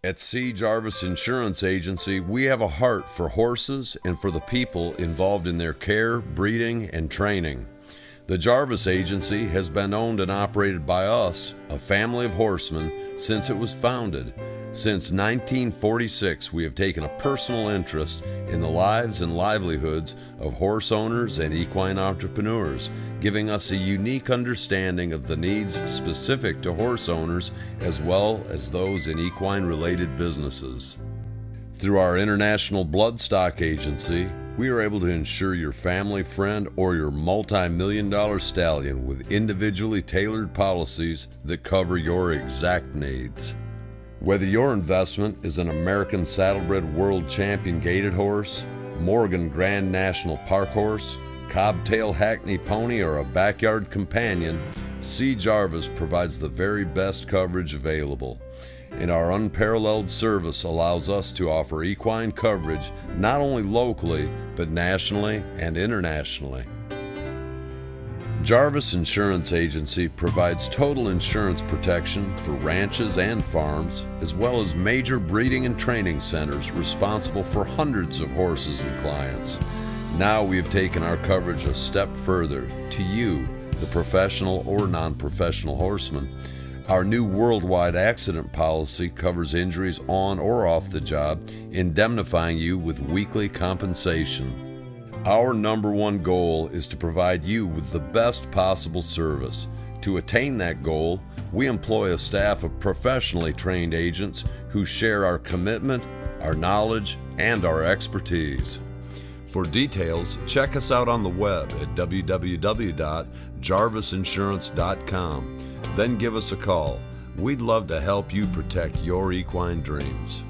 At C. Jarvis Insurance Agency, we have a heart for horses and for the people involved in their care, breeding, and training. The Jarvis Agency has been owned and operated by us, a family of horsemen, since it was founded. Since 1946, we have taken a personal interest in the lives and livelihoods of horse owners and equine entrepreneurs, giving us a unique understanding of the needs specific to horse owners as well as those in equine-related businesses. Through our International Bloodstock Agency, we are able to insure your family, friend, or your multi-million-dollar stallion with individually tailored policies that cover your exact needs. Whether your investment is an American Saddlebred World Champion Gaited horse, Morgan Grand National Park horse, Cobtail Hackney pony, or a backyard companion, C. Jarvis provides the very best coverage available. And our unparalleled service allows us to offer equine coverage not only locally, but nationally and internationally. Jarvis Insurance Agency provides total insurance protection for ranches and farms, as well as major breeding and training centers responsible for hundreds of horses and clients. Now we have taken our coverage a step further to you, the professional or non-professional horseman. Our new worldwide accident policy covers injuries on or off the job, indemnifying you with weekly compensation. Our number one goal is to provide you with the best possible service. To attain that goal, we employ a staff of professionally trained agents who share our commitment, our knowledge, and our expertise. For details, check us out on the web at www.jarvisinsurance.com. Then give us a call. We'd love to help you protect your equine dreams.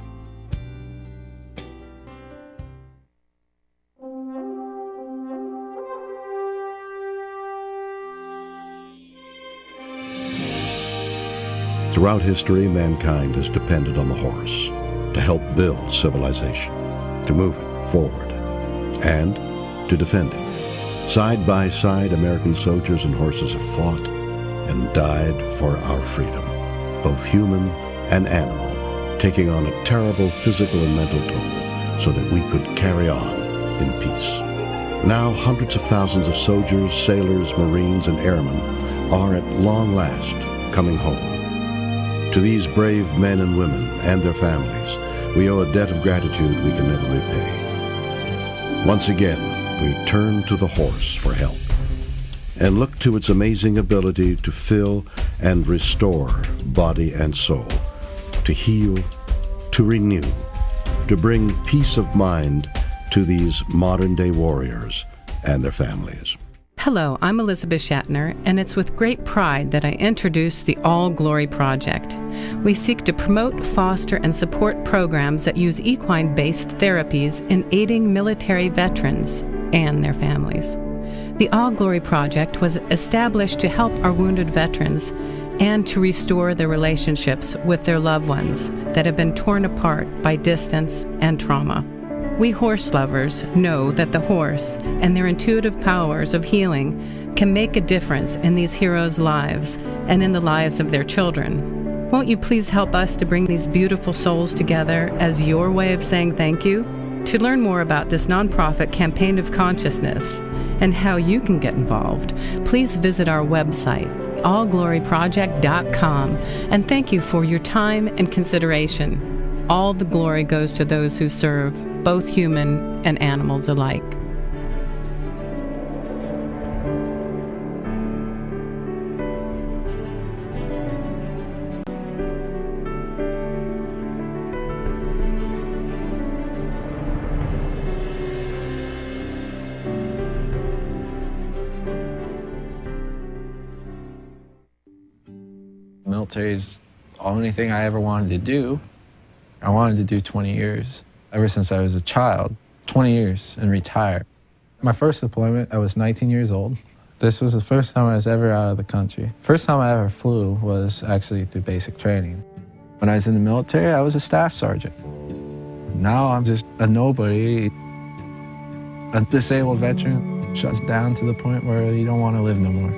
Throughout history, mankind has depended on the horse to help build civilization, to move it forward, and to defend it. Side by side, American soldiers and horses have fought and died for our freedom, both human and animal, taking on a terrible physical and mental toll so that we could carry on in peace. Now, hundreds of thousands of soldiers, sailors, Marines, and airmen are at long last coming home. To these brave men and women and their families, we owe a debt of gratitude we can never repay. Once again, we turn to the horse for help and look to its amazing ability to fill and restore body and soul, to heal, to renew, to bring peace of mind to these modern-day warriors and their families. Hello, I'm Elizabeth Shatner, and it's with great pride that I introduce the All Glory Project. We seek to promote, foster, and support programs that use equine-based therapies in aiding military veterans and their families. The All Glory Project was established to help our wounded veterans and to restore their relationships with their loved ones that have been torn apart by distance and trauma. We horse lovers know that the horse and their intuitive powers of healing can make a difference in these heroes' lives and in the lives of their children. Won't you please help us to bring these beautiful souls together as your way of saying thank you? To learn more about this nonprofit campaign of consciousness and how you can get involved, please visit our website, allgloryproject.com, and thank you for your time and consideration. All the glory goes to those who serve both human and animals alike. Military is the only thing I ever wanted to do. I wanted to do 20 years. Ever since I was a child, 20 years and retire. My first deployment, I was 19 years old. This was the first time I was ever out of the country. First time I ever flew was actually through basic training. When I was in the military, I was a staff sergeant. Now I'm just a nobody. A disabled veteran shuts down to the point where you don't want to live no more.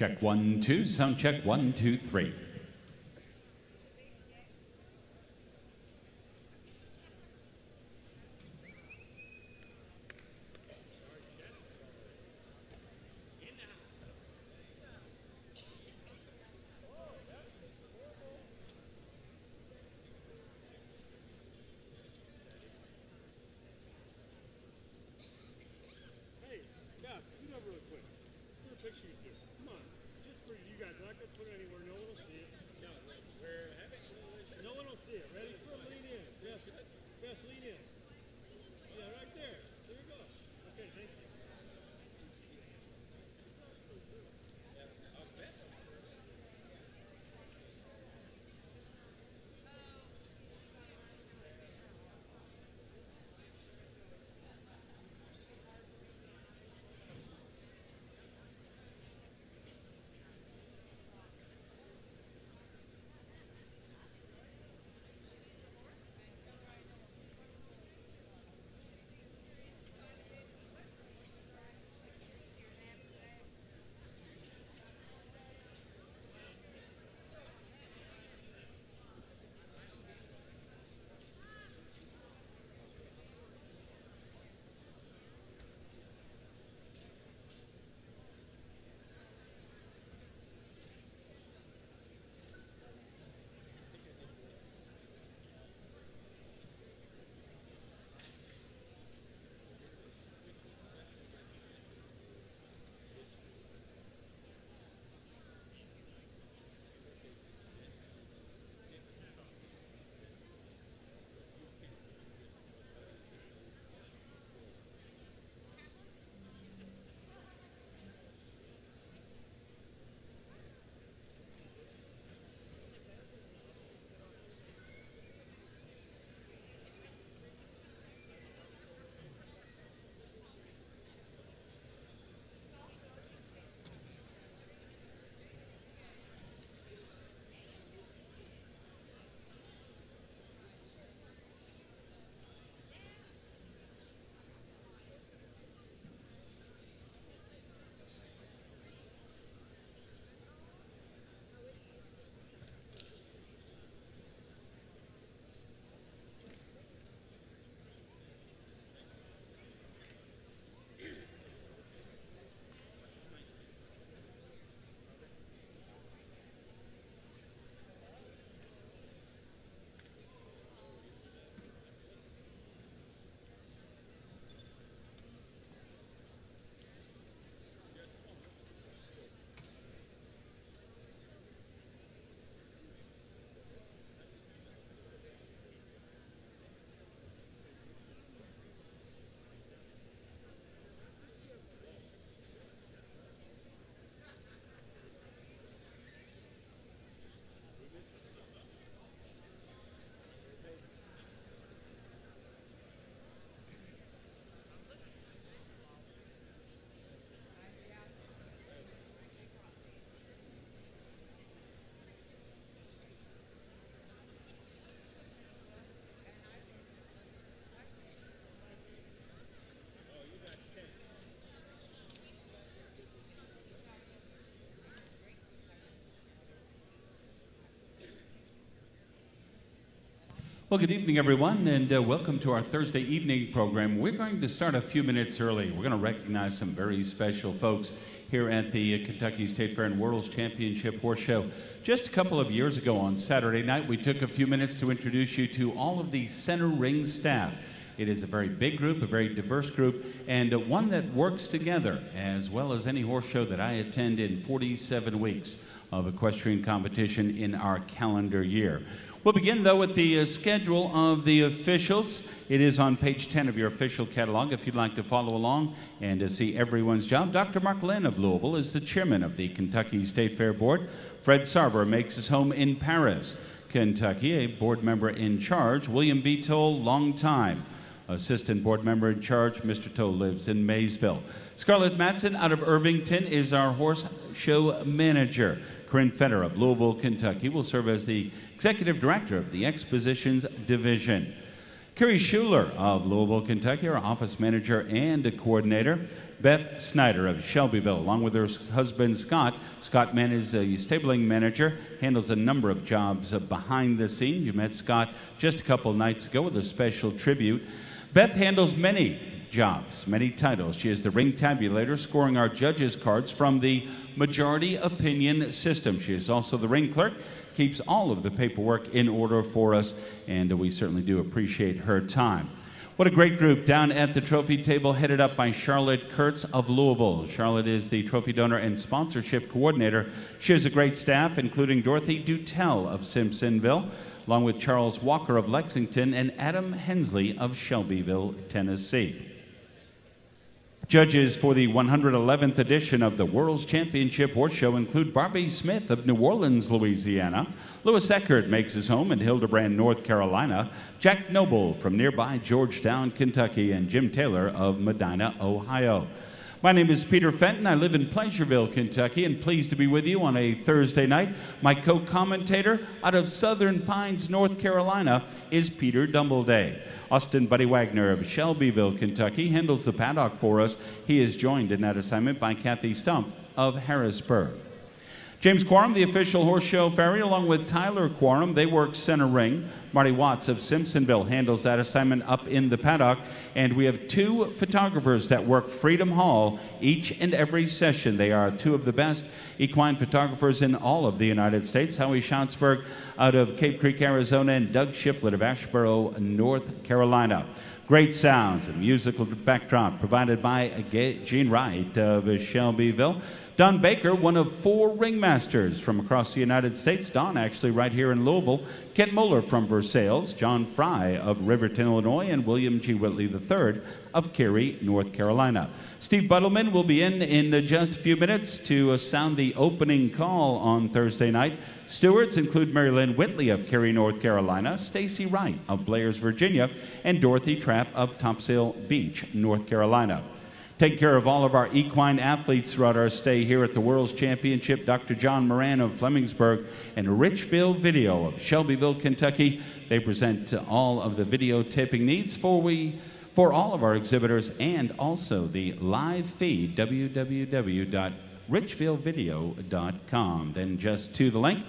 Check 1, 2, sound check 1, 2, 3. Well, good evening, everyone, and welcome to our Thursday evening program. We're going to start a few minutes early. We're going to recognize some very special folks here at the Kentucky State Fair and World's Championship Horse Show. Just a couple of years ago on Saturday night, we took a few minutes to introduce you to all of the center ring staff. It is a very big group, a very diverse group, and one that works together as well as any horse show that I attend in 47 weeks of equestrian competition in our calendar year. We'll begin, though, with the schedule of the officials. It is on page 10 of your official catalog if you'd like to follow along and to see everyone's job. Dr. Mark Lynn of Louisville is the chairman of the Kentucky State Fair Board. Fred Sarver makes his home in Paris, Kentucky, a board member in charge. William B. Toll, long time assistant board member in charge. Mr. Toll lives in Maysville. Scarlett Matson out of Irvington is our horse show manager. Corinne Feder of Louisville, Kentucky will serve as the executive director of the Expositions Division. Carrie Schuler of Louisville, Kentucky, our office manager and coordinator. Beth Snyder of Shelbyville, along with her husband Scott. Scott Mann is a stabling manager, handles a number of jobs behind the scenes. You met Scott just a couple nights ago with a special tribute. Beth handles many jobs, many titles. She is the ring tabulator, scoring our judges' cards from the majority opinion system. She is also the ring clerk, keeps all of the paperwork in order for us, and we certainly do appreciate her time. What a great group down at the trophy table, headed up by Charlotte Kurtz of Louisville. Charlotte is the trophy donor and sponsorship coordinator. She has a great staff, including Dorothy Dutel of Simpsonville, along with Charles Walker of Lexington and Adam Hensley of Shelbyville, Tennessee. Judges for the 111th edition of the World's Championship Horse Show include Barbie Smith of New Orleans, Louisiana. Louis Eckert makes his home in Hildebrand, North Carolina. Jack Noble from nearby Georgetown, Kentucky, and Jim Taylor of Medina, Ohio. My name is Peter Fenton. I live in Pleasureville, Kentucky, and pleased to be with you on a Thursday night. My co-commentator out of Southern Pines, North Carolina, is Peter Dumbleday. Austin Buddy Wagner of Shelbyville, Kentucky, handles the paddock for us. He is joined in that assignment by Kathy Stump of Harrisburg. James Quorum, the official horse show farrier, along with Tyler Quorum, they work center ring. Marty Watts of Simpsonville handles that assignment up in the paddock. And we have two photographers that work Freedom Hall each and every session. They are two of the best equine photographers in all of the United States. Howie Schantzberg out of Cape Creek, Arizona, and Doug Shiflett of Asheboro, North Carolina. Great sounds and musical backdrop provided by Gene Wright of Shelbyville. Don Baker, one of 4 ringmasters from across the United States. Don actually right here in Louisville. Kent Muller from Versailles. John Fry of Riverton, Illinois. And William G. Whitley III of Cary, North Carolina. Steve Buttleman will be in just a few minutes to sound the opening call on Thursday night. Stewards include Mary Lynn Whitley of Cary, North Carolina, Stacy Wright of Blairs, Virginia, and Dorothy Trapp of Topsail Beach, North Carolina. Taking care of all of our equine athletes throughout our stay here at the World's Championship, Dr. John Moran of Flemingsburg and Richfield Video of Shelbyville, Kentucky. They present all of the videotaping needs for all of our exhibitors, and also the live feed, www.richfieldvideo.com. Then just to the link.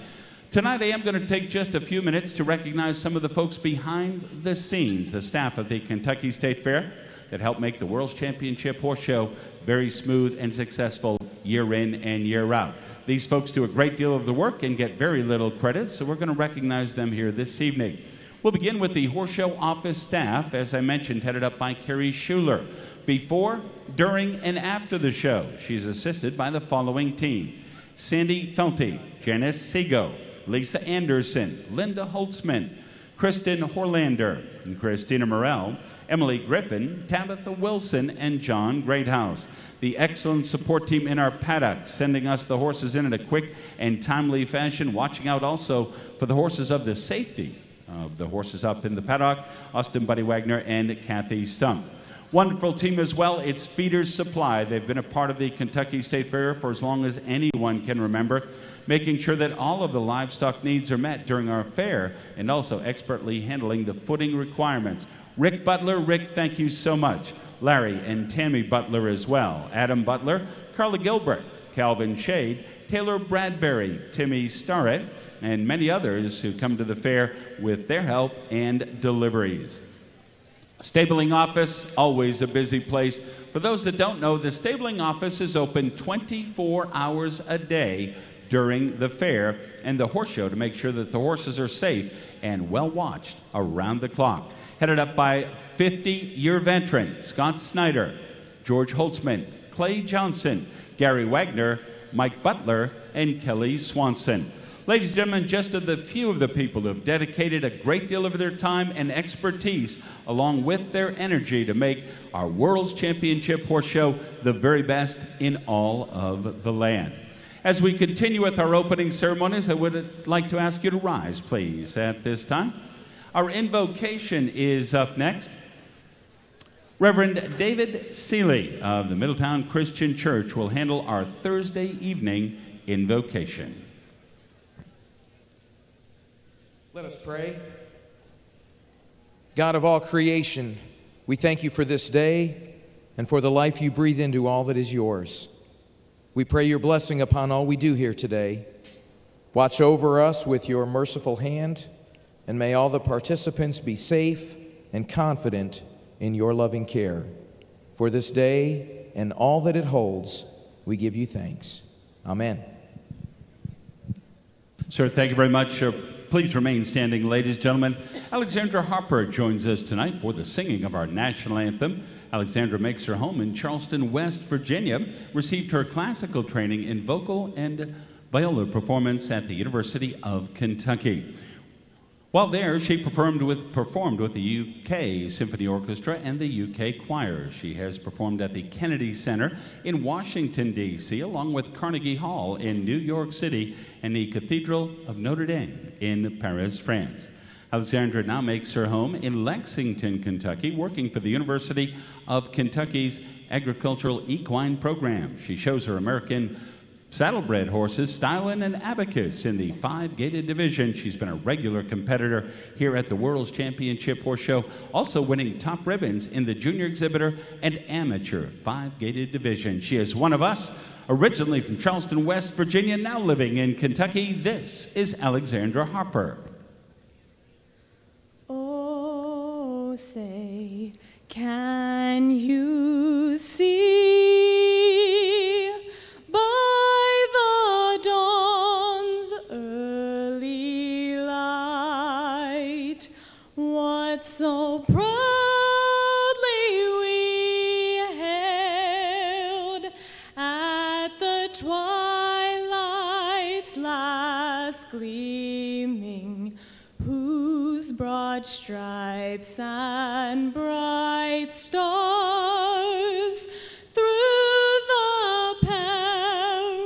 Tonight I am going to take just a few minutes to recognize some of the folks behind the scenes, the staff of the Kentucky State Fair, that help make the World's Championship Horse Show very smooth and successful year in and year out. These folks do a great deal of the work and get very little credit, so we're going to recognize them here this evening. We'll begin with the Horse Show office staff, as I mentioned, headed up by Carrie Schuler. Before, during, and after the show, she's assisted by the following team: Sandy Felty, Janice Sego, Lisa Anderson, Linda Holtzman, Kristen Horlander, and Christina Morell, Emily Griffin, Tabitha Wilson, and John Greathouse. The excellent support team in our paddock, sending us the horses in a quick and timely fashion, watching out also for the horses of the safety of the horses up in the paddock, Austin Buddy Wagner and Kathy Stump. Wonderful team as well. It's Feeders Supply. They've been a part of the Kentucky State Fair for as long as anyone can remember, making sure that all of the livestock needs are met during our fair, and also expertly handling the footing requirements. Rick Butler, Rick, thank you so much. Larry and Tammy Butler as well. Adam Butler, Carla Gilbert, Calvin Shade, Taylor Bradbury, Timmy Starrett, and many others who come to the fair with their help and deliveries. Stabling office, always a busy place. For those that don't know, the stabling office is open 24 hours a day during the fair and the horse show to make sure that the horses are safe and well watched around the clock. Headed up by 50-year veteran Scott Snyder, George Holtzman, Clay Johnson, Gary Wagner, Mike Butler, and Kelly Swanson. Ladies and gentlemen, just a few of the people who have dedicated a great deal of their time and expertise along with their energy to make our World's Championship Horse Show the very best in all of the land. As we continue with our opening ceremonies, I would like to ask you to rise, please, at this time. Our invocation is up next. Reverend David Seeley of the Middletown Christian Church will handle our Thursday evening invocation. Let us pray. God of all creation, we thank you for this day and for the life you breathe into all that is yours. We pray your blessing upon all we do here today. Watch over us with your merciful hand, and may all the participants be safe and confident in your loving care. For this day and all that it holds, we give you thanks. Amen. Sir, thank you very much. Please remain standing, ladies and gentlemen. Alexandra Harper joins us tonight for the singing of our national anthem. Alexandra makes her home in Charleston, West Virginia, received her classical training in vocal and viola performance at the University of Kentucky. While there, she performed with the UK Symphony Orchestra and the UK Choir. She has performed at the Kennedy Center in Washington, D.C., along with Carnegie Hall in New York City and the Cathedral of Notre Dame in Paris, France. Alexandra now makes her home in Lexington, Kentucky, working for the University of Kentucky's Agricultural Equine Program. She shows her American saddlebred horses Stylin and Abacus in the 5-gaited division. She's been a regular competitor here at the World's Championship Horse Show, also winning top ribbons in the junior exhibitor and amateur 5-gaited division. She is one of us, originally from Charleston, West Virginia, now living in Kentucky. This is Alexandra Harper. Oh, say, can you see by the dawn's early light what so proudly we hailed at the twilight's last gleaming, whose broad stripes and bright stars through the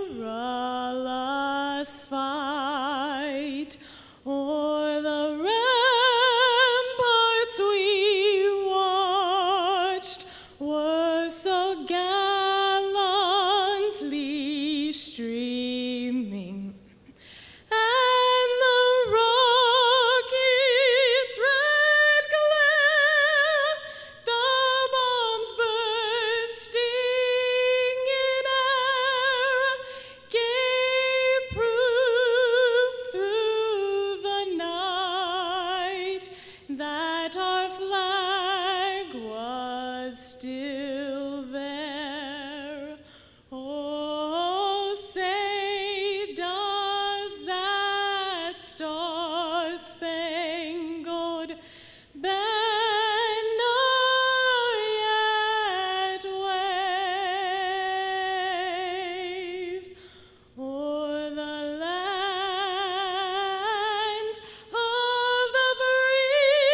perilous fight o'er the ramparts we watched were so gallantly streaming, and the rocket's red glare, the bombs bursting in air, gave proof through the night that our flag was still there. Oh, say, does that star-spangled banner yet wave o'er the land of the free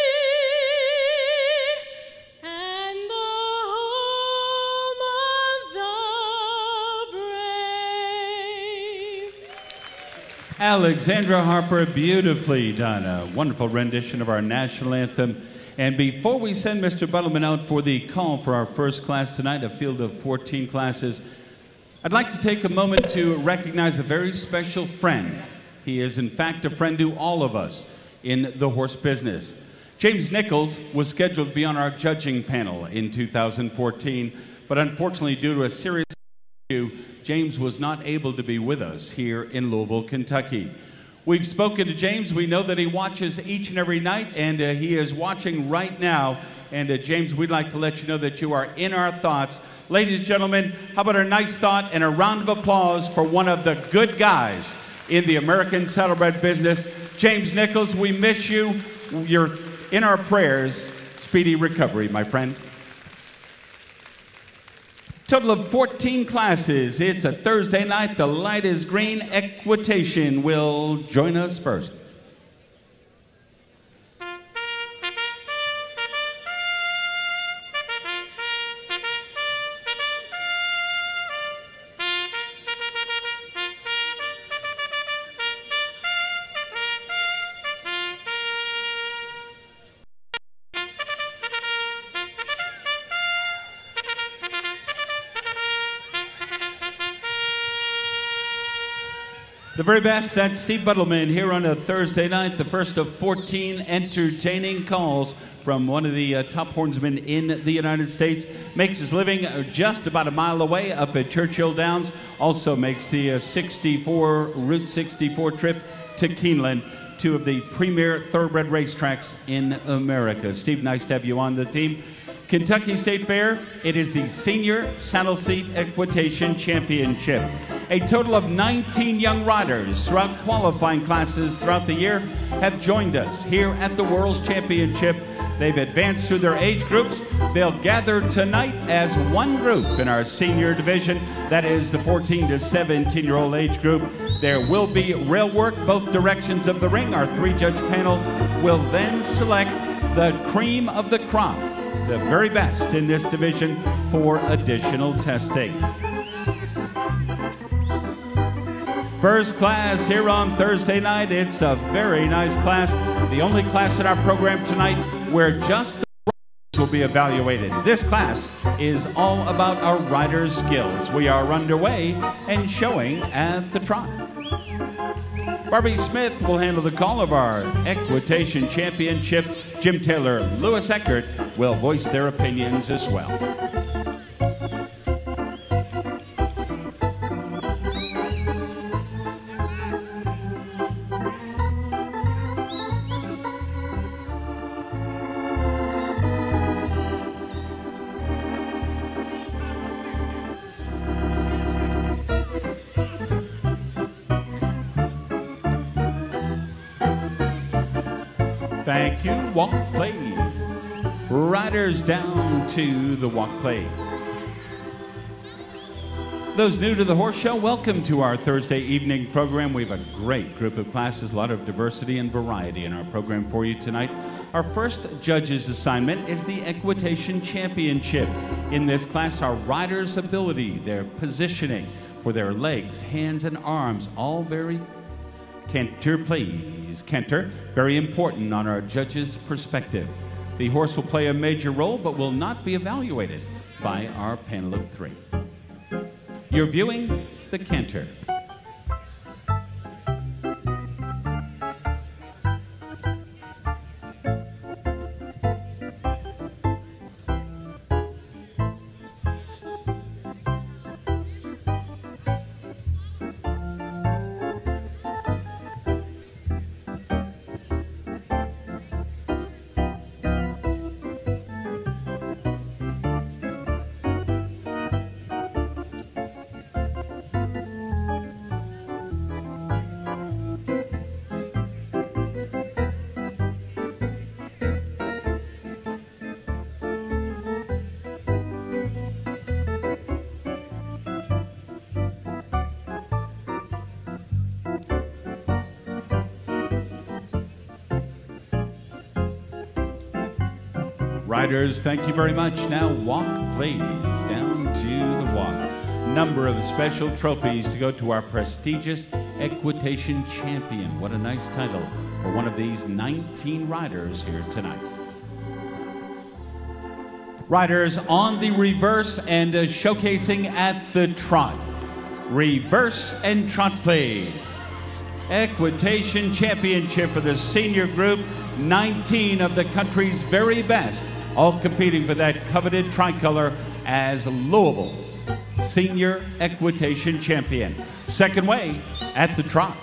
and the home of the brave? Alexandra Harper, beautifully done. A wonderful rendition of our national anthem. And before we send Mr. Buttleman out for the call for our first class tonight, a field of 14 classes, I'd like to take a moment to recognize a very special friend. He is, in fact, a friend to all of us in the horse business. James Nichols was scheduled to be on our judging panel in 2014, but unfortunately, due to a serious issue, James was not able to be with us here in Louisville, Kentucky. We've spoken to James. We know that he watches each and every night, and he is watching right now. And James, we'd like to let you know that you are in our thoughts. Ladies and gentlemen, how about a nice thought and a round of applause for one of the good guys in the American saddlebred business, James Nichols. We miss you. You're in our prayers. Speedy recovery, my friend. Total of 14 classes. It's a Thursday night. The light is green. Equitation will join us first. The very best, that's Steve Buttleman here on a Thursday night, the first of 14 entertaining calls from one of the top hornsmen in the United States. Makes his living just about a mile away up at Churchill Downs. Also makes the Route 64 trip to Keeneland, two of the premier thoroughbred racetracks in America. Steve, nice to have you on the team. Kentucky State Fair, it is the Senior Saddle Seat Equitation Championship. A total of 19 young riders throughout qualifying classes throughout the year have joined us here at the World's Championship. They've advanced through their age groups. They'll gather tonight as one group in our senior division. That is the 14 to 17-year-old age group. There will be rail work both directions of the ring. Our three-judge panel will then select the cream of the crop, the very best in this division, for additional testing. First class here on Thursday night. It's a very nice class. The only class in our program tonight where just the riders will be evaluated. This class is all about our riders' skills. We are underway and showing at the trot. Barbie Smith will handle the call of our Equitation Championship. Jim Taylor, Lewis Eckert will voice their opinions as well. Thank you. Walk, please. Riders down to the walk, please. Those new to the horse show, welcome to our Thursday evening program. We have a great group of classes, a lot of diversity and variety in our program for you tonight. Our first judge's assignment is the Equitation Championship. In this class, our riders' ability, their positioning for their legs, hands, and arms, all very canter, please. Canter, very important on our judge's perspective. The horse will play a major role, but will not be evaluated by our panel of three. You're viewing the canter. Riders, thank you very much. Now walk, please, down to the walk. Number of special trophies to go to our prestigious Equitation Champion. What a nice title for one of these 19 riders here tonight. Riders on the reverse and showcasing at the trot. Reverse and trot, please. Equitation Championship for the senior group. 19 of the country's very best, all competing for that coveted tricolor as Louisville's Senior Equitation Champion. Second way at the trot.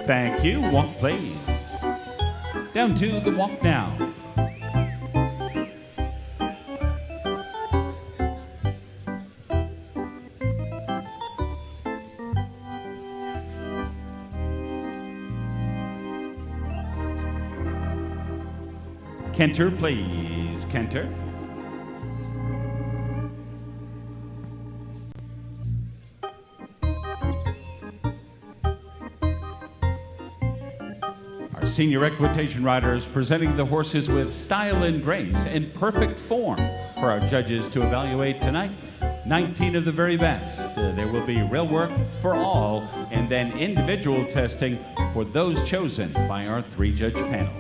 Thank you. Walk, please. Down to the walk now. Kenter, please. Kenter. Our senior equitation riders presenting the horses with style and grace and perfect form for our judges to evaluate tonight. 19 of the very best. There will be rail work for all and then individual testing for those chosen by our 3-judge panel.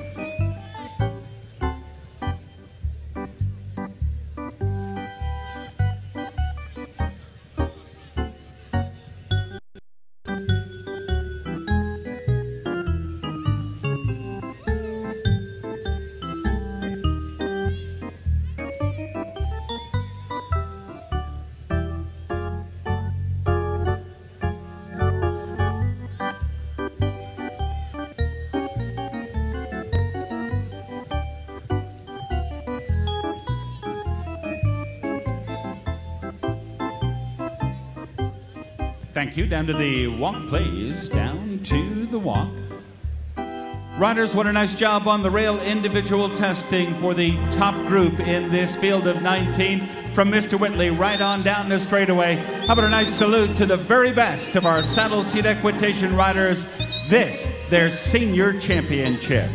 Thank you. Down to the walk, please. Down to the walk. Riders, what a nice job on the rail individual testing for the top group in this field of 19. From Mr. Whitley right on down the straightaway. How about a nice salute to the very best of our saddle seat equitation riders. This, their senior championship.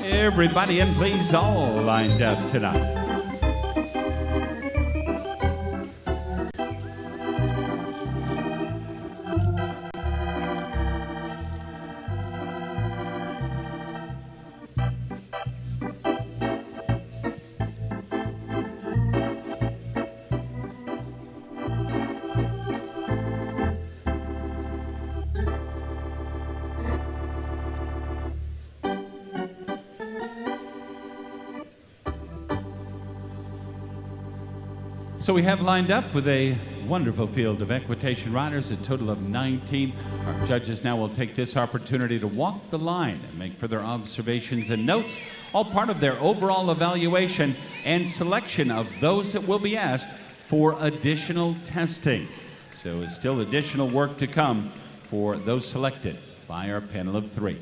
Everybody in, please, all lined up tonight. So we have lined up with a wonderful field of equitation riders, a total of 19. Our judges now will take this opportunity to walk the line and make further observations and notes, all part of their overall evaluation and selection of those that will be asked for additional testing. So it's still additional work to come for those selected by our panel of 3.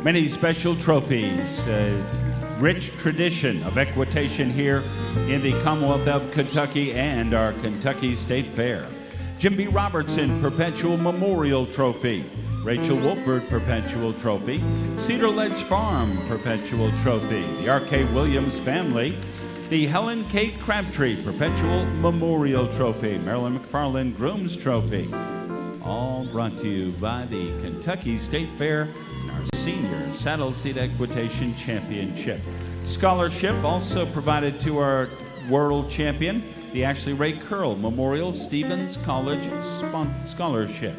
Many special trophies, rich tradition of equitation here in the Commonwealth of Kentucky and our Kentucky State Fair. Jim B. Robertson Perpetual Memorial Trophy, Rachel Wolford Perpetual Trophy, Cedar Ledge Farm Perpetual Trophy, the R.K. Williams family, the Helen Kate Crabtree Perpetual Memorial Trophy, Marilyn McFarland Grooms Trophy, all brought to you by the Kentucky State Fair and our Senior Saddle Seat Equitation Championship. Scholarship also provided to our world champion, the Ashley Ray Curl Memorial Stevens College Scholarship.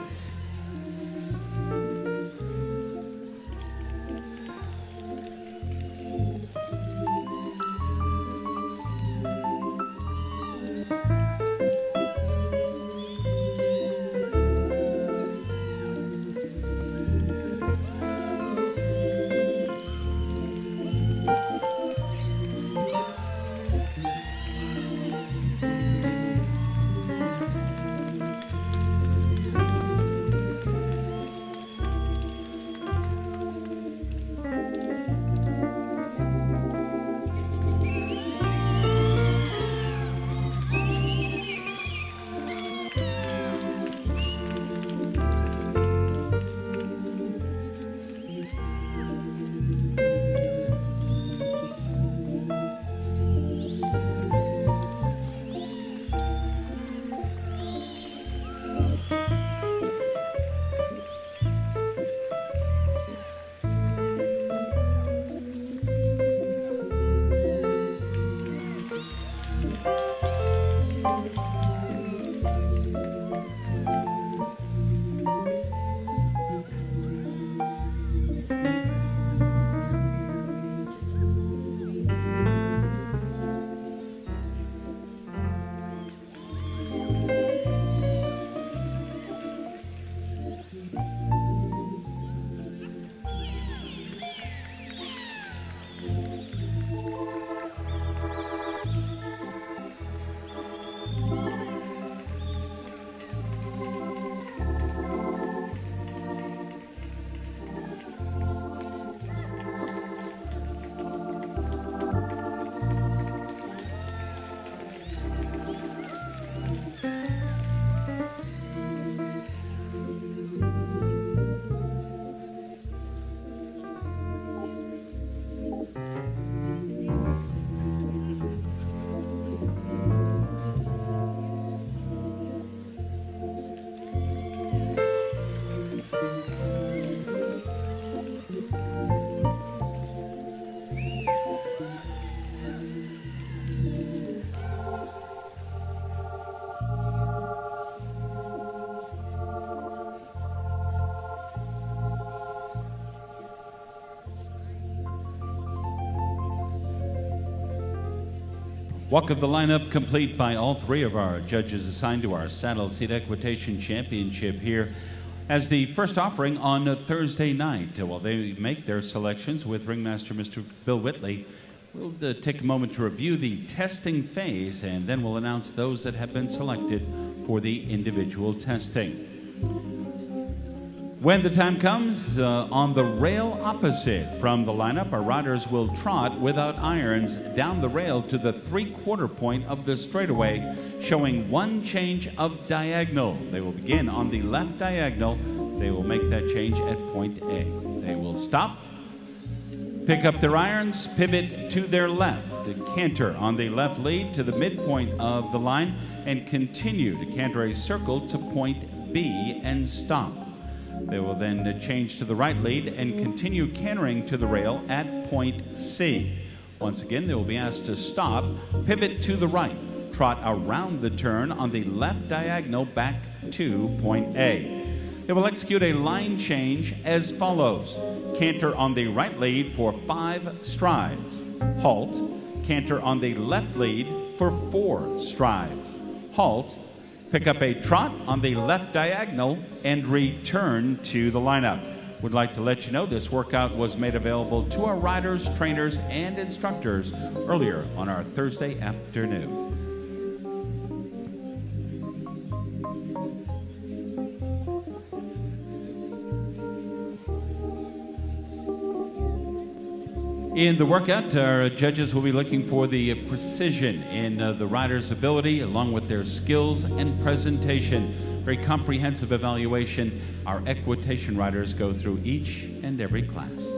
Walk of the lineup complete by all three of our judges assigned to our Saddle Seat Equitation Championship here as the first offering on Thursday night. While they make their selections with ringmaster Mr. Bill Whitley, we'll take a moment to review the testing phase, and then we'll announce those that have been selected for the individual testing. When the time comes, on the rail opposite from the lineup, our riders will trot without irons down the rail to the 3/4 point of the straightaway, showing one change of diagonal. They will begin on the left diagonal. They will make that change at point A. They will stop, pick up their irons, pivot to their left, canter on the left lead to the midpoint of the line, and continue to canter a circle to point B and stop. They will then change to the right lead and continue cantering to the rail at point C. Once again, they will be asked to stop, pivot to the right, trot around the turn on the left diagonal back to point A. They will execute a line change as follows. Canter on the right lead for 5 strides. Halt. Canter on the left lead for 4 strides. Halt. Pick up a trot on the left diagonal and return to the lineup. Would like to let you know this workout was made available to our riders, trainers, and instructors earlier on our Thursday afternoon. In the workout, our judges will be looking for the precision in the rider's ability along with their skills and presentation. Very comprehensive evaluation our equitation riders go through each and every class.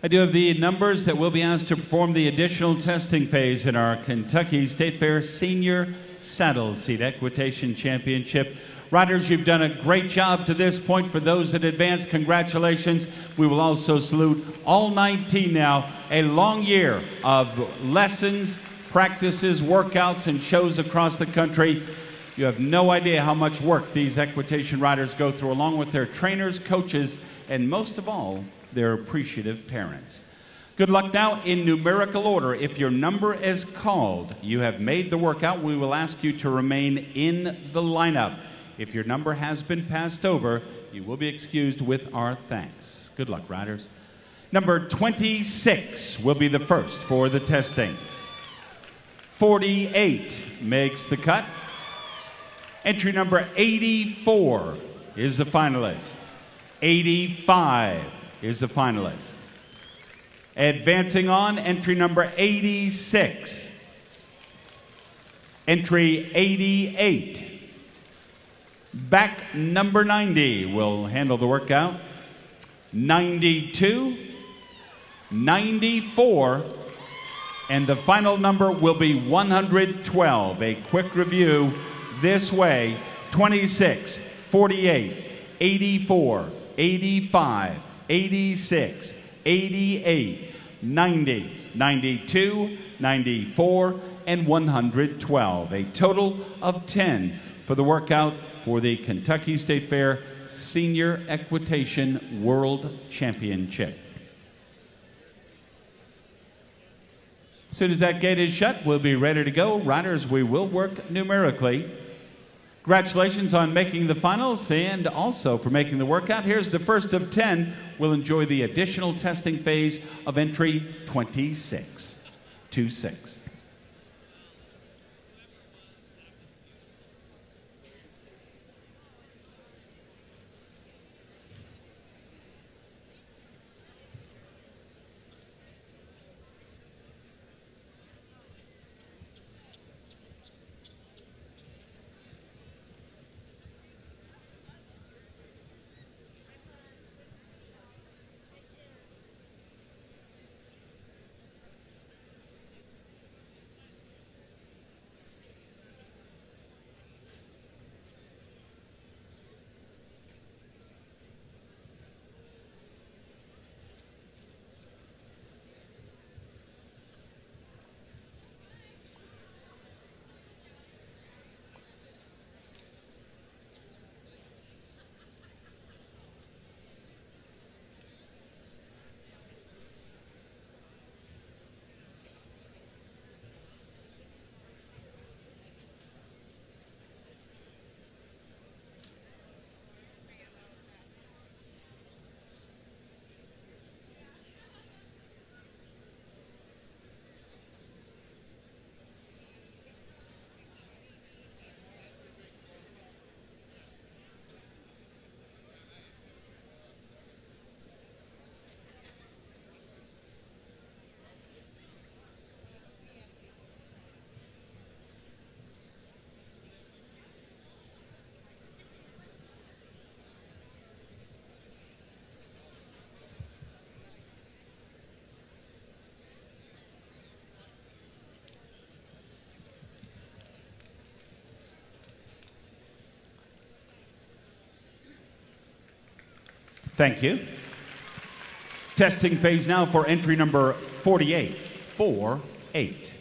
I do have the numbers that will be asked to perform the additional testing phase in our Kentucky State Fair Senior Saddle Seat Equitation Championship. Riders, you've done a great job to this point. For those that advance, congratulations. We will also salute all 19 now. A long year of lessons, practices, workouts, and shows across the country. You have no idea how much work these equitation riders go through, along with their trainers, coaches, and most of all, their appreciative parents. Good luck now in numerical order. If your number is called, you have made the workout. We will ask you to remain in the lineup. If your number has been passed over, You will be excused with our thanks. Good luck, riders. Number 26 will be the first for the testing. 48 makes the cut. Entry number 84 is a finalist. 85 is a finalist. Advancing on, entry number 86. Entry 88. Back number 90 will handle the workout. 92, 94, and the final number will be 112. A quick review this way: 26, 48, 84, 85, 86, 88, 90, 92, 94, and 112. A total of 10 for the workout for the Kentucky State Fair Senior Equitation World Championship. As soon as that gate is shut, we'll be ready to go. Riders, we will work numerically. Congratulations on making the finals and also for making the workout. Here's the first of 10. We'll enjoy the additional testing phase of entry 26. 2-6. Thank you. Testing phase now for entry number 48, 4-8.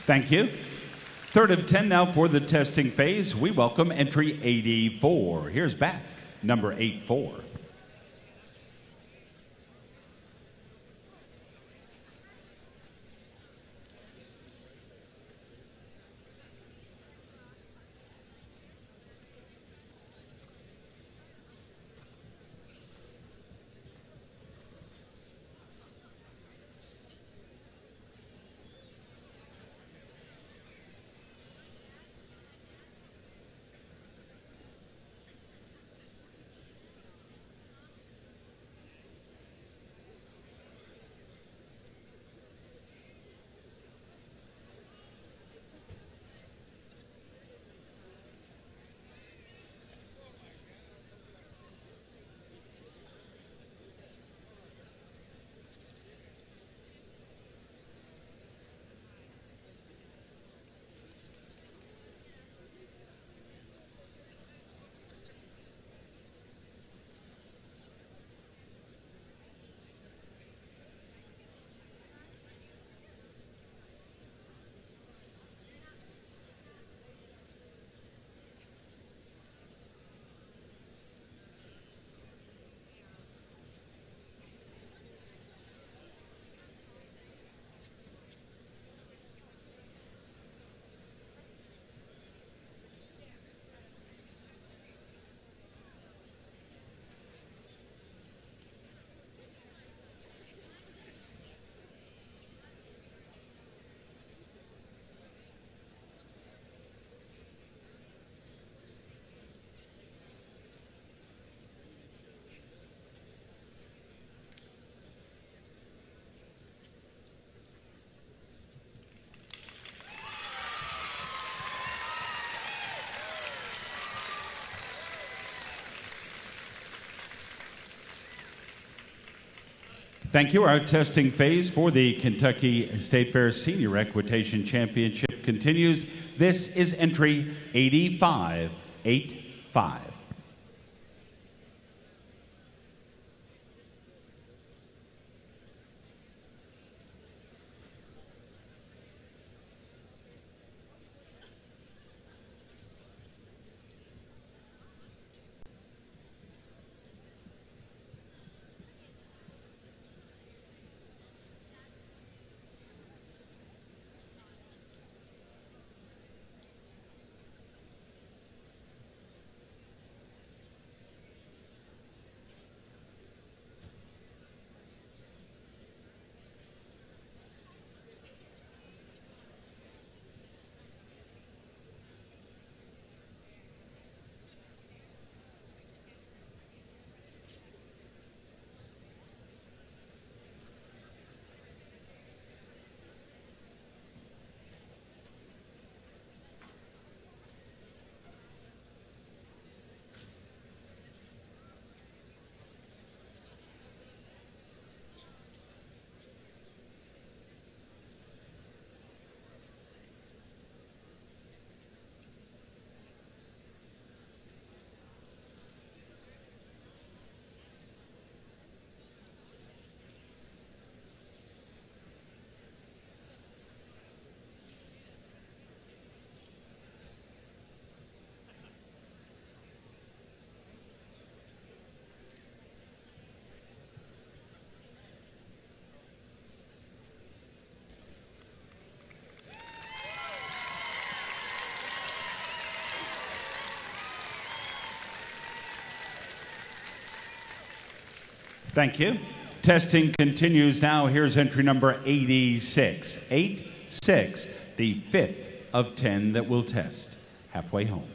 Thank you. Third of 10 now for the testing phase. We welcome entry 84. Here's back, number 84. Thank you. Our testing phase for the Kentucky State Fair Senior Equitation Championship continues. This is entry 8585. Thank you. Testing continues now. Here's entry number 86. 86, the fifth of 10 that will test. Halfway home.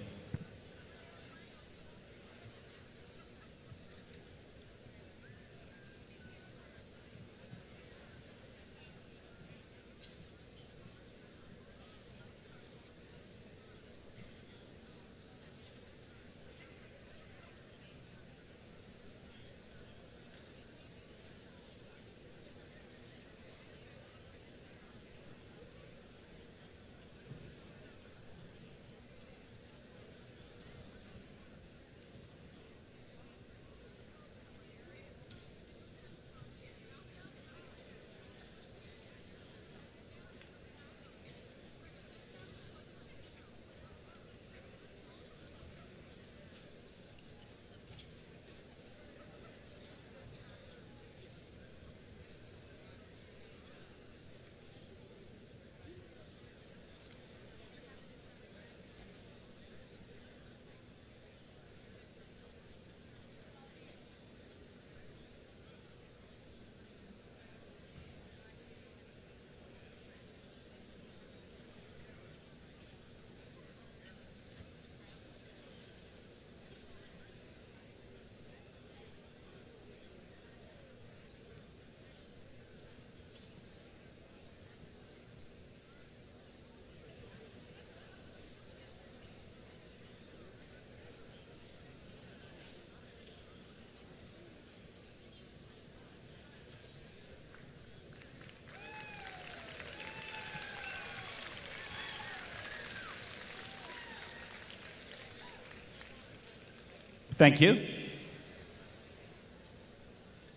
Thank you.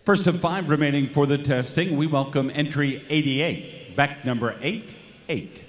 First of 5 remaining for the testing, we welcome entry 88, back number 88.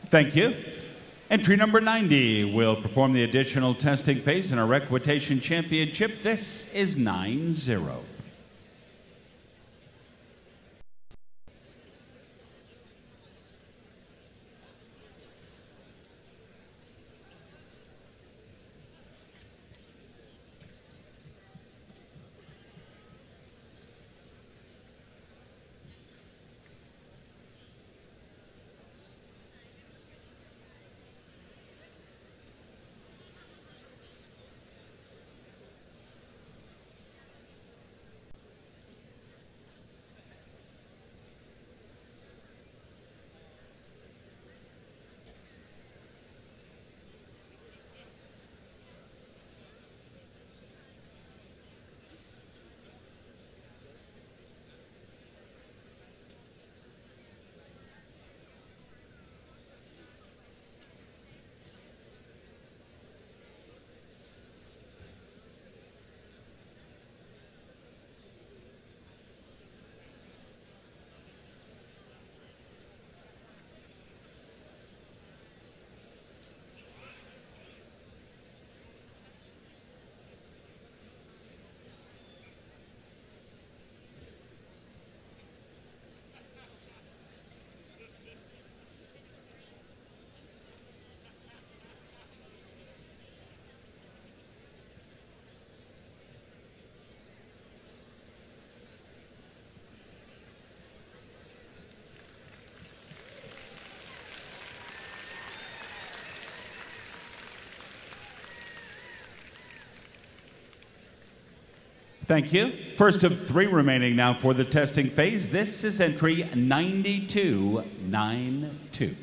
Thank you. Entry number 90 will perform the additional testing phase in our Equitation Championship. This is 9-0. Thank you. First of 3 remaining now for the testing phase. This is entry 92-92.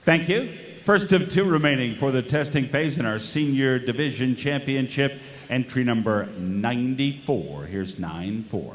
Thank you. First of two remaining for the testing phase in our senior division championship, entry number 94. Here's 9-4.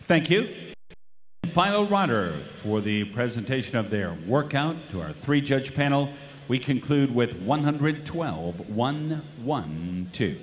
Thank you. Final rider for the presentation of their workout to our three-judge panel. We conclude with 112-112.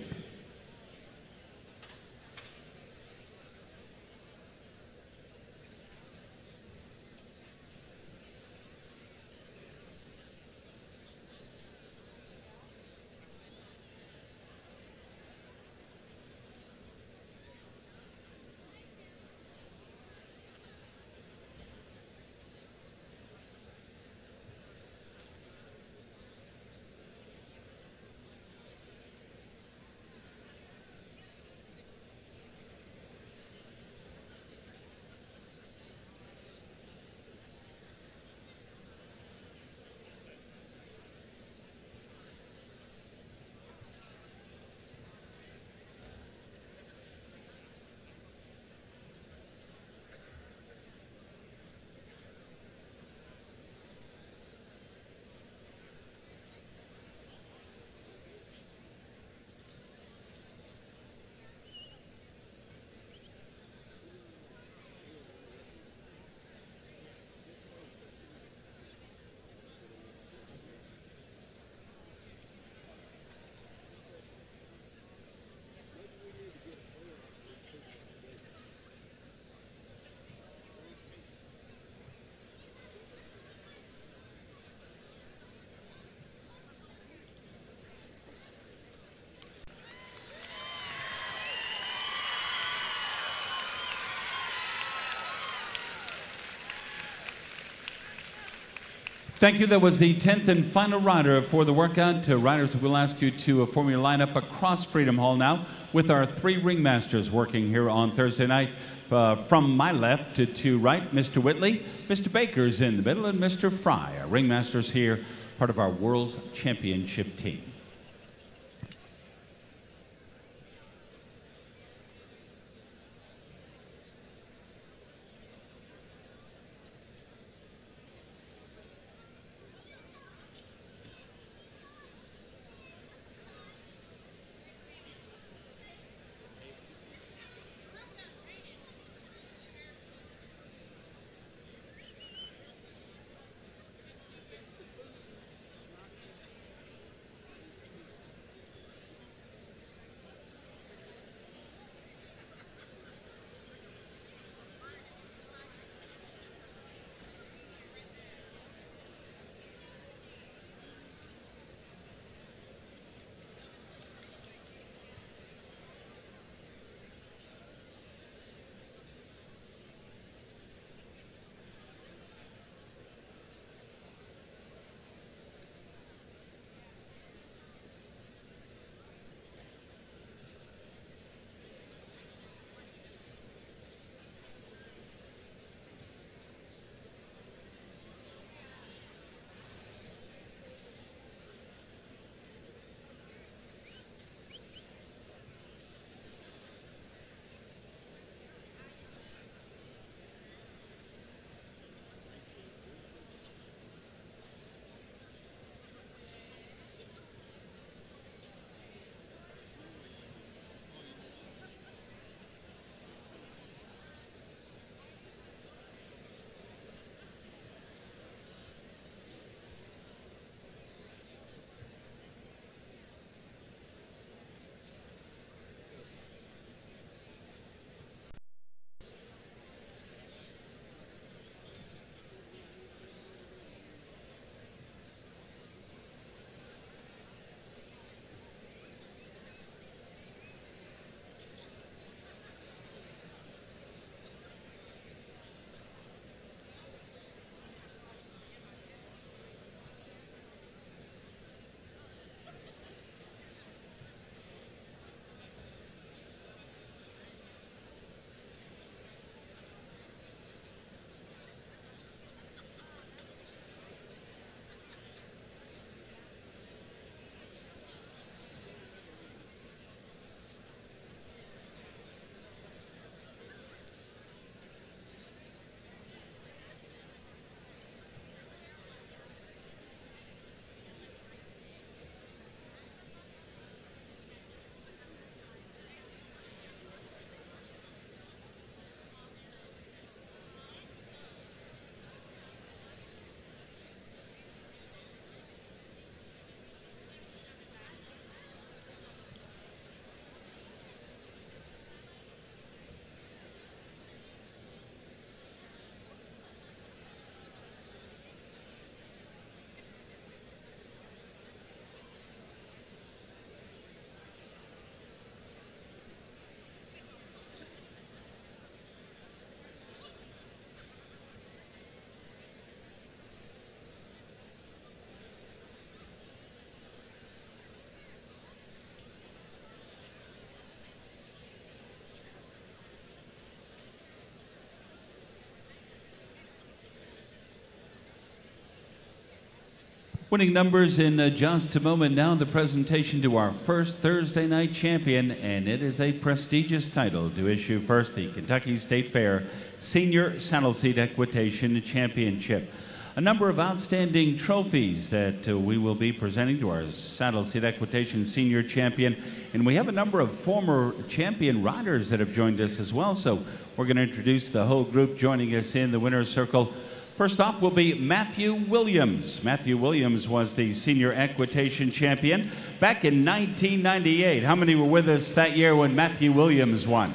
Thank you. That was the 10th and final rider for the workout. Riders, we'll ask you to form your lineup across Freedom Hall now with our three ringmasters working here on Thursday night. From my left to right, Mr. Whitley, Mr. Baker's in the middle, and Mr. Fry, our ringmasters here, part of our World's Championship team. Winning numbers in just a moment. Now the presentation to our first Thursday night champion, and it is a prestigious title to issue first, the Kentucky State Fair Senior Saddle Seat Equitation Championship. A number of outstanding trophies that we will be presenting to our Saddle Seat Equitation Senior Champion, and we have a number of former champion riders that have joined us as well, so we're going to introduce the whole group joining us in the winner's circle. First off will be Matthew Williams. Matthew Williams was the senior equitation champion back in 1998. How many were with us that year when Matthew Williams won?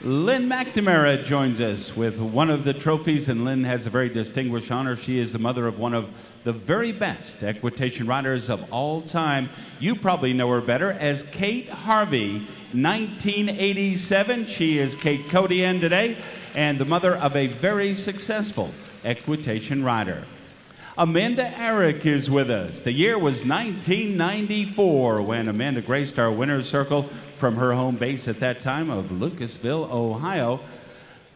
Lynn McNamara joins us with one of the trophies, and Lynn has a very distinguished honor. She is the mother of one of the very best equitation riders of all time. You probably know her better as Kate Harvey, 1987. She is Kate Codian today, and the mother of a very successful equitation rider. Amanda Arick is with us. The year was 1994 when Amanda graced our winner's circle from her home base at that time of Lucasville, Ohio.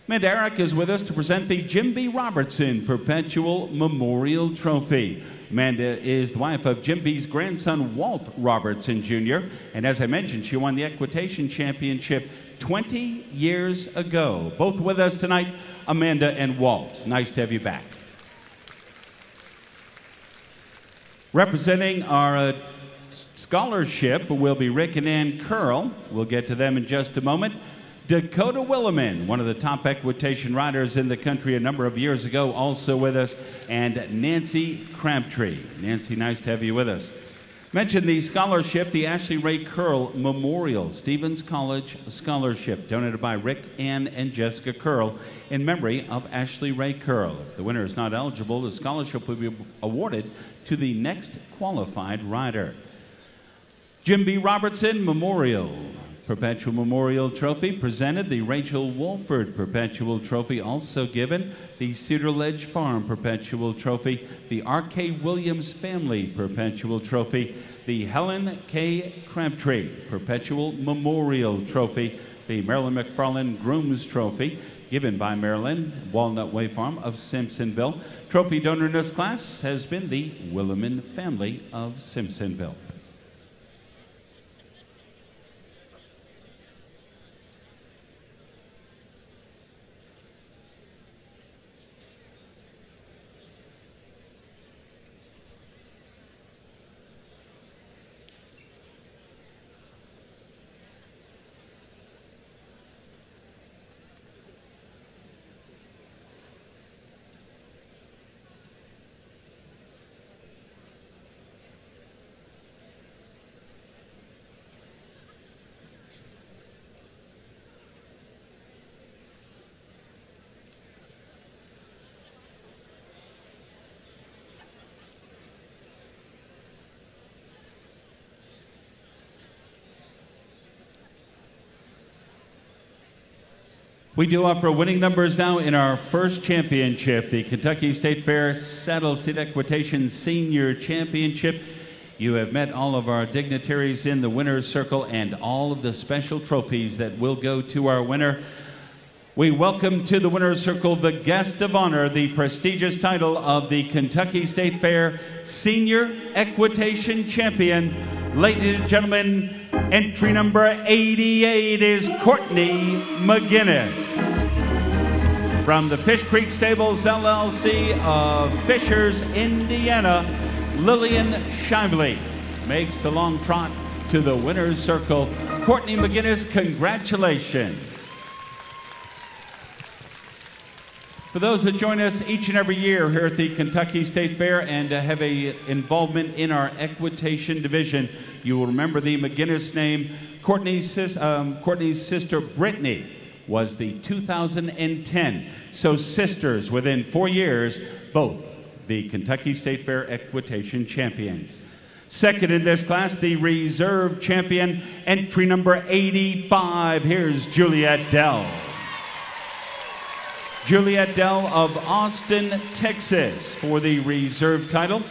Amanda Arick is with us to present the Jim B. Robertson Perpetual Memorial Trophy. Amanda is the wife of Jim B.'s grandson, Walt Robertson Jr., and as I mentioned, she won the equitation championship 20 years ago. Both with us tonight, Amanda and Walt. Nice to have you back. Representing our scholarship will be Rick and Ann Curl. We'll get to them in just a moment. Dakota Williman, one of the top equitation riders in the country a number of years ago, also with us, and Nancy Crabtree. Nancy, nice to have you with us. Mention the scholarship, the Ashley Ray Curl Memorial Stevens College Scholarship, donated by Rick, Ann, and Jessica Curl in memory of Ashley Ray Curl. If the winner is not eligible, the scholarship will be awarded to the next qualified rider. Jim B. Robertson Memorial Perpetual Memorial Trophy presented. The Rachel Wolford Perpetual Trophy also given. The Cedar Ledge Farm Perpetual Trophy. The R.K. Williams Family Perpetual Trophy. The Helen K. Crabtree Perpetual Memorial Trophy. The Marilyn McFarland Grooms Trophy given by Marilyn, Walnut Way Farm of Simpsonville. Trophy donor in this class has been the Williman family of Simpsonville. We do offer winning numbers now in our first championship, the Kentucky State Fair Saddle Seat Equitation Senior Championship. You have met all of our dignitaries in the winner's circle and all of the special trophies that will go to our winner. We welcome to the winner's circle the guest of honor, the prestigious title of the Kentucky State Fair Senior Equitation Champion. Ladies and gentlemen, entry number 88 is Courtney McGinnis. From the Fish Creek Stables, LLC of Fishers, Indiana, Lillian Shively makes the long trot to the winner's circle. Courtney McGinnis, congratulations. For those that join us each and every year here at the Kentucky State Fair and have a involvement in our equitation division, you will remember the McGinnis name. Courtney's sister Brittany was the 2010. So sisters, within 4 years, both the Kentucky State Fair equitation champions. Second in this class, the reserve champion, entry number 85. Here's Juliet Dell. Juliet Dell of Austin, Texas for the reserve title.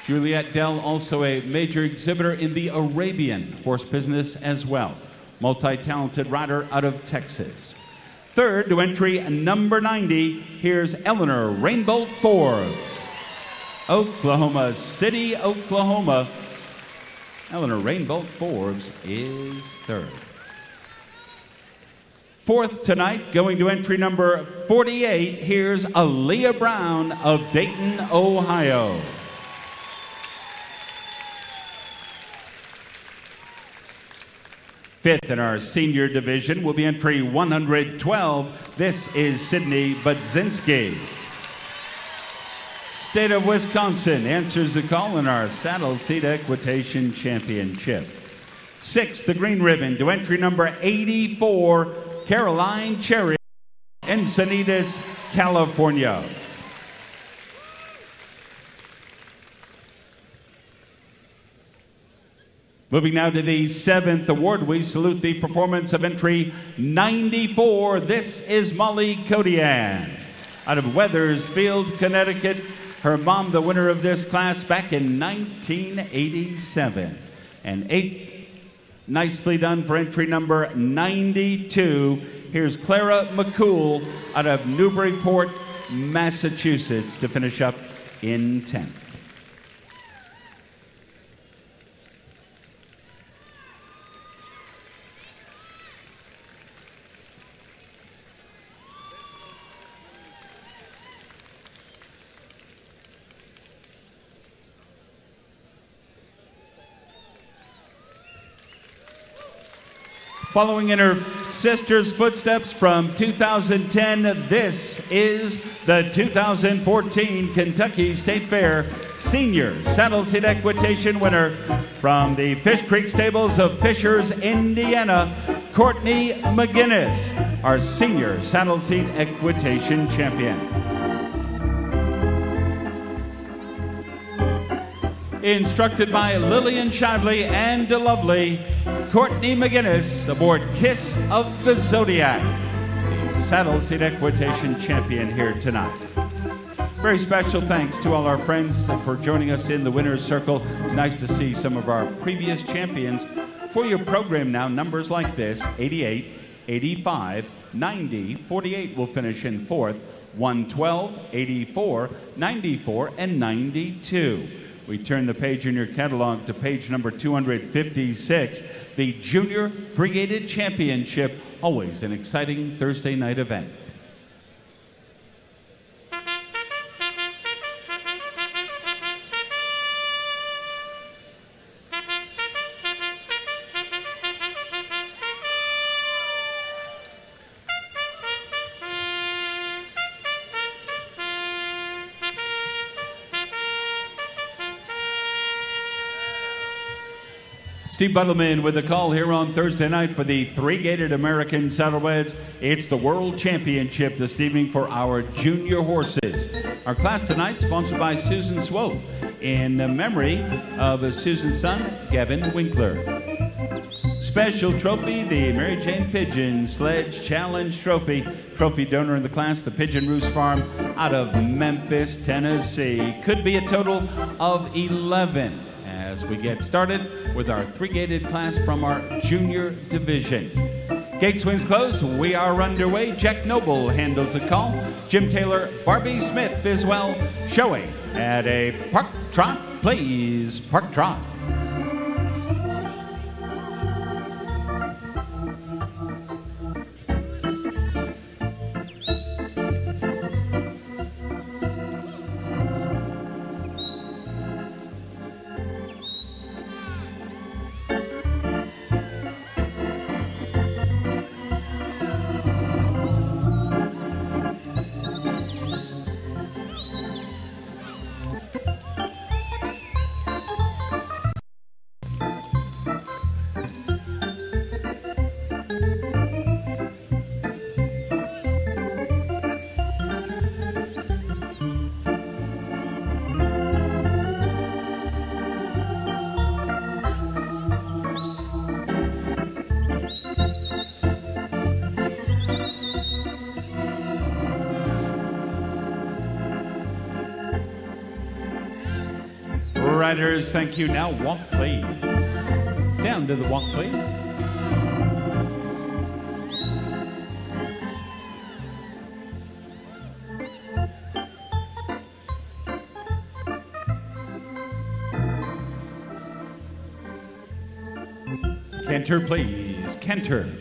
Juliet Dell, also a major exhibitor in the Arabian horse business as well. Multi-talented rider out of Texas. Third to entry number 90, here's Eleanor Rainbolt Forbes. Oklahoma City, Oklahoma. Eleanor Rainbolt Forbes is third. Fourth tonight, going to entry number 48, here's Aaliyah Brown of Dayton, Ohio. Fifth in our senior division will be entry 112. This is Sydney Budzinski. State of Wisconsin answers the call in our Saddle Seat Equitation Championship. Sixth, the green ribbon to entry number 84, Caroline Cherry, Encinitas, California. Moving now to the seventh award, we salute the performance of entry 94. This is Molly Kodian out of Wethersfield, Connecticut. Her mom, the winner of this class back in 1987. And eighth, nicely done for entry number 92. Here's Clara McCool out of Newburyport, Massachusetts to finish up in 10th. Following in her sister's footsteps from 2010, this is the 2014 Kentucky State Fair Senior Saddle Seat Equitation winner from the Fish Creek Stables of Fishers, Indiana, Courtney McGinnis, our Senior Saddle Seat Equitation champion. Instructed by Lillian Shively and DeLovely, Courtney McGinnis aboard Kiss of the Zodiac, the Saddle Seat Equitation champion here tonight. Very special thanks to all our friends for joining us in the winner's circle. Nice to see some of our previous champions. For your program now, numbers like this, 88, 85, 90, 48 will finish in fourth, 112, 84, 94, and 92. We turn the page in your catalog to page number 256, the Junior Free-Gated Championship, always an exciting Thursday night event. Steve Buttleman with the call here on Thursday night for the three-gated American Saddlebeds. It's the World Championship this evening for our junior horses. Our class tonight sponsored by Susan Swope in memory of Susan's son, Gavin Winkler. Special trophy, the Mary Jane Pigeon Sledge Challenge Trophy. Trophy donor in the class, the Pigeon Roost Farm out of Memphis, Tennessee. Could be a total of 11 as we get started with our three-gated class from our junior division. Gate swings closed. We are underway. Jack Noble handles the call. Jim Taylor, Barbie Smith as well, showing at a park trot. Please, park trot. Riders, thank you. Now walk, please. Down to the walk, please. Canter, please. Canter.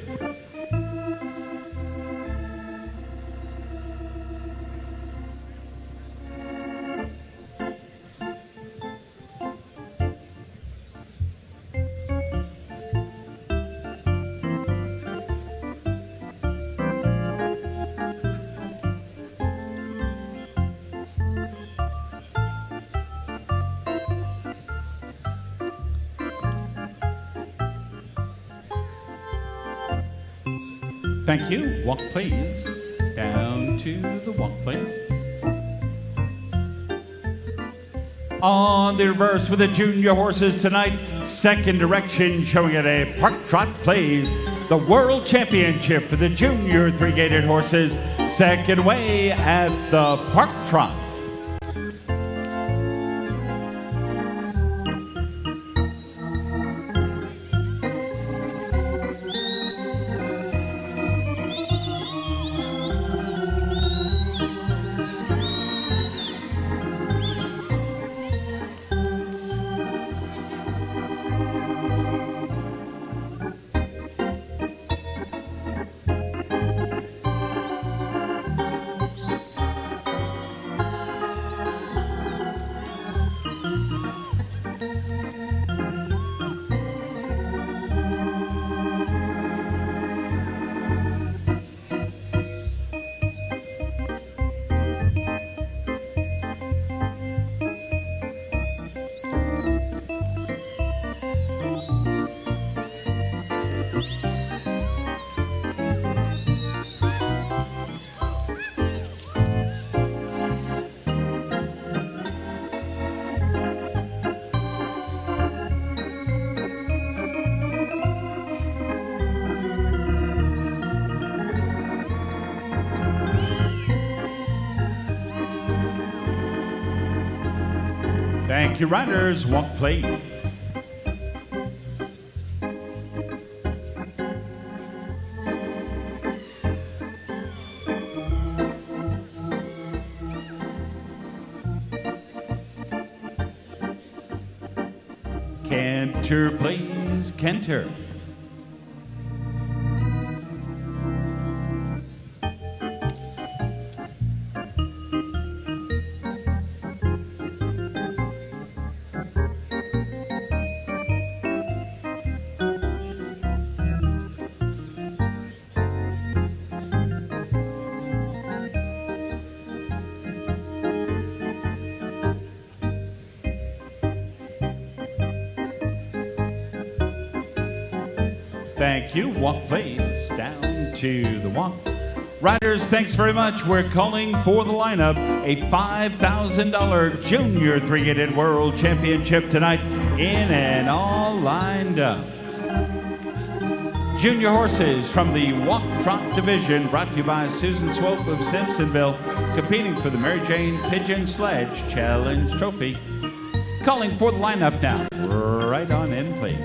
Thank you. Walk, please. Down to the walk, please. On the reverse with the junior horses tonight, second direction showing at a park trot, plays the World Championship for the junior three-gated horses, second way at the park trot. Thank you, riders. Walk, please. Canter, please. Canter. Thank you. Walk, please. Down to the walk. Riders, thanks very much. We're calling for the lineup. A $5,000 Junior Three-Gated World Championship tonight, in and all lined up. Junior horses from the Walk Trot Division, brought to you by Susan Swope of Simpsonville, competing for the Mary Jane Pigeon Sledge Challenge Trophy. Calling for the lineup now. Right on in, please.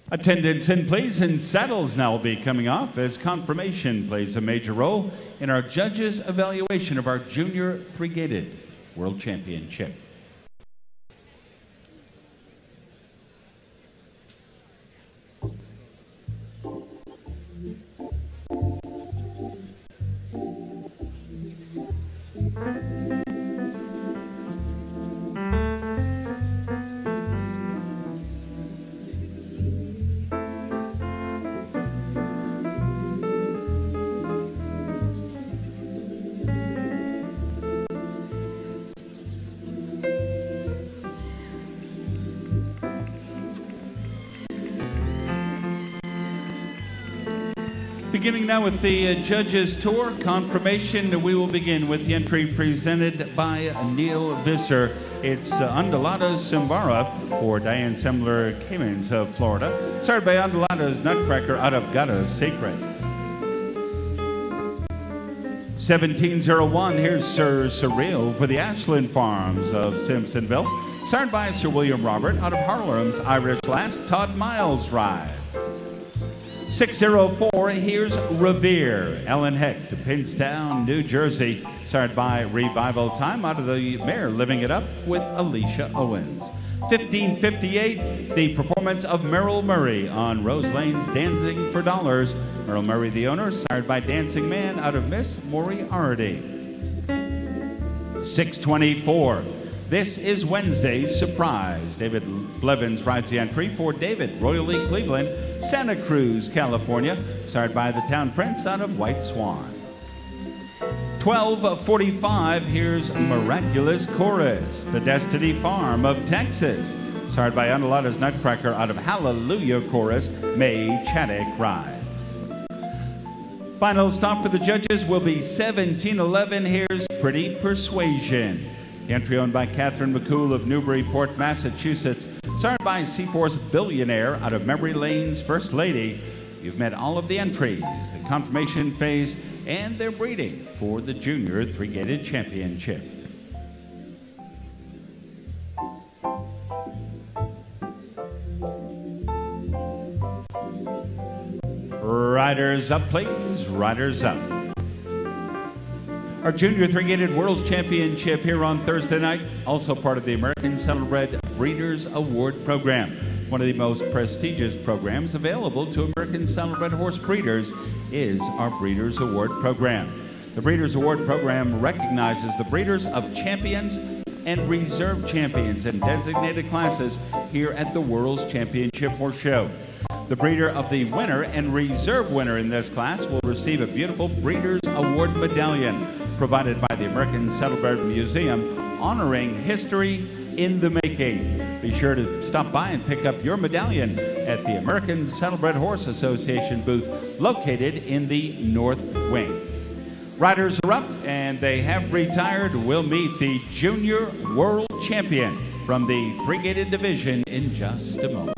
Attendance in place and saddles now will be coming off as confirmation plays a major role in our judges' evaluation of our Junior Three-Gated World Championship. Beginning now with the judges' tour confirmation, we will begin with the entry presented by Neil Visser. It's Undulata Simbara for Diane Semler Caymans of Florida, started by Undulata's Nutcracker out of Gata Sacred. 1701, here's Sir Surreal for the Ashland Farms of Simpsonville. Signed by Sir William Robert out of Harlem's Irish Lass, Todd Miles rides. 604, here's Revere, Ellen Heck to Pinstown, New Jersey. Started by Revival Time out of the Mare, Living It Up with Alicia Owens. 1558, the performance of Merrill Murray on Rose Lane's Dancing for Dollars. Merrill Murray, the owner, sired by Dancing Man out of Miss Moriarty. 624, this is Wednesday's Surprise. David Blevins rides the entry for David, Royally Cleveland, Santa Cruz, California, sired by the Town Prince out of White Swan. 1245, here's Miraculous Chorus, the Destiny Farm of Texas. Sired by Unalada's Nutcracker out of Hallelujah Chorus, May Chaddick rides. Final stop for the judges will be 1711, here's Pretty Persuasion. The entry owned by Catherine McCool of Newburyport, Massachusetts. Sired by Seaforce Billionaire out of Memory Lane's First Lady. You've met all of the entries, the confirmation phase, and their breeding for the Junior Three-Gated Championship. Riders up, please. Riders up. Our Junior Three-Gated World's Championship here on Thursday night, also part of the American Saddlebred Breeders' Award Program. One of the most prestigious programs available to American Saddlebred horse breeders is our Breeders' Award Program. The Breeders' Award Program recognizes the breeders of champions and reserve champions in designated classes here at the World's Championship Horse Show. The breeder of the winner and reserve winner in this class will receive a beautiful Breeders' Award medallion provided by the American Saddlebred Museum, honoring history in the making. Be sure to stop by and pick up your medallion at the American Saddlebred Horse Association booth located in the North Wing. Riders are up and they have retired. We'll meet the Junior World Champion from the Three-Gated Division in just a moment.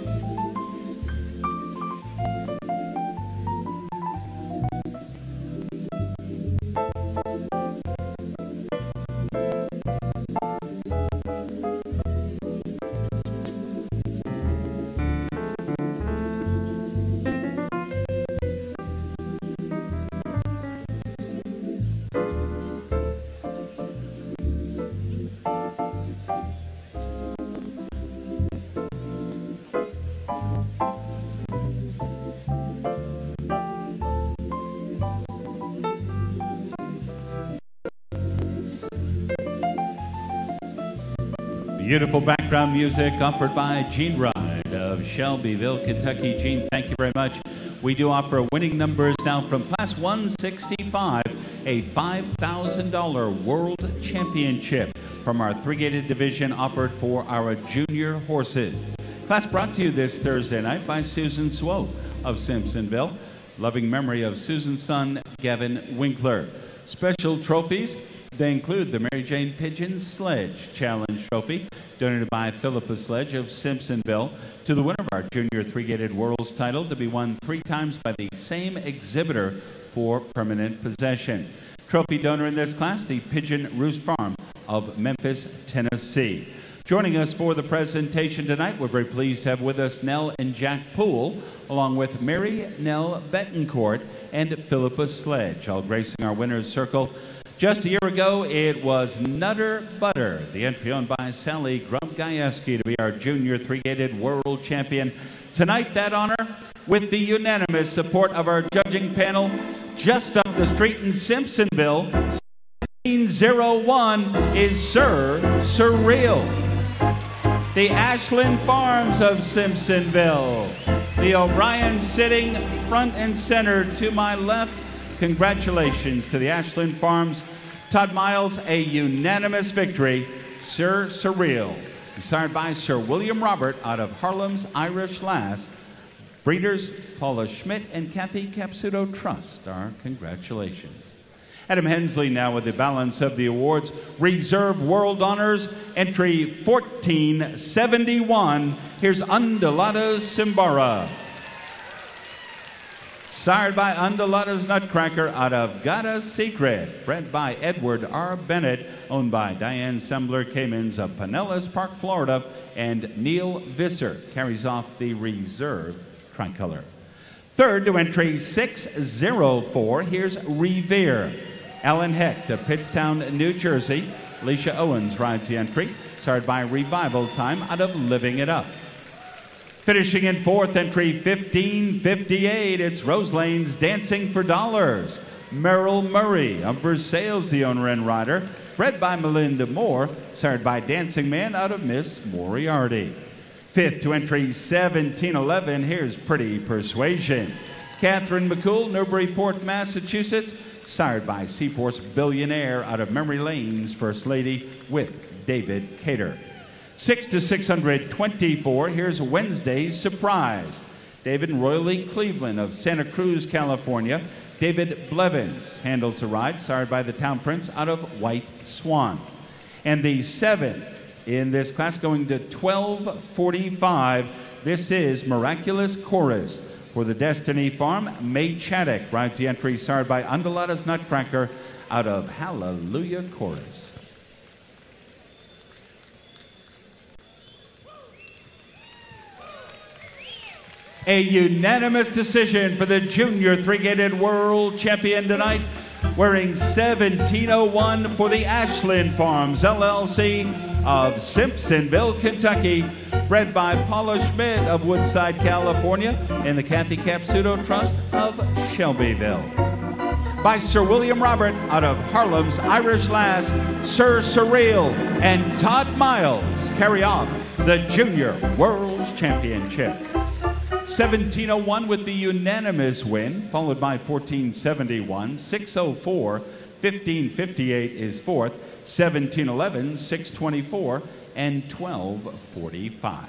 Beautiful background music offered by Gene Ride of Shelbyville, Kentucky. Gene, thank you very much. We do offer winning numbers now from Class 165, a $5,000 World Championship from our Three-Gated Division offered for our junior horses. Class brought to you this Thursday night by Susan Swope of Simpsonville. Loving memory of Susan's son, Gavin Winkler. Special trophies, they include the Mary Jane Pigeon Sledge Challenge Trophy, donated by Philippa Sledge of Simpsonville, to the winner of our Junior Three-Gated World's title, to be won 3 times by the same exhibitor for permanent possession. Trophy donor in this class, the Pigeon Roost Farm of Memphis, Tennessee. Joining us for the presentation tonight, we're very pleased to have with us Nell and Jack Poole, along with Mary Nell Betancourt and Philippa Sledge, all gracing our winner's circle. Just a year ago, it was Nutter Butter, the entry owned by Sally Grump-Gajewski, to be our Junior Three-Gated World Champion. Tonight, that honor, with the unanimous support of our judging panel, just up the street in Simpsonville, 1701 is Sir Surreal. The Ashland Farms of Simpsonville. The O'Brien sitting front and center to my left. Congratulations to the Ashland Farms. Todd Miles, a unanimous victory. Sir Surreal, sired by Sir William Robert out of Harlem's Irish Lass. Breeders Paula Schmidt and Kathy Capsuto Trust, our congratulations. Adam Hensley now with the balance of the awards. Reserve World Honors, entry 1471. Here's Undulata Simbara. Sired by Undulata's Nutcracker out of Gotta Secret. Bred by Edward R. Bennett. Owned by Diane Sembler Caymans of Pinellas Park, Florida. And Neil Visser carries off the reserve tricolor. Third to entry 604. Here's Revere. Alan Hecht of Pittstown, New Jersey. Alicia Owens rides the entry. Sired by Revival Time out of Living It Up. Finishing in fourth, entry 1558, it's Rose Lane's Dancing for Dollars. Merrill Murray of Versailles, the owner and rider. Bred by Melinda Moore, sired by Dancing Man out of Miss Moriarty. Fifth to entry 1711, here's Pretty Persuasion. Catherine McCool, Newburyport, Massachusetts, sired by Seaforce Billionaire out of Memory Lane's First Lady with David Cater. 6 to 624, here's Wednesday's Surprise. David and Royally Cleveland of Santa Cruz, California. David Blevins handles the ride, sired by the Town Prince out of White Swan. And the seventh in this class going to 1245, this is Miraculous Chorus. For the Destiny Farm, May Chaddock rides the entry, sired by Undulata's Nutcracker out of Hallelujah Chorus. A unanimous decision for the junior three-gated world champion tonight, wearing 1701 for the Ashland Farms, LLC of Simpsonville, Kentucky, bred by Paula Schmidt of Woodside, California, and the Kathy Capsuto Trust of Shelbyville. By Sir William Robert out of Harlem's Irish Lass, Sir Surreal and Todd Miles carry off the Junior World Championship. 1701 with the unanimous win, followed by 1471, 604, 1558 is fourth, 1711, 624, and 1245.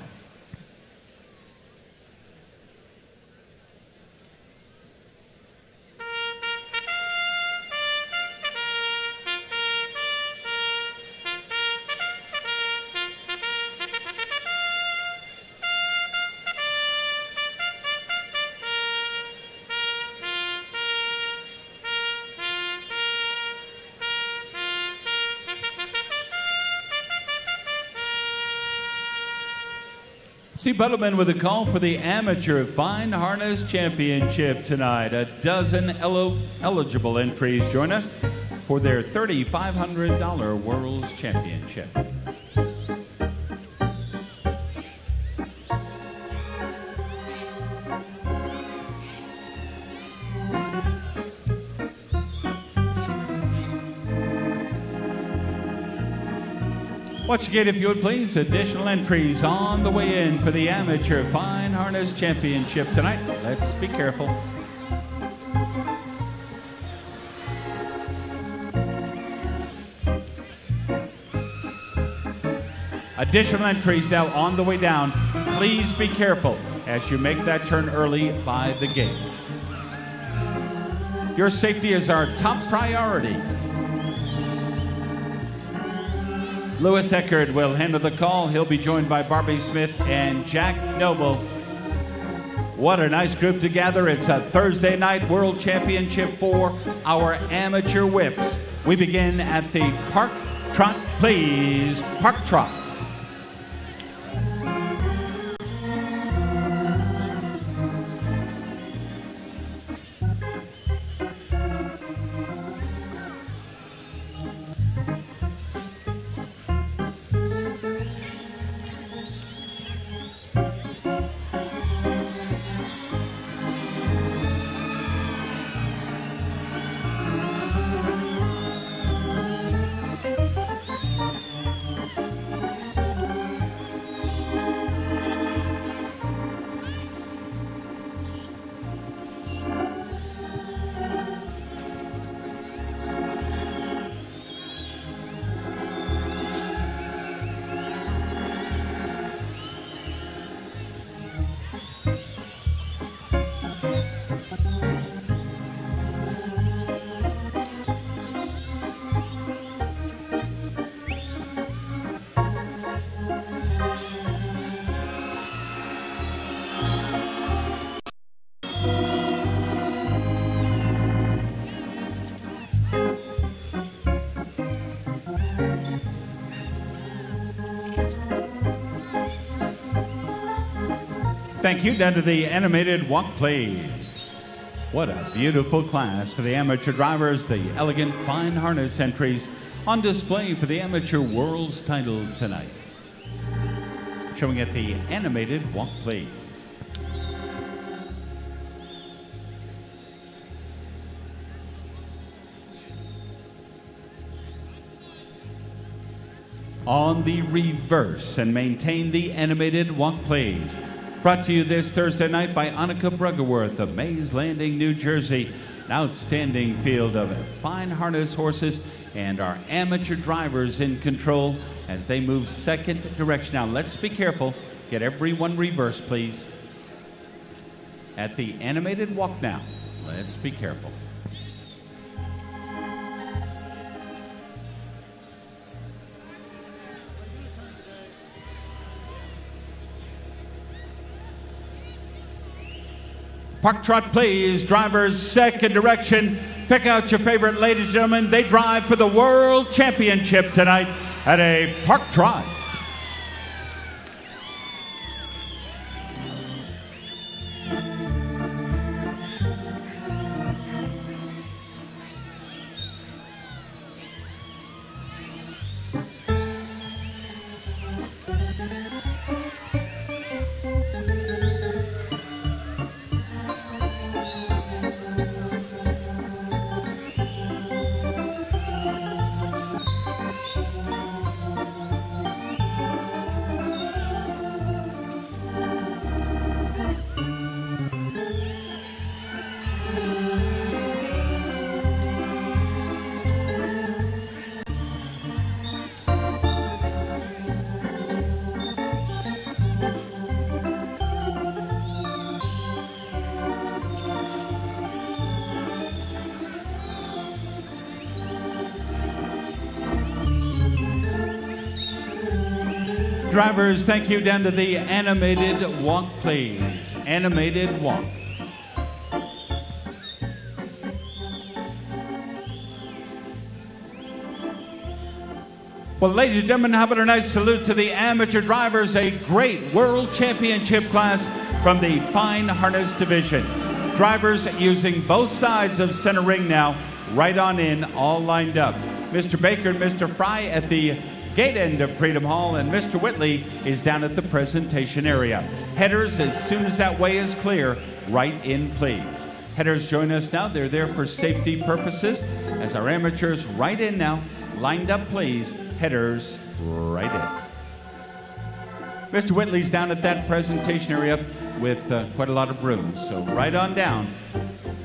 Steve Buttleman with a call for the Amateur Fine Harness Championship tonight. A dozen eligible entries join us for their $3,500 World's Championship. Watch the gate if you would please. Additional entries on the way in for the Amateur Fine Harness Championship tonight. Let's be careful. Additional entries now on the way down. Please be careful as you make that turn early by the gate. Your safety is our top priority. Lewis Eckert will handle the call. He'll be joined by Barbie Smith and Jack Noble. What a nice group to gather. It's a Thursday night World Championship for our amateur whips. We begin at the Park Trot, please. Park Trot. Thank you. Down to the animated walk plays. What a beautiful class for the amateur drivers. The elegant fine harness entries on display for the Amateur World's title tonight. Showing at the animated walk plays. On the reverse and maintain the animated walk plays. Brought to you this Thursday night by Annika Bruggeworth of Mays Landing, New Jersey. An outstanding field of fine harness horses and our amateur drivers in control as they move second direction. Now let's be careful. Get everyone reverse, please. At the animated walk now. Let's be careful. Park trot please, drivers second direction. Pick out your favorite, ladies and gentlemen. They drive for the World Championship tonight at a park trot. Drivers, thank you. Down to the animated walk, please. Animated walk. Well, ladies and gentlemen, how about a nice salute to the amateur drivers, a great World Championship class from the Fine Harness Division. Drivers using both sides of center ring now, right on in, all lined up. Mr. Baker and Mr. Fry at the gate end of Freedom Hall, and Mr. Whitley is down at the presentation area. Headers, as soon as that way is clear, right in, please. Headers join us now. They're there for safety purposes. As our amateurs right in now, lined up, please. Headers right in. Mr. Whitley's down at that presentation area with quite a lot of room, so right on down.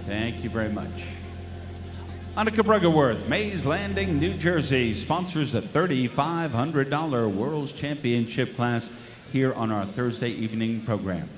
Thank you very much. Annika Bruggeworth, Mays Landing, New Jersey, sponsors a $3,500 World's Championship class here on our Thursday evening program.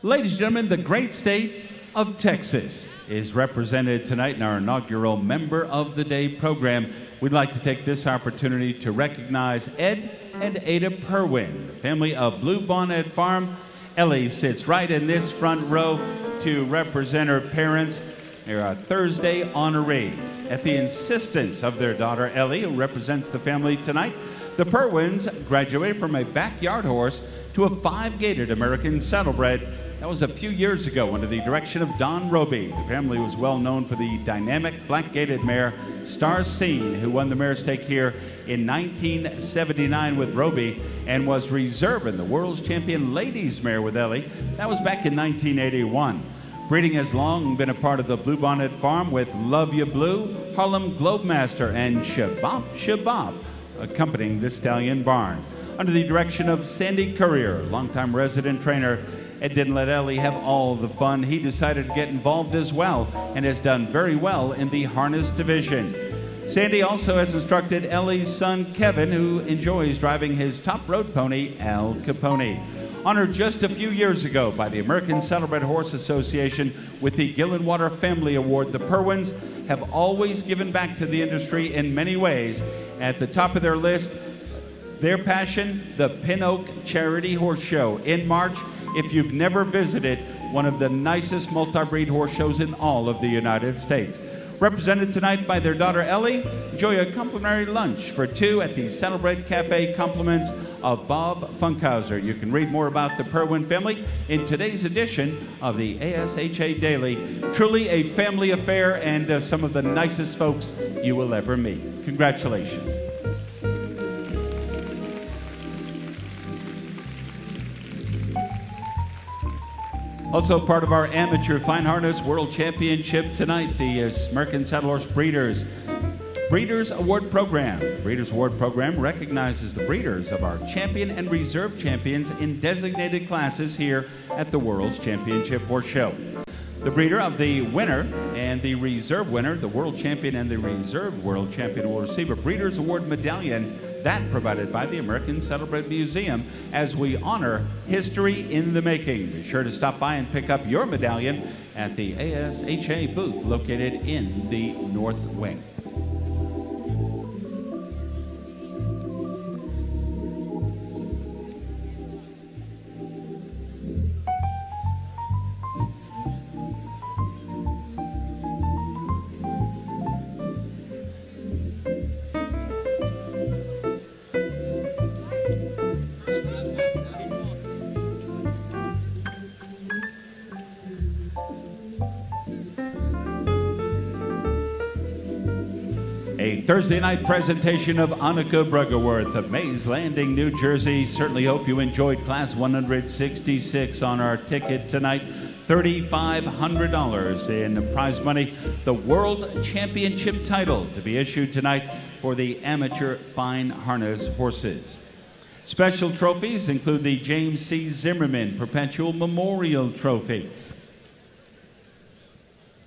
Ladies and gentlemen, the great state of Texas is represented tonight in our inaugural Member of the Day program. We'd like to take this opportunity to recognize Ed and Ada Perwin, the family of Bluebonnet Farm. Ellie sits right in this front row to represent her parents. They're our Thursday honorees. At the insistence of their daughter Ellie, who represents the family tonight, the Perwins graduated from a backyard horse to a 5-gated American saddlebred. That was a few years ago under the direction of Don Roby. The family was well known for the dynamic black-gated mare Star Scene, who won the mare stake here in 1979 with Roby and was reserve in the World's Champion Ladies Mare with Ellie. That was back in 1981. Breeding has long been a part of the Bluebonnet Farm with Love Ya Blue, Harlem Globemaster, and Shabab accompanying the stallion barn. Under the direction of Sandy Courier, longtime resident trainer, Ed didn't let Ellie have all the fun. He decided to get involved as well and has done very well in the harness division. Sandy also has instructed Ellie's son, Kevin, who enjoys driving his top road pony, Al Capone. Honored just a few years ago by the American Saddlebred Horse Association with the Gillenwater Family Award, the Perwins have always given back to the industry in many ways. At the top of their list, their passion, the Pin Oak Charity Horse Show. In March, if you've never visited one of the nicest multi-breed horse shows in all of the United States. Represented tonight by their daughter Ellie, enjoy a complimentary lunch for two at the Saddlebred Cafe, compliments of Bob Funkhauser. You can read more about the Purwin family in today's edition of the ASHA Daily. Truly a family affair and some of the nicest folks you will ever meet. Congratulations. Also part of our Amateur Fine Harness World Championship tonight, the American Saddle Horse Breeders Award Program. The Breeders Award Program recognizes the breeders of our champion and reserve champions in designated classes here at the World's Championship Horse Show. The breeder of the winner and the reserve winner, the world champion and the reserve world champion, will receive a Breeders Award medallion, that provided by the American Saddlebred Museum, as we honor history in the making. Be sure to stop by and pick up your medallion at the ASHA booth located in the North Wing. A Thursday night presentation of Annika Bruggeworth of Mays Landing, New Jersey. Certainly hope you enjoyed Class 166 on our ticket tonight. $3,500 in prize money. The World Championship title to be issued tonight for the Amateur Fine Harness horses. Special trophies include the James C. Zimmerman Perpetual Memorial Trophy.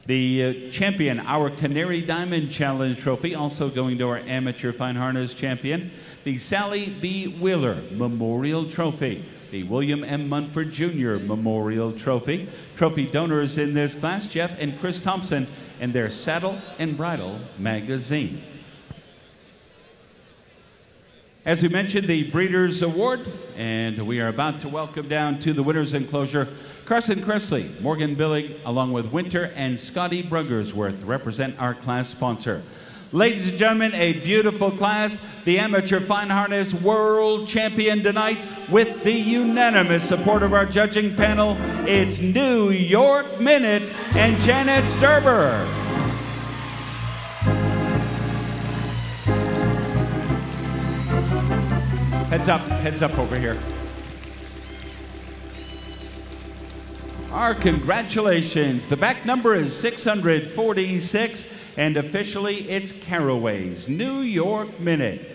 The champion, our Canary Diamond Challenge Trophy, also going to our Amateur Fine Harness champion. The Sally B. Wheeler Memorial Trophy. The William M. Munford Jr. Memorial Trophy. Trophy donors in this class, Jeff and Chris Thompson, and their Saddle and Bridle magazine. As we mentioned, the Breeders' Award, and we are about to welcome down to the winner's enclosure Carson Kressley, Morgan Billig, along with Winter and Scotty Bruggersworth, represent our class sponsor. Ladies and gentlemen, a beautiful class, the Amateur Fine Harness World Champion tonight, with the unanimous support of our judging panel, it's New York Minute and Janet Sturber. Heads up over here. Our congratulations. The back number is 646, and officially it's Caraway's New York Minute.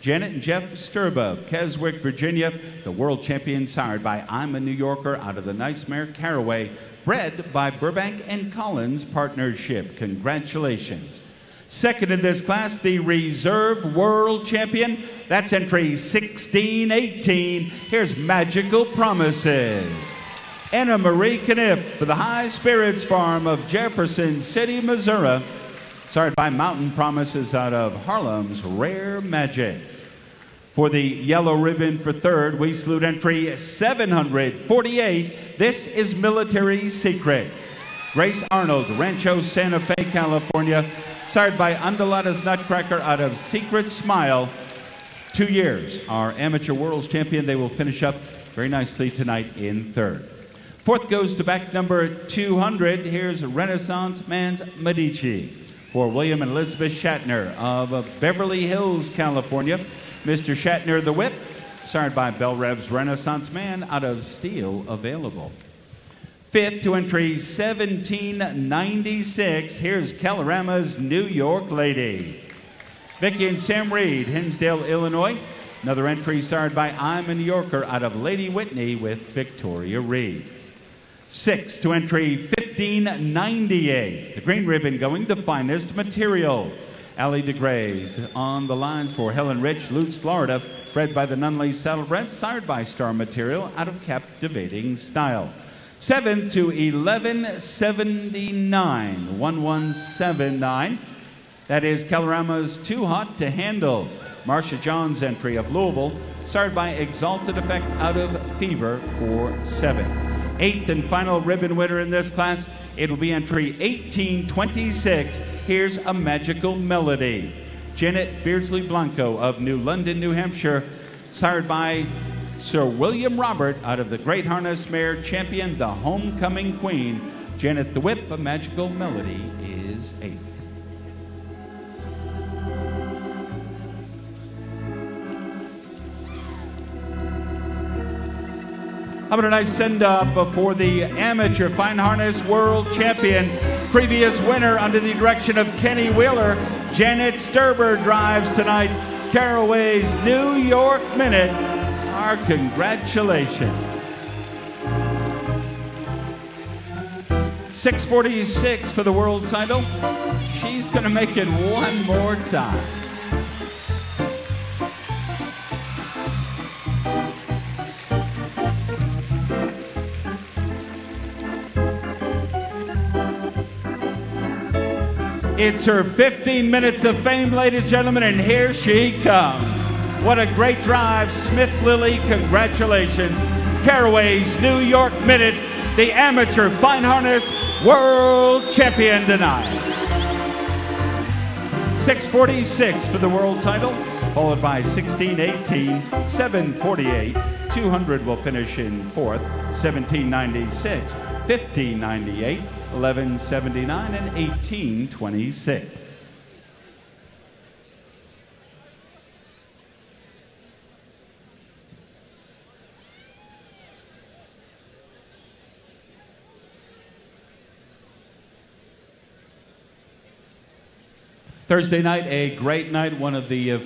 Janet and Jeff Sturba of Keswick, Virginia, the world champion sired by I'm a New Yorker out of the nice mare Caraway, bred by Burbank and Collins Partnership. Congratulations. Second in this class, the Reserve World Champion. That's entry 1618. Here's Magical Promises. Anna Marie Kniff for the High Spirits Farm of Jefferson City, Missouri. Started by Mountain Promises out of Harlem's Rare Magic. For the yellow ribbon for third, we salute entry 748. This is Military Secret. Grace Arnold, Rancho Santa Fe, California. Sired by Undulata's Nutcracker out of Secret Smile. 2 years. Our Amateur World's Champion. They will finish up very nicely tonight in third. Fourth goes to back number 200. Here's Renaissance Man's Medici for William and Elizabeth Shatner of Beverly Hills, California. Mr. Shatner the Whip, sired by Bell Rev's Renaissance Man out of Steel available. Fifth to entry 1796. Here's Calorama's New York Lady. Vicki and Sam Reed, Hinsdale, Illinois. Another entry sired by I'm a New Yorker out of Lady Whitney with Victoria Reed. Sixth to entry 1598. The green ribbon going to Finest Material. Allie DeGrays on the lines for Helen Rich, Lutz, Florida. Bred by the Nunley Saddlebred, sired by Star Material out of Captivating Style. 7th to 1179, 1179. That is Calorama's Too Hot to Handle. Marsha John's entry of Louisville, sired by Exalted Effect out of Fever for 7. 8th and final ribbon winner in this class, it will be entry 1826. Here's A Magical Melody. Janet Beardsley Blanco of New London, New Hampshire, sired by Sir William Robert out of the Great Harness Mare Champion, the Homecoming Queen. Janet the Whip, A Magical Melody is 8. How about a nice send-off for the Amateur Fine Harness World Champion, previous winner under the direction of Kenny Wheeler. Janet Sturber drives tonight Caraway's New York Minute. Our congratulations. 6:46 for the world title. She's going to make it one more time. It's her 15 minutes of fame, ladies and gentlemen, and here she comes. What a great drive. Smith Lilly, congratulations. Caraway's New York Minute, the Amateur Fine Harness World Champion tonight. 6:46 for the world title, followed by 16:18, 7:48. 200 will finish in 4th, 17:96, 15:98, 11:79, and 18:26. Thursday night, a great night, one of the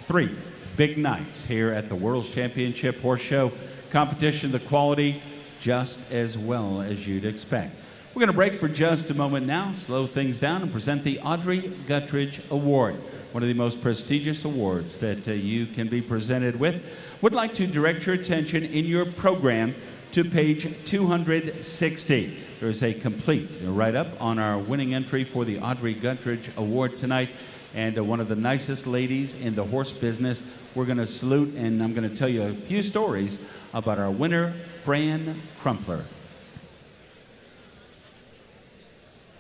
3 big nights here at the World's Championship Horse Show competition. The quality just as well as you'd expect. We're going to break for just a moment now, slow things down, and present the Audrey Guttridge Award, one of the most prestigious awards that you can be presented with. Would like to direct your attention in your program to page 260. There's a complete write-up on our winning entry for the Audrey Guttridge Award tonight, and one of the nicest ladies in the horse business. We're going to salute, and I'm going to tell you a few stories about our winner, Fran Crumpler.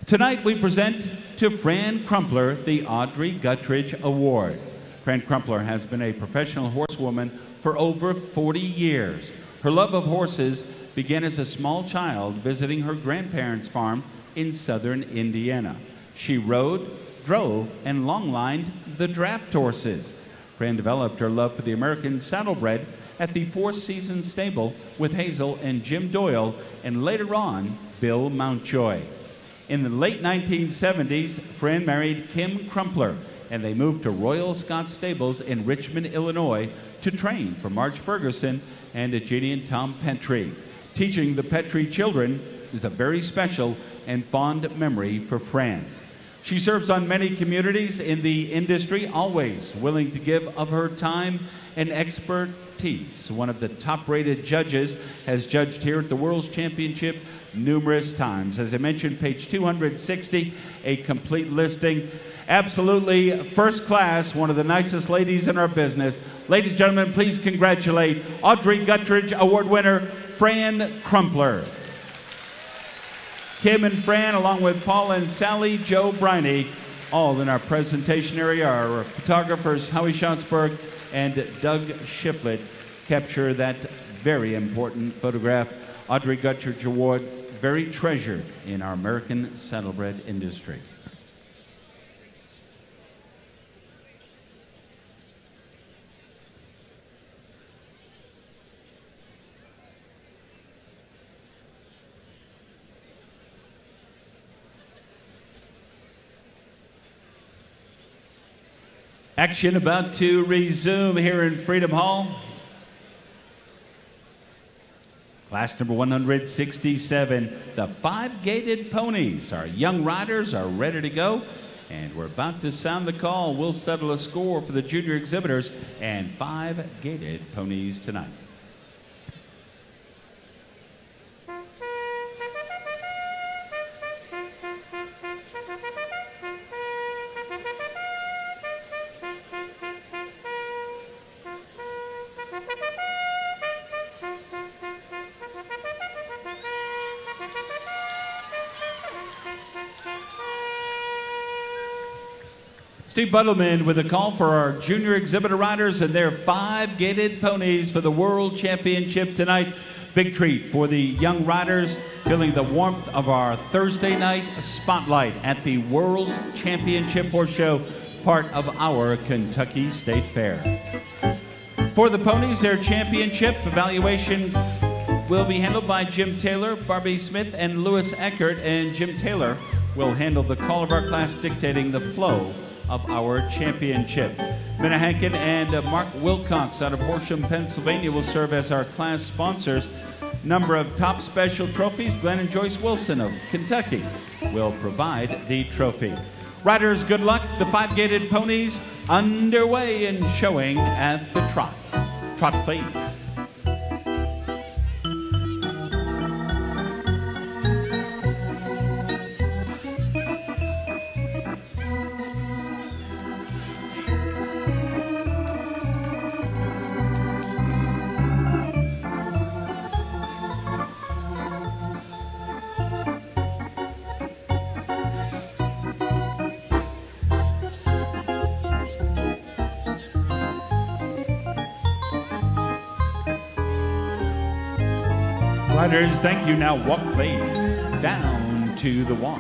Tonight we present to Fran Crumpler the Audrey Guttridge Award. Fran Crumpler has been a professional horsewoman for over 40 years. Her love of horses began as a small child visiting her grandparents' farm in southern Indiana. She rode, drove, and long-lined the draft horses. Fran developed her love for the American saddlebred at the Four Seasons stable with Hazel and Jim Doyle, and later on, Bill Mountjoy. In the late 1970s, Fran married Kim Crumpler, and they moved to Royal Scott Stables in Richmond, Illinois, to train for Marge Ferguson and Jeannie and Tom Petrie. Teaching the Petrie children is a very special and fond memory for Fran. She serves on many communities in the industry, always willing to give of her time and expertise. One of the top-rated judges has judged here at the World's Championship numerous times. As I mentioned, page 260, a complete listing. Absolutely first class, one of the nicest ladies in our business. Ladies and gentlemen, please congratulate Audrey Guttridge Award winner, Fran Crumpler. Kim and Fran, along with Paul and Sally Joe Briney, all in our presentation area. Our photographers, Howie Schatzberg and Doug Shiflett, capture that very important photograph. Audrey Guttridge Award, very treasured in our American saddlebred industry. Action about to resume here in Freedom Hall. Class number 167, the 5-gated ponies. Our young riders are ready to go, and we're about to sound the call. We'll settle a score for the junior exhibitors and 5-gated ponies tonight. Steve Buttleman with a call for our junior exhibitor riders and their 5-gaited ponies for the World Championship tonight. Big treat for the young riders, feeling the warmth of our Thursday night spotlight at the World's Championship Horse Show, part of our Kentucky State Fair. For the ponies, their championship evaluation will be handled by Jim Taylor, Barbie Smith, and Lewis Eckert, and Jim Taylor will handle the call of our class, dictating the flow of our championship. Minna Hankin and Mark Wilcox out of Horsham, Pennsylvania will serve as our class sponsors. Number of top special trophies, Glenn and Joyce Wilson of Kentucky will provide the trophy. Riders, good luck. The 5-gaited ponies underway and showing at the trot. Trot, please. Riders, thank you. Now walk, please, down to the walk.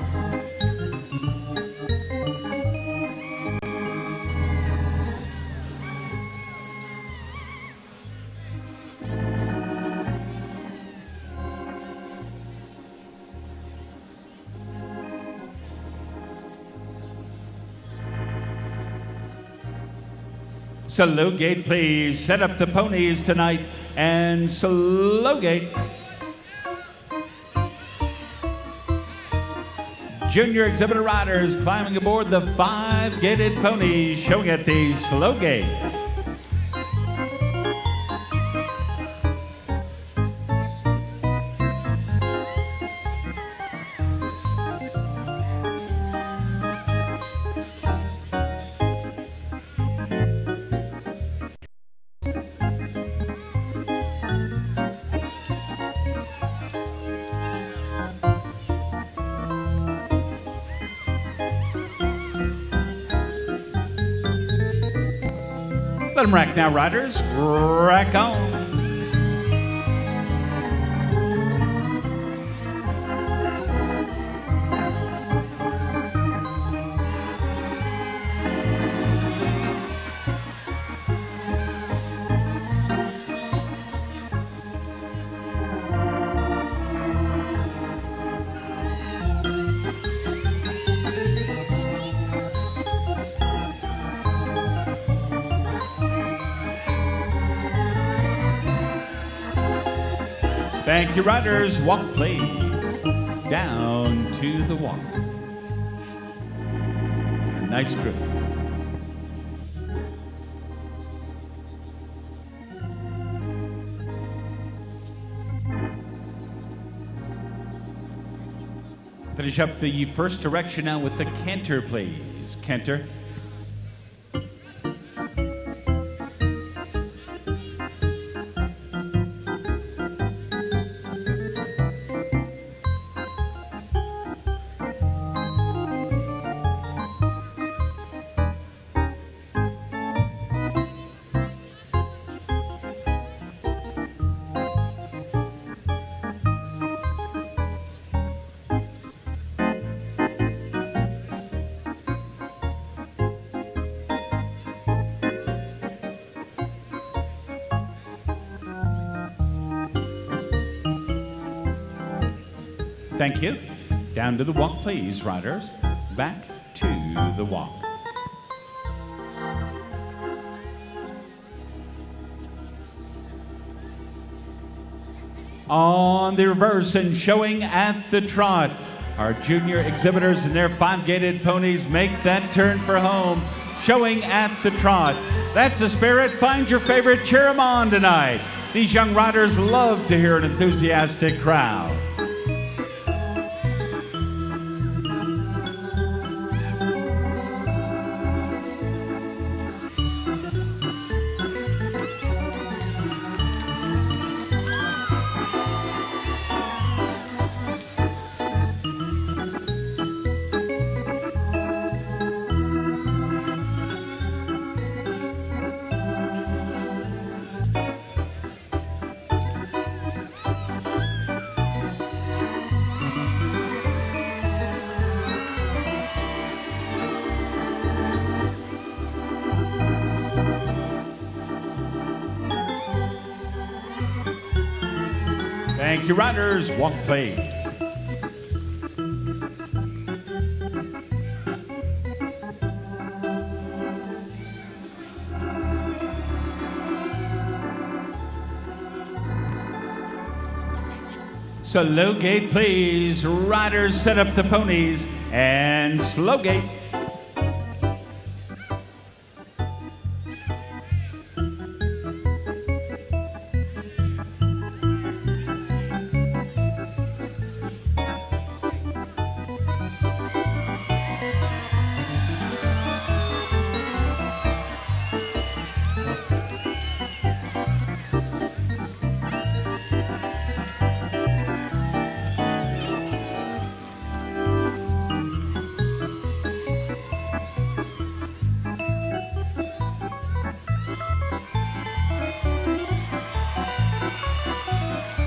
Slow gate, please. Set up the ponies tonight and slow gate. Junior exhibitor riders climbing aboard the 5-gaited ponies, showing at the slow gate. Let them rack now, riders. Rack on. Thank you, riders. Walk, please, down to the walk. Nice group. Finish up the first direction now with the canter, please. Canter. Thank you. Down to the walk, please, riders. Back to the walk. On the reverse and showing at the trot, our junior exhibitors and their 5-gaited ponies make that turn for home. Showing at the trot. That's a spirit. Find your favorite. Cheer 'em on tonight. These young riders love to hear an enthusiastic crowd. Thank you, riders. Walk, please. Slow gate, please. Riders, set up the ponies and slow gate.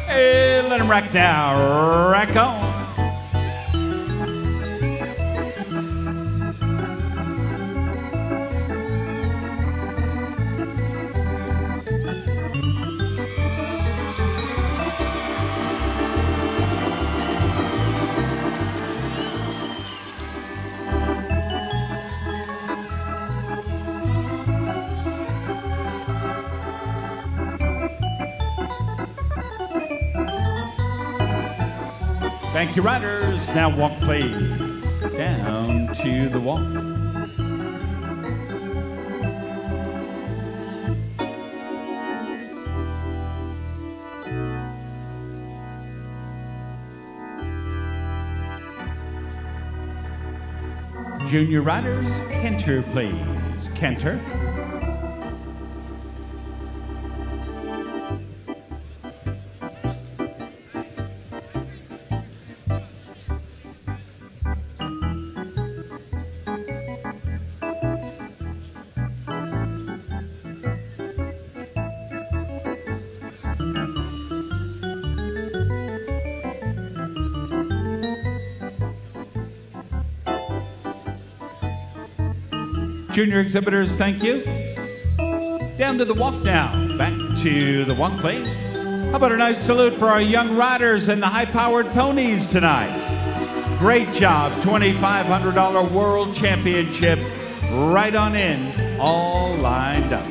Hey, let him rack now. Rack on. Thank you, riders. Now walk, please. Down to the walk. Junior riders, canter, please. Canter. Junior exhibitors, thank you. Down to the walk now. Back to the walk, please. How about a nice salute for our young riders and the high-powered ponies tonight? Great job. $2,500 World Championship. Right on in. All lined up.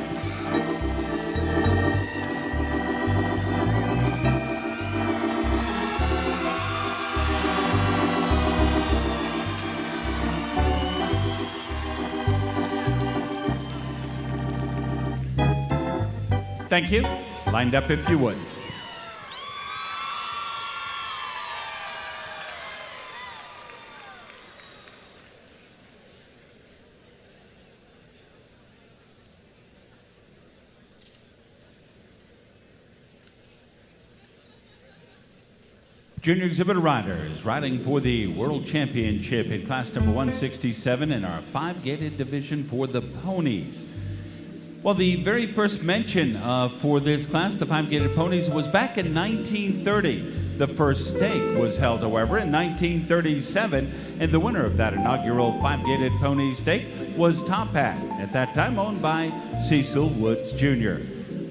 Thank you. Lined up if you would. Junior exhibitor riders riding for the World Championship in class number 167 in our 5-gated division for the ponies. Well, the very first mention for this class, the 5-gated ponies, was back in 1930. The first stake was held, however, in 1937, and the winner of that inaugural 5-gated pony stake was Top Hat, at that time owned by Cecil Woods Jr.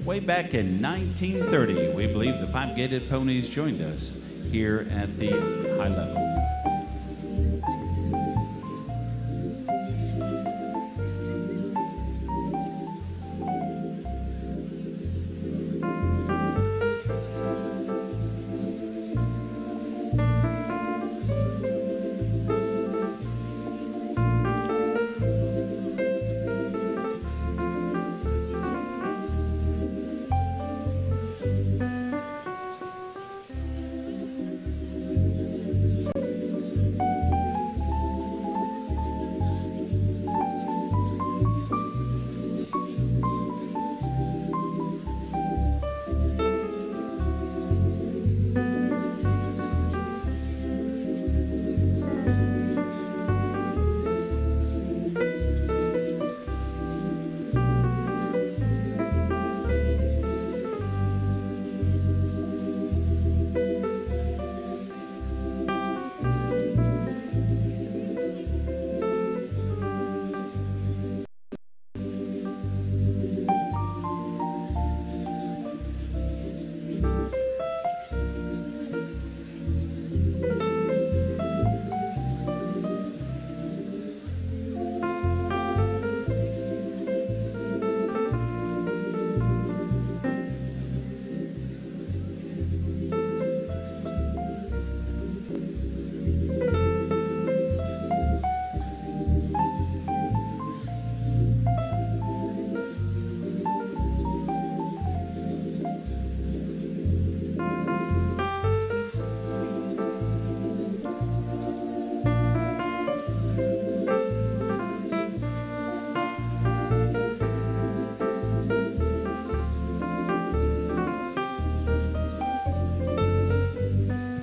Way back in 1930, we believe the 5-gated ponies joined us here at the high level.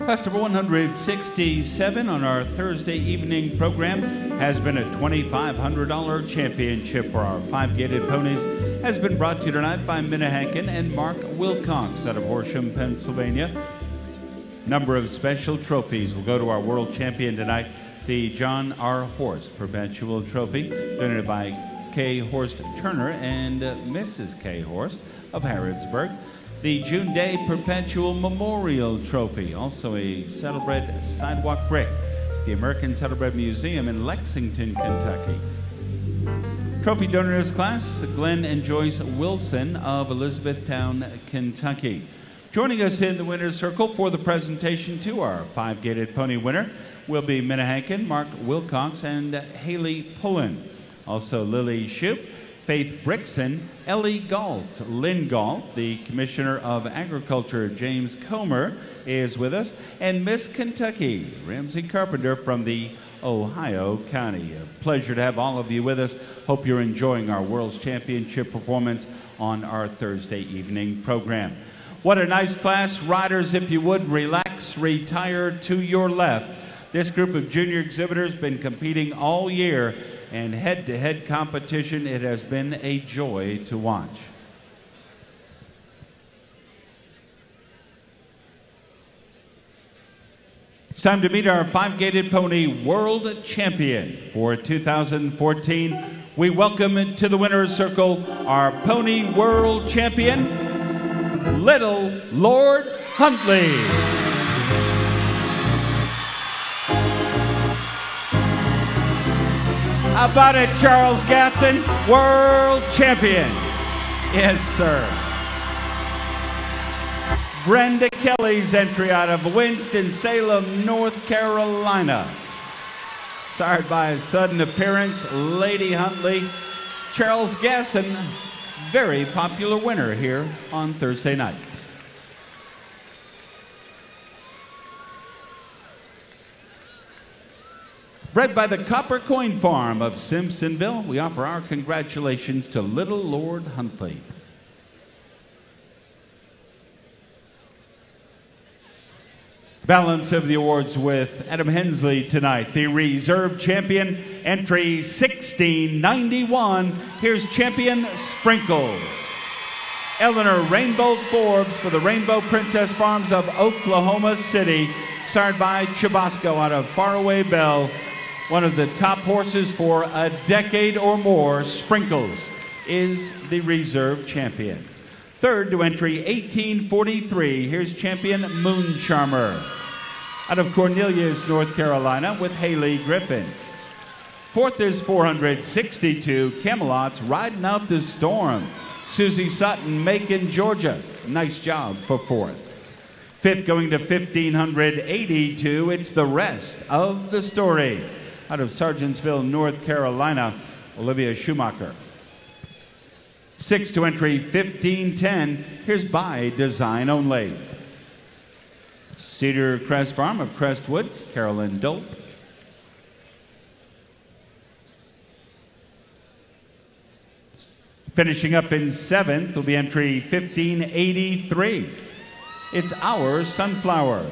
Class number 167 on our Thursday evening program has been a $2,500 championship for our 5-gated ponies. Has been brought to you tonight by Minnehaken and Mark Wilcox out of Horsham, Pennsylvania. Number of special trophies will go to our world champion tonight, the John R. Horst Perpetual Trophy, donated by K. Horst Turner and Mrs. K. Horst of Harrodsburg. The June Day Perpetual Memorial Trophy, also a Saddlebred Sidewalk Brick, the American Saddlebred Museum in Lexington, Kentucky. Trophy donors class, Glenn and Joyce Wilson of Elizabethtown, Kentucky. Joining us in the winner's circle for the presentation to our 5-gated pony winner will be Minnehaken, Mark Wilcox, and Haley Pullen. Also Lily Shoup, Faith Brixson, Ellie Galt, Lynn Galt, the Commissioner of Agriculture, James Comer, is with us, and Miss Kentucky, Ramsey Carpenter from the Ohio County. A pleasure to have all of you with us. Hope you're enjoying our World's Championship performance on our Thursday evening program. What a nice class. Riders, if you would, relax, retire to your left. This group of junior exhibitors been competing all year, and head-to-head competition, it has been a joy to watch. It's time to meet our 5-gated pony world champion for 2014. We welcome to the winner's circle our pony world champion, Little Lord Huntley. How about it, Charles Gasson, world champion? Yes, sir. Brenda Kelly's entry out of Winston-Salem, North Carolina. Sired by a sudden appearance, Lady Huntley. Charles Gasson, very popular winner here on Thursday night. Bred by the Copper Coin Farm of Simpsonville, we offer our congratulations to Little Lord Huntley. Balance of the awards with Adam Hensley tonight, the reserve champion, entry 1691. Here's champion Sprinkles. Eleanor Rainbow Forbes for the Rainbow Princess Farms of Oklahoma City, sired by Chabasco out of Faraway Bell. One of the top horses for a decade or more, Sprinkles is the reserve champion. Third to entry 1843, here's champion Moon Charmer out of Cornelius, North Carolina with Haley Griffin. Fourth is 462, Camelot's Riding Out the Storm. Susie Sutton, Macon, Georgia. Nice job for fourth. Fifth going to 1582, it's The Rest of the Story out of Sargentsville, North Carolina, Olivia Schumacher. Sixth to entry 1510, here's By Design Only. Cedar Crest Farm of Crestwood, Carolyn Dolt. Finishing up in seventh will be entry 1583. It's Our Sunflower.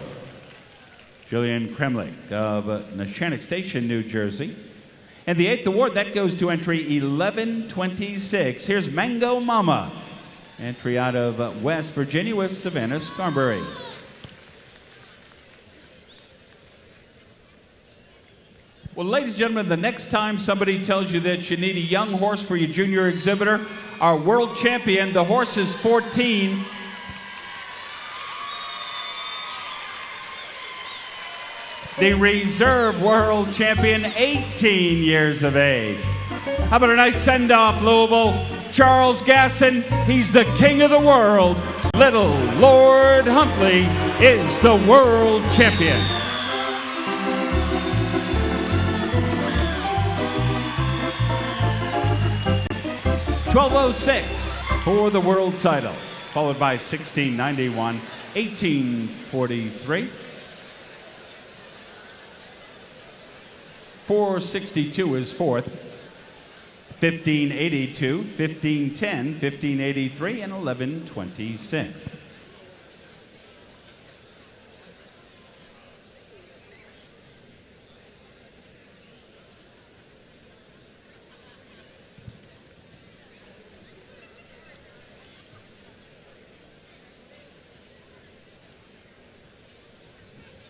Julian Kremlich of Neshannock Station, New Jersey. And the eighth award, that goes to entry 1126. Here's Mango Mama, entry out of West Virginia with Savannah Scarberry. Well, ladies and gentlemen, the next time somebody tells you that you need a young horse for your junior exhibitor, our world champion, the horse is 14. The reserve world champion, 18 years of age. How about a nice send-off, Louisville? Charles Gasson, he's the king of the world. Little Lord Huntley is the world champion. $12.06 for the world title, followed by 1691, 1843. 462 is fourth, 1582, 1510, 1583, and 1126.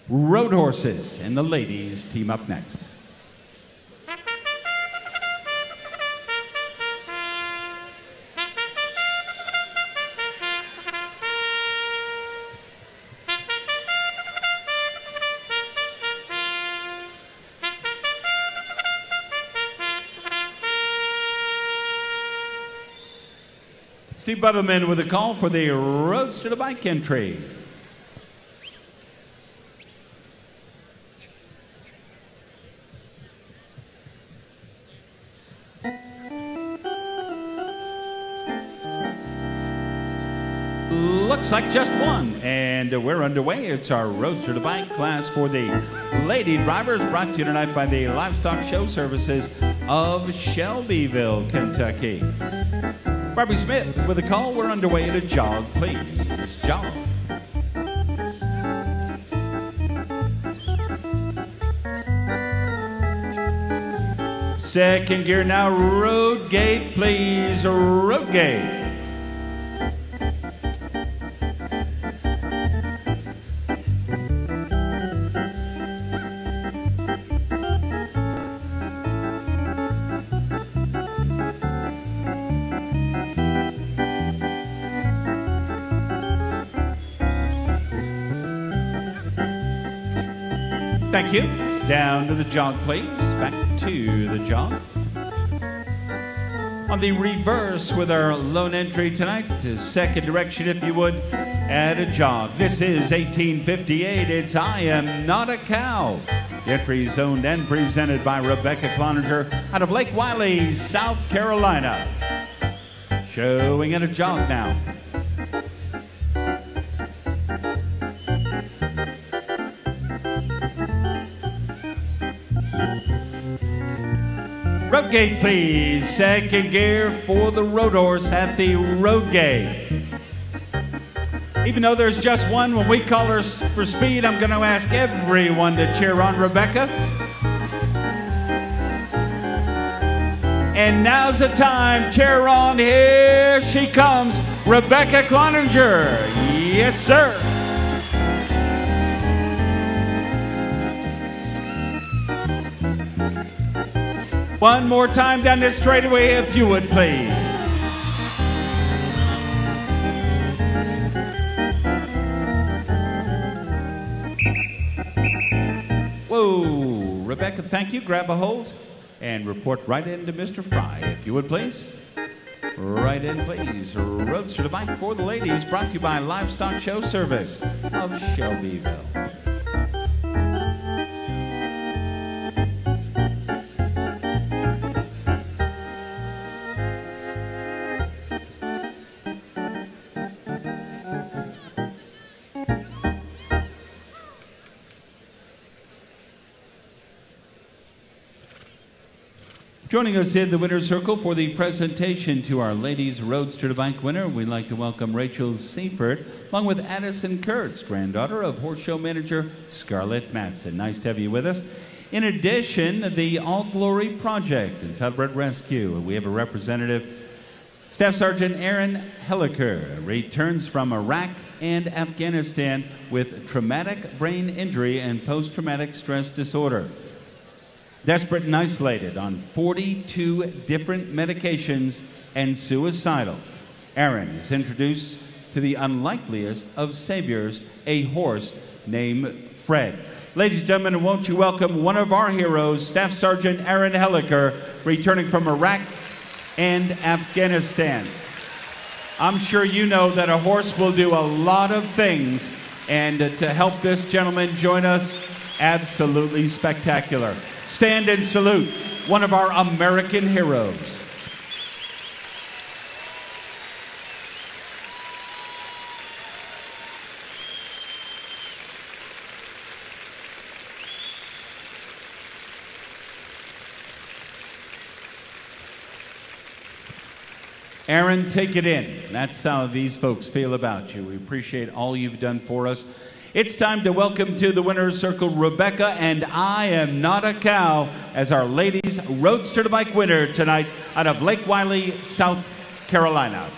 Road horses, and the ladies team up next. Steve Buttleman with a call for the Roads to the Bike entry. Looks like just one, and we're underway. It's our Roads to the Bike class for the lady drivers, brought to you tonight by the Livestock Show Services of Shelbyville, Kentucky. Barbie Smith with a call. We're underway at a jog, please. Jog. Second gear now, road gate, please. Road gate. Thank you. Down to the jog, please. Back to the jog. On the reverse with our lone entry tonight, to second direction, if you would, at a jog. This is 1858. It's I Am Not a Cow. The entry is owned and presented by Rebecca Cloninger out of Lake Wiley, South Carolina. Showing at a jog now. Road gate, please. Second gear for the road horse at the road gate. Even though there's just one, when we call her for speed, I'm going to ask everyone to cheer on Rebecca. And now's the time. Cheer on. Here she comes, Rebecca Cloninger. Yes, sir. One more time down this straightaway, if you would, please. Whoa, Rebecca, thank you. Grab a hold and report right into Mr. Fry, if you would, please. Right in, please. Roads to the Bike for the ladies, brought to you by Livestock Show Service of Shelbyville. Joining us in the winner's circle for the presentation to our ladies' Roads to the Bike winner, we'd like to welcome Rachel Seifert, along with Addison Kurtz, granddaughter of horse show manager Scarlett Matson. Nice to have you with us. In addition, the All Glory Project and Saddlebred Rescue. We have a representative, Staff Sergeant Aaron Helliker, returns from Iraq and Afghanistan with traumatic brain injury and post-traumatic stress disorder. Desperate and isolated on 42 different medications and suicidal, Aaron is introduced to the unlikeliest of saviors, a horse named Fred. Ladies and gentlemen, won't you welcome one of our heroes, Staff Sergeant Aaron Helliker, returning from Iraq and Afghanistan. I'm sure you know that a horse will do a lot of things, and to help this gentleman join us, absolutely spectacular. Stand and salute one of our American heroes. Aaron, take it in. That's how these folks feel about you. We appreciate all you've done for us. It's time to welcome to the winner's circle Rebecca and I Am Not a Cow as our ladies' Roads to the Bike winner tonight out of Lake Wiley, South Carolina.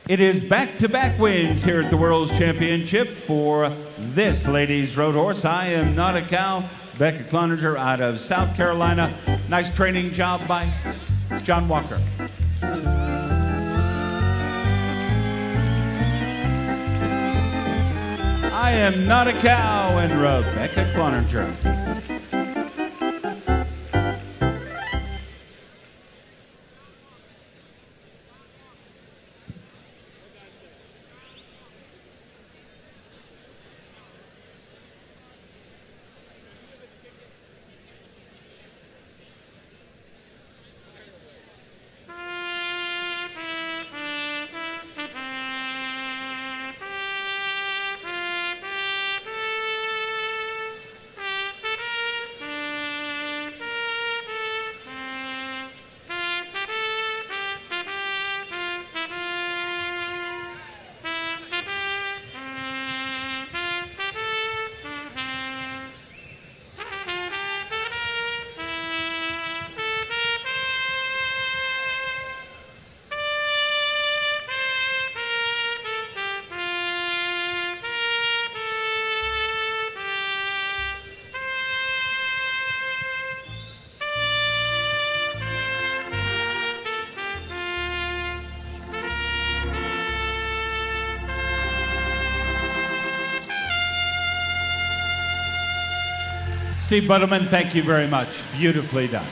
It is back-to-back wins here at the World's Championship for this ladies' road horse. I Am Not a Cow. Becca Cloninger out of South Carolina. Nice training job by John Walker. I Am Not a Cow and Rebecca Cloninger. Steve Buttleman, thank you very much. Beautifully done.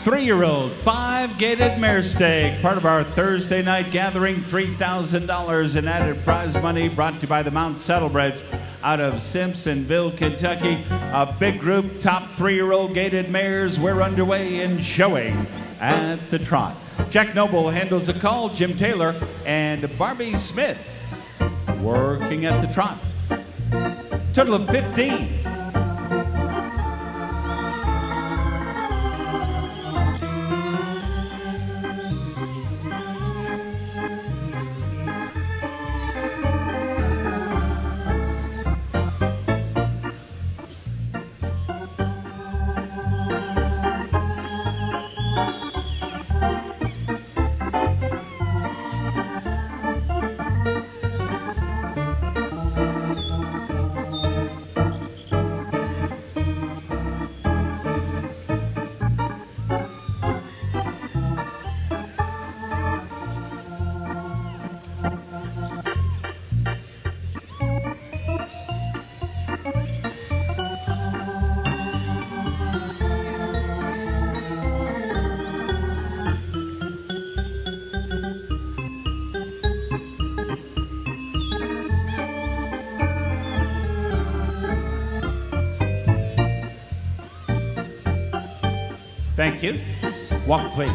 3-year-old, 5-gated mare stake, part of our Thursday night gathering, $3,000 in added prize money brought to you by the Mount Saddlebreds out of Simpsonville, Kentucky. A big group, top 3-year-old gated mares. We're underway in showing at the trot. Jack Noble handles the call, Jim Taylor and Barbie Smith working at the trot. Total of 15. Thank you. Walk, please.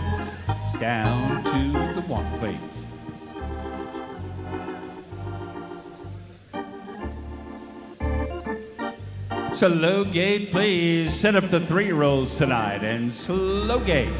Down to the walk, please. Slow gate, please. Set up the 3-year-olds tonight and slow gate.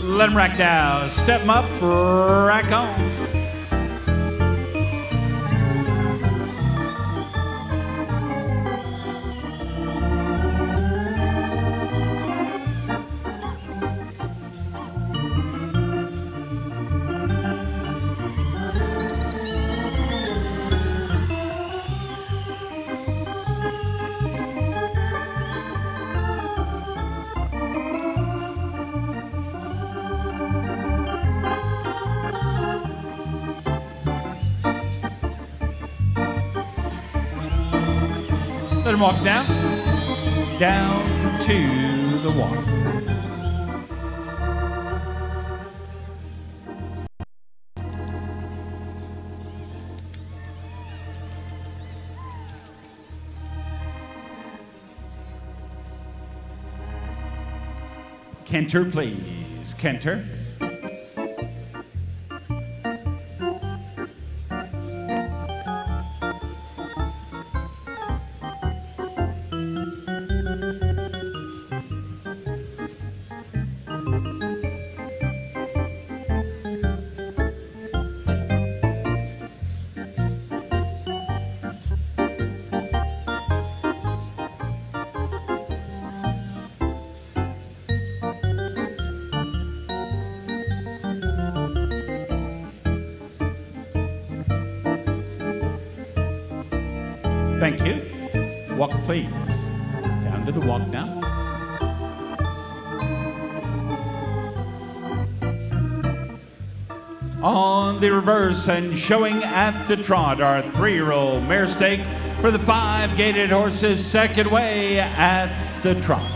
Let them rack down. Step them up, rack on. Let him walk down to the walk. Canter, please. Canter. Thank you. Walk, please. Down to the walk now. On the reverse and showing at the trot, our 3-year-old mare stake for the 5 gaited horses, second way at the trot.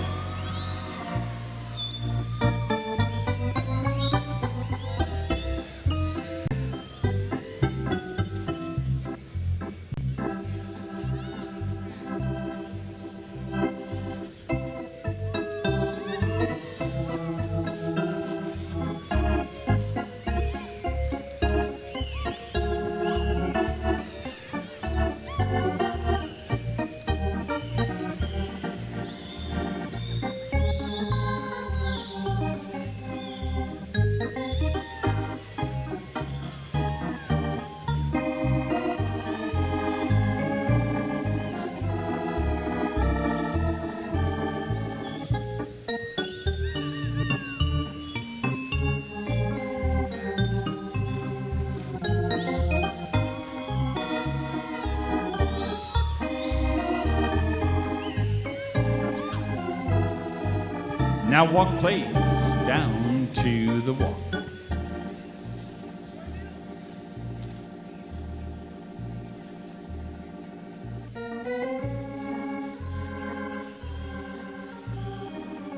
Now walk, please, down to the walk.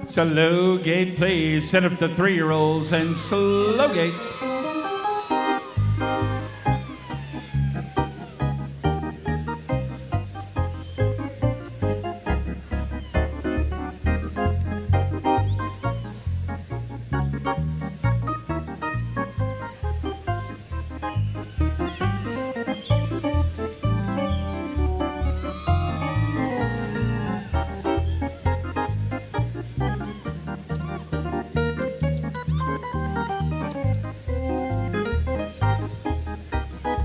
Slow gate, please. Set up the 3-year-olds and slow gate.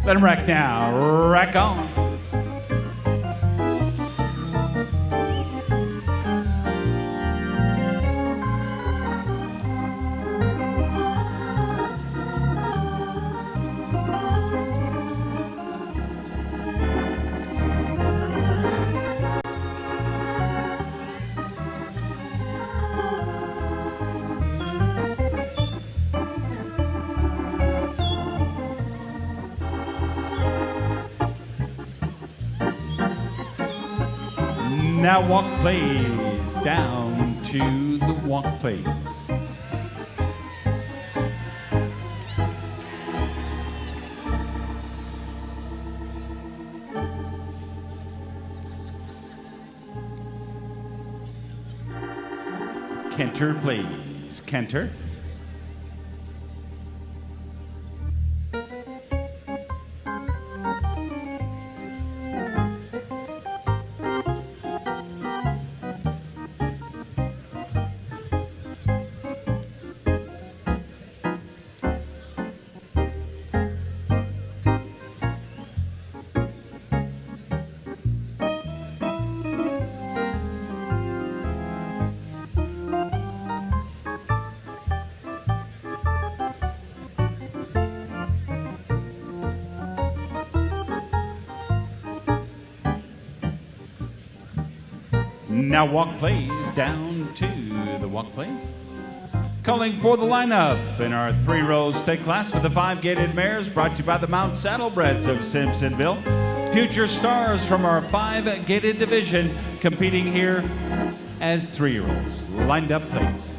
Let him rack now. Rack on. Now walk, please, down to the walk, please. Canter, please. Canter. Now walk, please, down to the walk, please. Calling for the lineup in our 3-row stake class for the 5-gaited mares, brought to you by the Mount Saddlebreds of Simpsonville. Future stars from our 5-gaited division competing here as 3-year-olds. Lined up, please.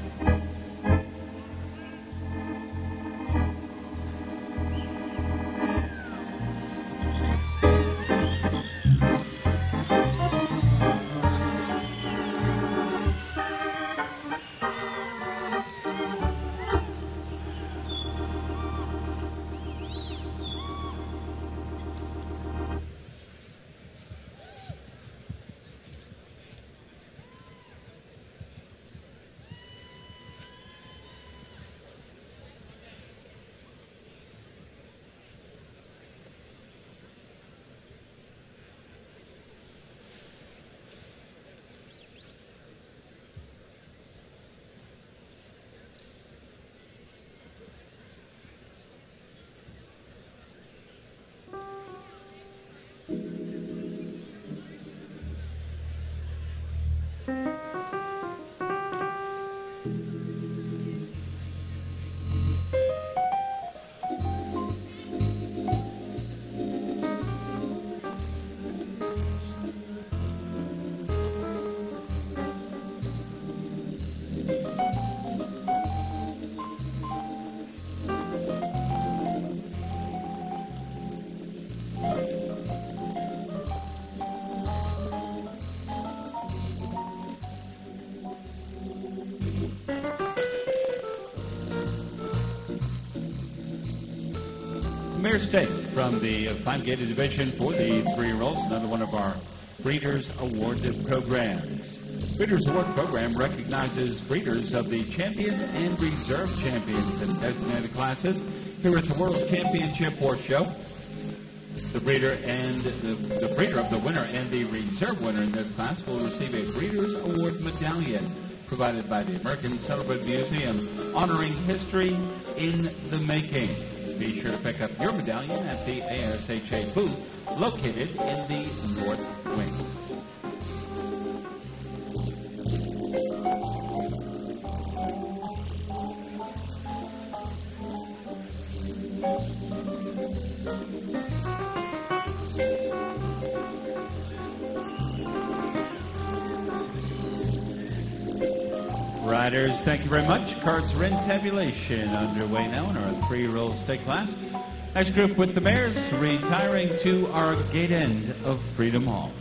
Mare Stake from the 5-gated division for the 3-year-olds, another one of our Breeders' Award programs. Breeders' Award program recognizes breeders of the champions and reserve champions in designated classes here at the World Championship Horse Show. The breeder and the breeder of the winner and the reserve winner in this class will receive a Breeders' Award medallion provided by the American Saddlebred Museum, honoring history in the making. Be sure to pick up your medallion at the ASHA booth located in the North Wing. Riders, thank you very much. Cards are in tabulation underway now in our 3-year-old stake class. Next group with the mares retiring to our gate end of Freedom Hall.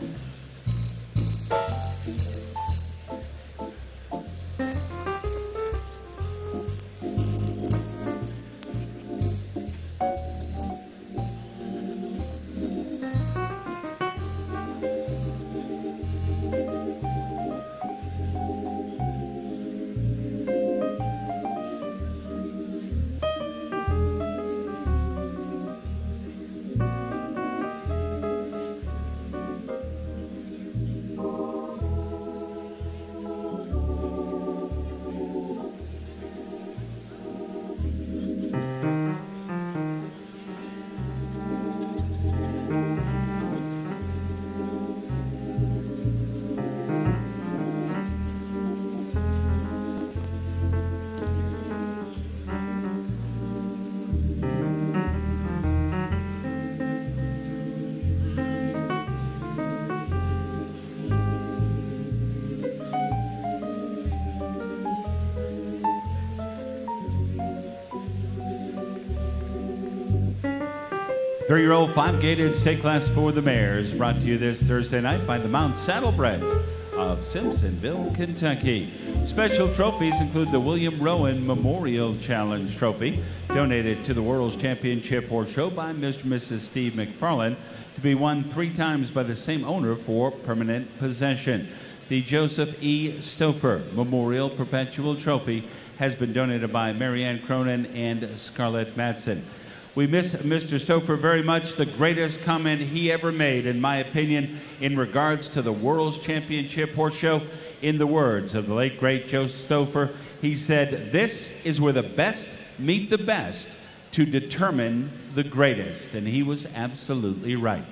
Three-year-old 5-gated stake class for the mares, brought to you this Thursday night by the Mount Saddlebreds of Simpsonville, Kentucky. Special trophies include the William Rowan Memorial Challenge Trophy, donated to the World's Championship Horse Show by Mr. and Mrs. Steve McFarland, to be won 3 times by the same owner for permanent possession. The Joseph E. Stouffer Memorial Perpetual Trophy has been donated by Marianne Cronin and Scarlett Madsen. We miss Mr. Stouffer very much. The greatest comment he ever made, in my opinion, in regards to the World's Championship Horse Show, in the words of the late, great Joe Stouffer, he said, "This is where the best meet the best to determine the greatest." And he was absolutely right.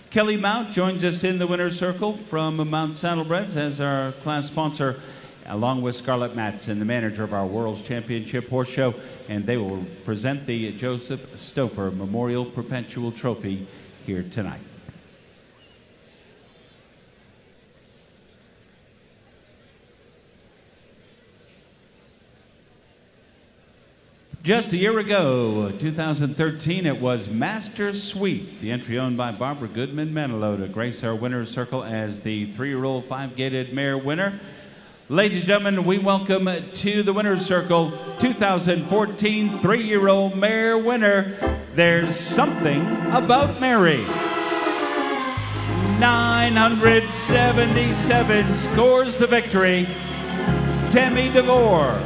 Kelly Mount joins us in the winner's circle from Mount Saddlebreds as our class sponsor, along with Scarlett Madsen, the manager of our World's Championship Horse Show, and they will present the Joseph Stouffer Memorial Perpetual Trophy here tonight. Just a year ago, 2013, it was Master Sweet, the entry owned by Barbara Goodman Manilow, to grace our winner's circle as the 3-year-old 5-gated mare winner. Ladies and gentlemen, we welcome to the winner's circle 2014 3-year-old mare winner. There's Something About Mary. 977 scores the victory. Tammy DeVore.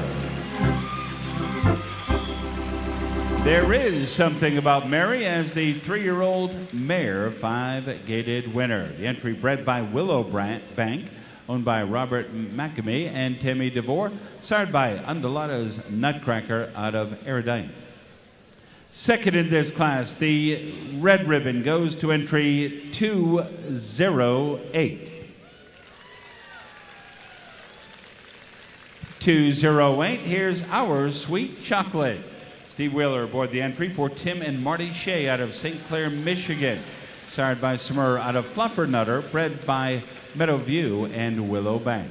There is Something About Mary as the 3-year-old mare 5-gated winner. The entry bred by Willow Bank, owned by Robert McAmey and Tammy DeVore, sired by Undulata's Nutcracker out of Aridine. Second in this class, the red ribbon goes to entry 208. 208, here's Our Sweet Chocolate. Steve Wheeler aboard the entry for Tim and Marty Shea out of St. Clair, Michigan. Sired by Summer out of Fluffernutter, bred by Meadowview and Willow Bank.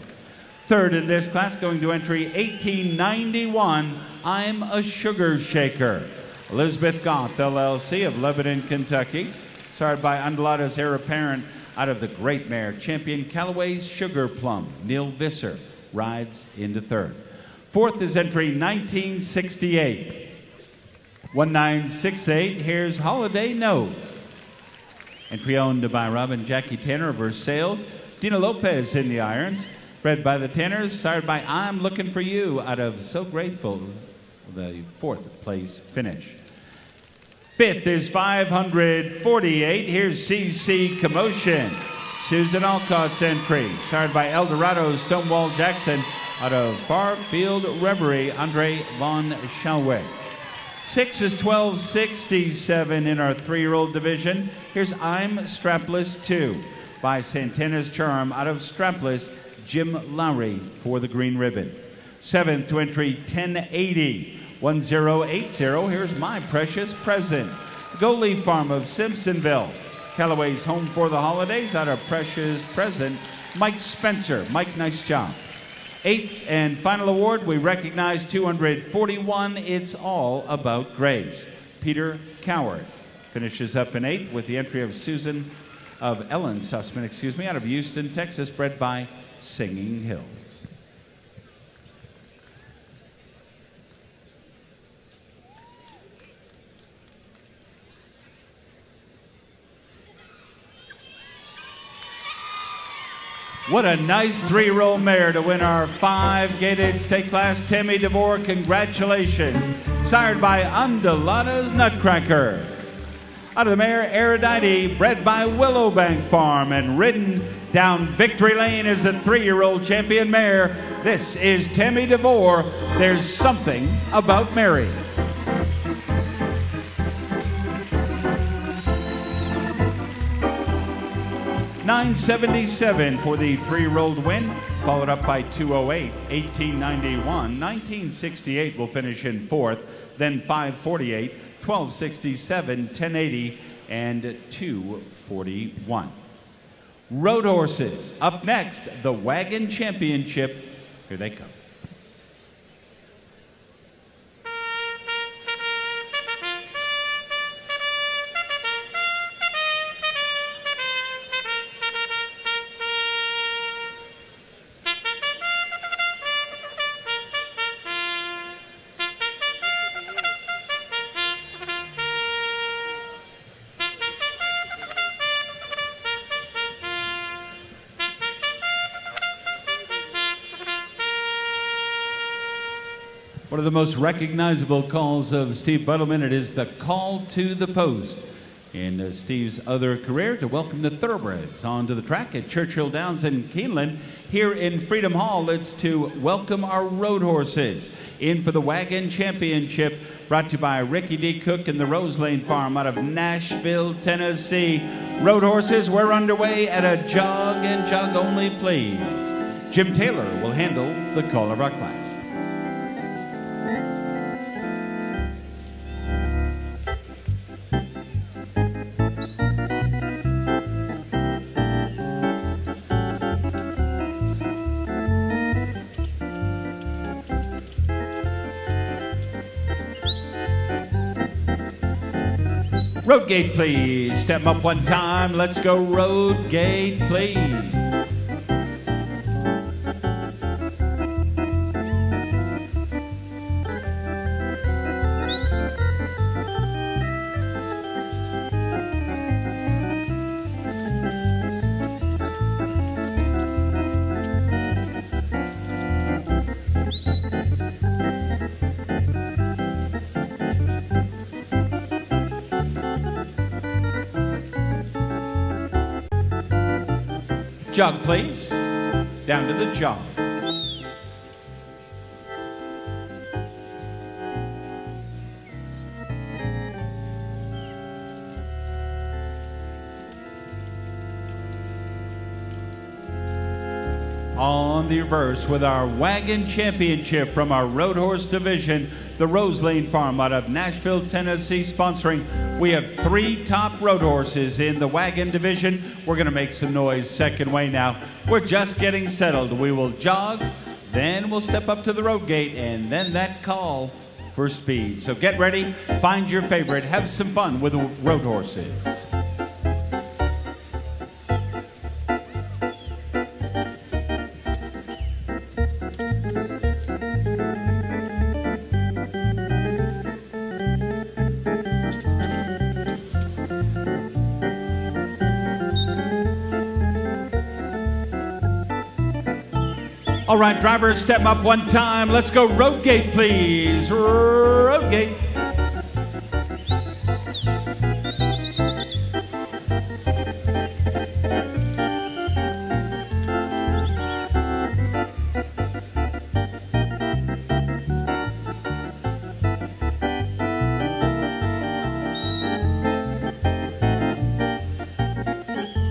Third in this class, going to entry 1891, I'm a Sugar Shaker. Elizabeth Goth, LLC of Lebanon, Kentucky. Sired by Undulata's heir apparent out of the great mare, Champion Callaway's Sugar Plum. Neil Visser rides into third. Fourth is entry 1968. 1968, here's Holiday Note. Entry owned by Robin Jackie Tanner of Versailles. Dina Lopez in the irons. Bred by the Tanners, sired by I'm Looking For You out of So Grateful, the 4th place finish. 5th is 548. Here's CC Commotion. Susan Alcott's entry, sired by Eldorado Stonewall Jackson out of Farfield Reverie, Andre Von Schauweg. 6 is 1267 in our 3-year-old division. Here's I'm Strapless 2 by Santana's Charm out of Strapless, Jim Lowry for the green ribbon. 7th to entry 1080, 1080. Here's My Precious Present. Goalie Farm of Simpsonville. Callaway's Home for the Holidays out of Precious Present. Mike Spencer. Mike, nice job. 8th and final award, we recognize 241. It's All About Grace. Peter Coward finishes up in 8th with the entry of Ellen Sussman, out of Houston, Texas, bred by Singing Hills. What a nice 3-year-old mare to win our 5-gated stake class. Tammy DeVore, congratulations. Sired by Undulata's Nutcracker. Out of the mare, Erudite, bred by Willowbank Farm and ridden down Victory Lane as a 3-year-old champion mare. This is Tammy DeVore. There's Something About Mary. $977 for the 3-year-old win, followed up by 208, 1891, 1968 will finish in 4th, then 548, 1267, 1080, and 241. Road horses. Up next, the Wagon Championship. Here they come. One of the most recognizable calls of Steve Buttleman, it is the call to the post. In Steve's other career, to welcome the thoroughbreds onto the track at Churchill Downs in Keeneland. Here in Freedom Hall, it's to welcome our road horses in for the Wagon Championship, brought to you by Ricky D. Cook and the Rose Lane Farm out of Nashville, Tennessee. Road horses, we're underway at a jog and jog only, please. Jim Taylor will handle the call of our class. Road gate, please. Step up one time. Let's go road gate, please. Jog, please. Down to the jog. On the reverse with our Wagon Championship from our Road Horse Division, the Rose Lane Farm out of Nashville, Tennessee, sponsoring. We have 3 top road horses in the Wagon Division. We're going to make some noise second way now. We're just getting settled. We will jog, then we'll step up to the road gate, and then that call for speed. So get ready, find your favorite, have some fun with the road horses. All right, drivers, step up one time. Let's go road gate, please. Road gate.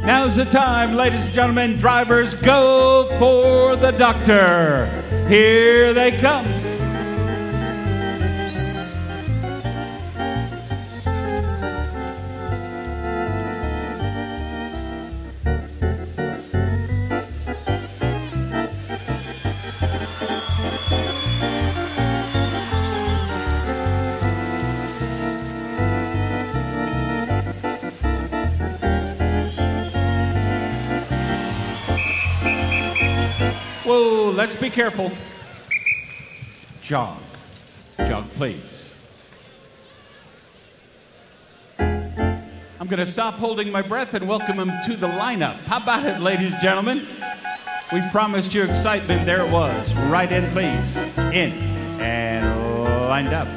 Now's the time, ladies and gentlemen. Drivers, go for the doctor. Here they come. Whoa, let's be careful. Jog. Jog, please. I'm going to stop holding my breath and welcome him to the lineup. How about it, ladies and gentlemen? We promised you excitement. There it was. Right in, please. In and lined up.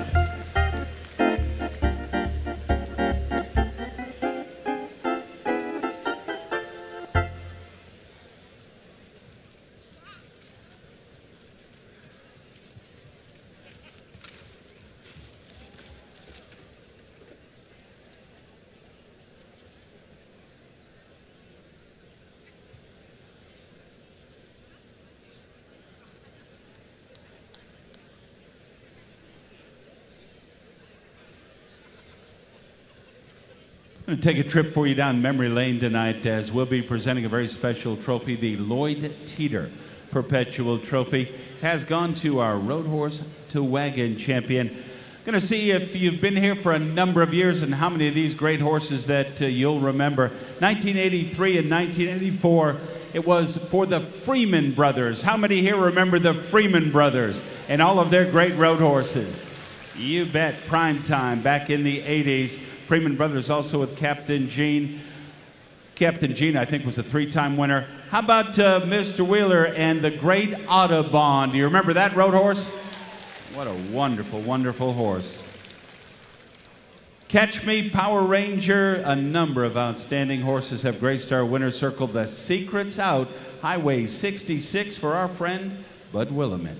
I'm going to take a trip for you down memory lane tonight as we'll be presenting a very special trophy. The Lloyd Teeter Perpetual Trophy has gone to our road horse to wagon champion. Going to see if you've been here for a number of years and how many of these great horses that you'll remember. 1983 and 1984, it was for the Freeman brothers. How many here remember the Freeman brothers and all of their great road horses? You bet. Prime time back in the 80s. Freeman brothers also with Captain Gene. Captain Gene, I think, was a three-time winner. How about Mr. Wheeler and the Great Audubon? Do you remember that road horse? What a wonderful, wonderful horse. Catch Me, Power Ranger, a number of outstanding horses have graced our winner's circle. The Secret's Out, Highway 66 for our friend Bud Willimon.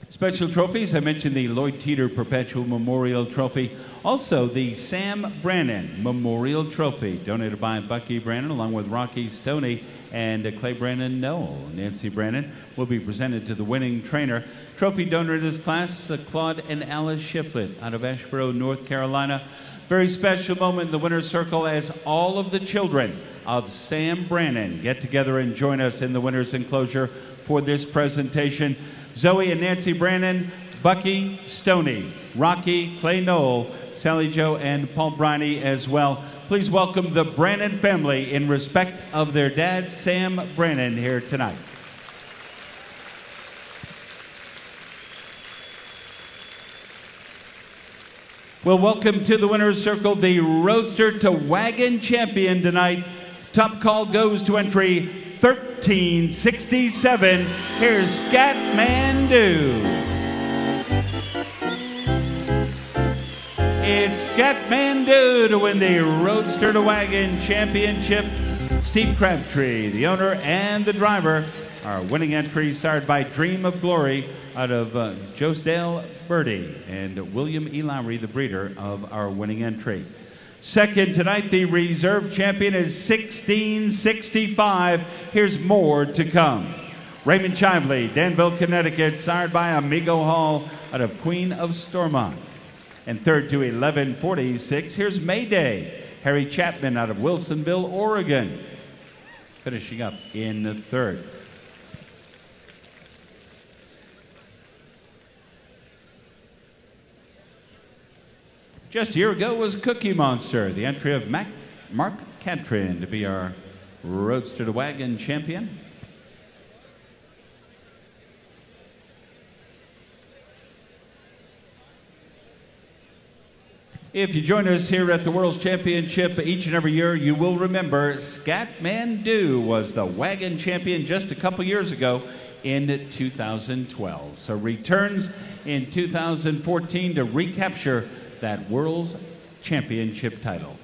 Special trophies, I mentioned the Lloyd Teeter Perpetual Memorial Trophy. Also, the Sam Brannan Memorial Trophy, donated by Bucky Brannan along with Rocky Stoney and Clay Brannan Noel. Nancy Brannan will be presented to the winning trainer. Trophy donor in this class, Claude and Alice Shiflett out of Asheboro, North Carolina. Very special moment in the winner's circle as all of the children of Sam Brannan get together and join us in the winner's enclosure for this presentation. Zoe and Nancy Brannan, Bucky Stoney, Rocky, Clay Noel, Sally Jo, and Paul Briney as well. Please welcome the Brannan family in respect of their dad, Sam Brannan, here tonight. Well, welcome to the winner's circle, the Roadster to Wagon champion tonight. Top call goes to entry 1367. Here's Scatmandu. It's Scatmandu to win the Roadster to Wagon Championship. Steve Crabtree, the owner and the driver. Our winning entry sired by Dream of Glory out of Joesdale Birdie and William E. Lowry, the breeder of our winning entry. Second tonight, the reserve champion is 1665. Here's more to come. Raymond Chively, Danville, Connecticut, sired by Amigo Hall out of Queen of Stormont. And third to 1146, here's Mayday, Harry Chapman out of Wilsonville, Oregon. Finishing up in the third. Just a year ago was Cookie Monster, the entry of Mac Mark Catrin to be our Roadster to Wagon champion. If you join us here at the World's Championship each and every year, you will remember Scatmandu was the wagon champion just a couple years ago in 2012. So returns in 2014 to recapture that World's Championship title.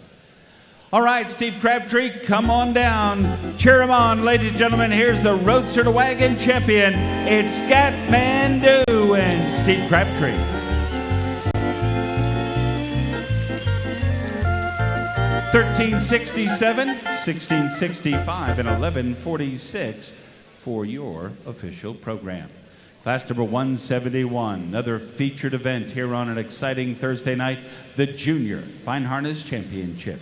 All right, Steve Crabtree, come on down. Cheer him on, ladies and gentlemen. Here's the Roadster to Wagon champion. It's Scatmandu and Steve Crabtree. 1367, 1665, and 1146 for your official program. Class number 171, another featured event here on an exciting Thursday night, the Junior Fine Harness Championship.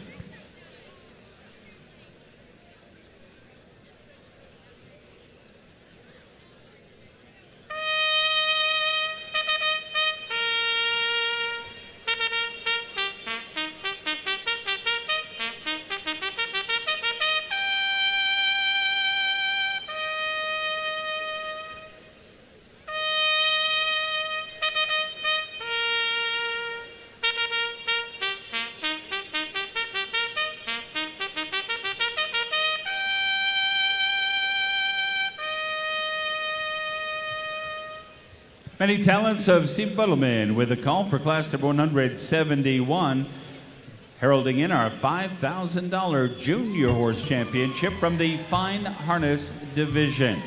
Many talents of Steve Buttleman with a call for class number 171, heralding in our $5,000 Junior Horse Championship from the Fine Harness Division.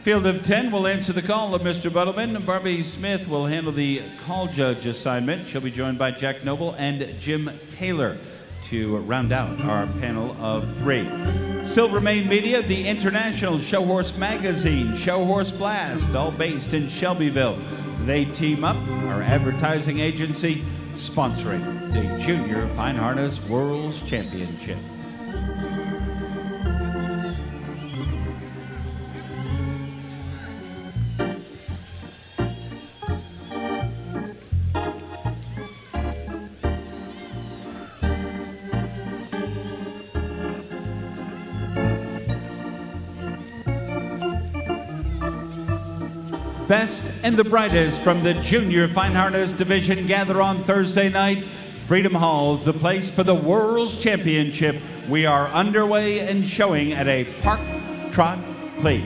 Field of 10 will answer the call of Mr. Buttleman. Barbie Smith will handle the call judge assignment. She'll be joined by Jack Noble and Jim Taylor to round out our panel of 3. Silvermane Media, the international show horse magazine, Show Horse Blast, all based in Shelbyville. They team up, our advertising agency, sponsoring the Junior Fine Harness World's Championship. Best and the brightest from the Junior Fine Harness Division gather on Thursday night. Freedom Hall's the place for the World's Championship. We are underway and showing at a park trot, please.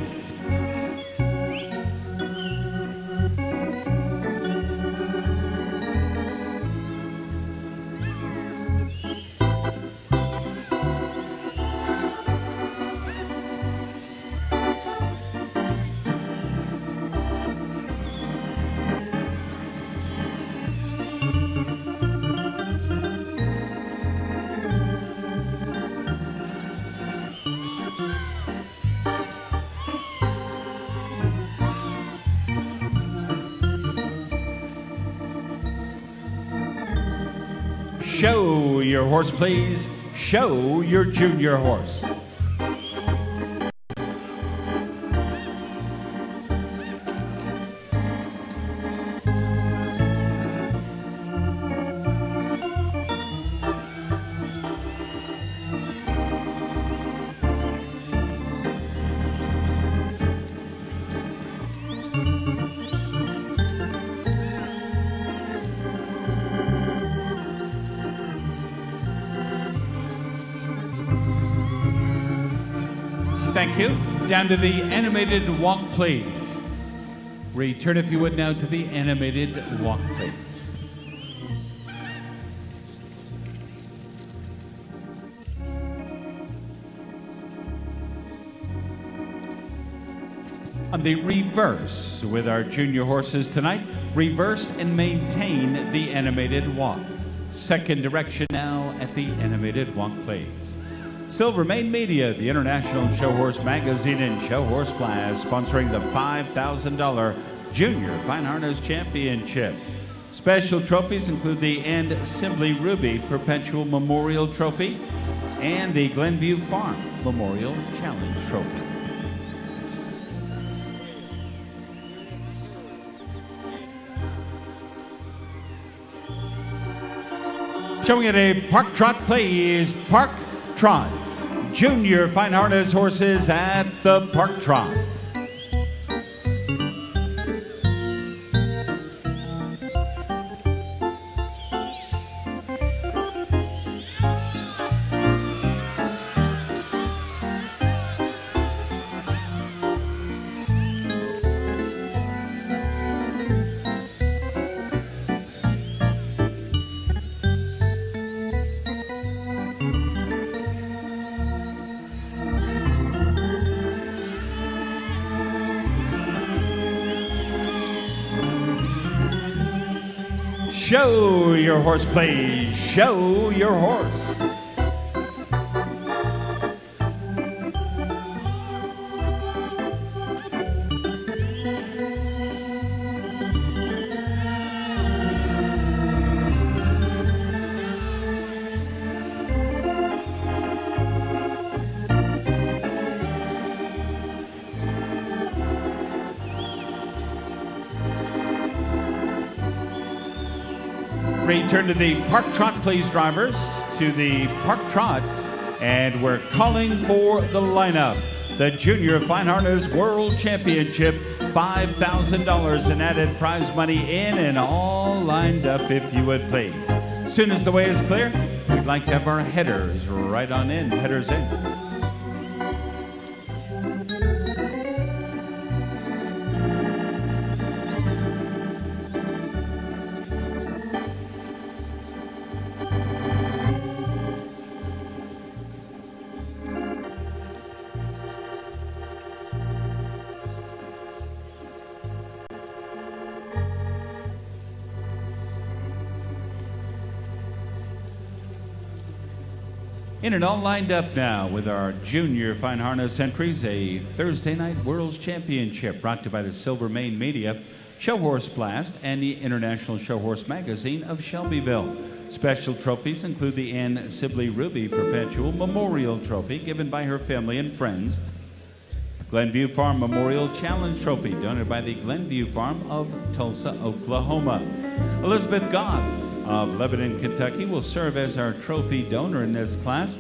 Show your horse, please. Show your junior horse. Thank you. Down to the animated walk, please. Return, if you would, now to the animated walk, please. On the reverse with our junior horses tonight, reverse and maintain the animated walk. Second direction now at the animated walk, please. Silvermane Media, the international show horse magazine and Show Horse Blast, sponsoring the $5,000 Junior Fine Harness Championship. Special trophies include the And Sibley Ruby Perpetual Memorial Trophy and the Glenview Farm Memorial Challenge Trophy. Showing at a Park Trot play is Park Trot. Junior Fine Harness horses at the Park Trot. Show your horse, please. Show your horse. Return to the Park Trot, please, drivers, to the Park Trot, and we're calling for the lineup. The Junior Fine Harness World Championship, $5,000 in added prize money in and all lined up, if you would please. As soon as the way is clear, we'd like to have our headers right on in. Headers in. In and all lined up now with our Junior Fine Harness entries, a Thursday Night World's Championship brought to you by the Silvermane Media, Show Horse Blast, and the International Show Horse Magazine of Shelbyville. Special trophies include the Ann Sibley Ruby Perpetual Memorial Trophy given by her family and friends, Glenview Farm Memorial Challenge Trophy donated by the Glenview Farm of Tulsa, Oklahoma. Elizabeth Goff of Lebanon, Kentucky will serve as our trophy donor in this class,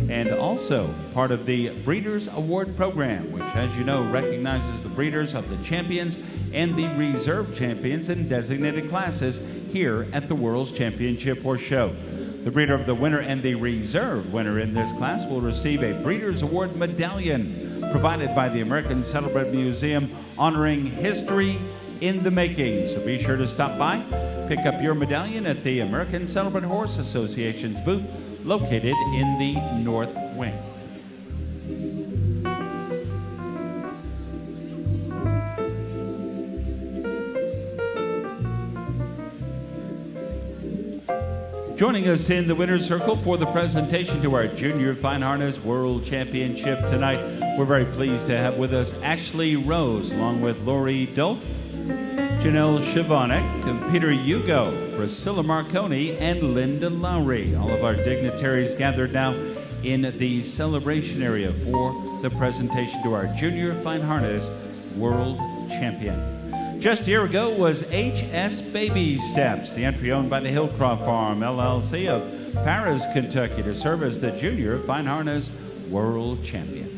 and also part of the Breeders' Award Program, which, as you know, recognizes the breeders of the champions and the reserve champions in designated classes here at the World's Championship Horse Show. The breeder of the winner and the reserve winner in this class will receive a Breeders' Award medallion provided by the American Saddlebred Museum, honoring history in the making. So be sure to stop by, pick up your medallion at the American Saddlebred Horse Association's booth located in the North Wing. Joining us in the winner's circle for the presentation to our Junior Fine Harness World Championship tonight, we're very pleased to have with us Ashley Rose, along with Lori Dolt, Janelle Chavonik, Peter Hugo, Priscilla Marconi, and Linda Lowry. All of our dignitaries gathered now in the celebration area for the presentation to our Junior Fine Harness World Champion. Just a year ago was HS Baby Steps, the entry owned by the Hillcroft Farm, LLC of Paris, Kentucky, to serve as the Junior Fine Harness World Champion.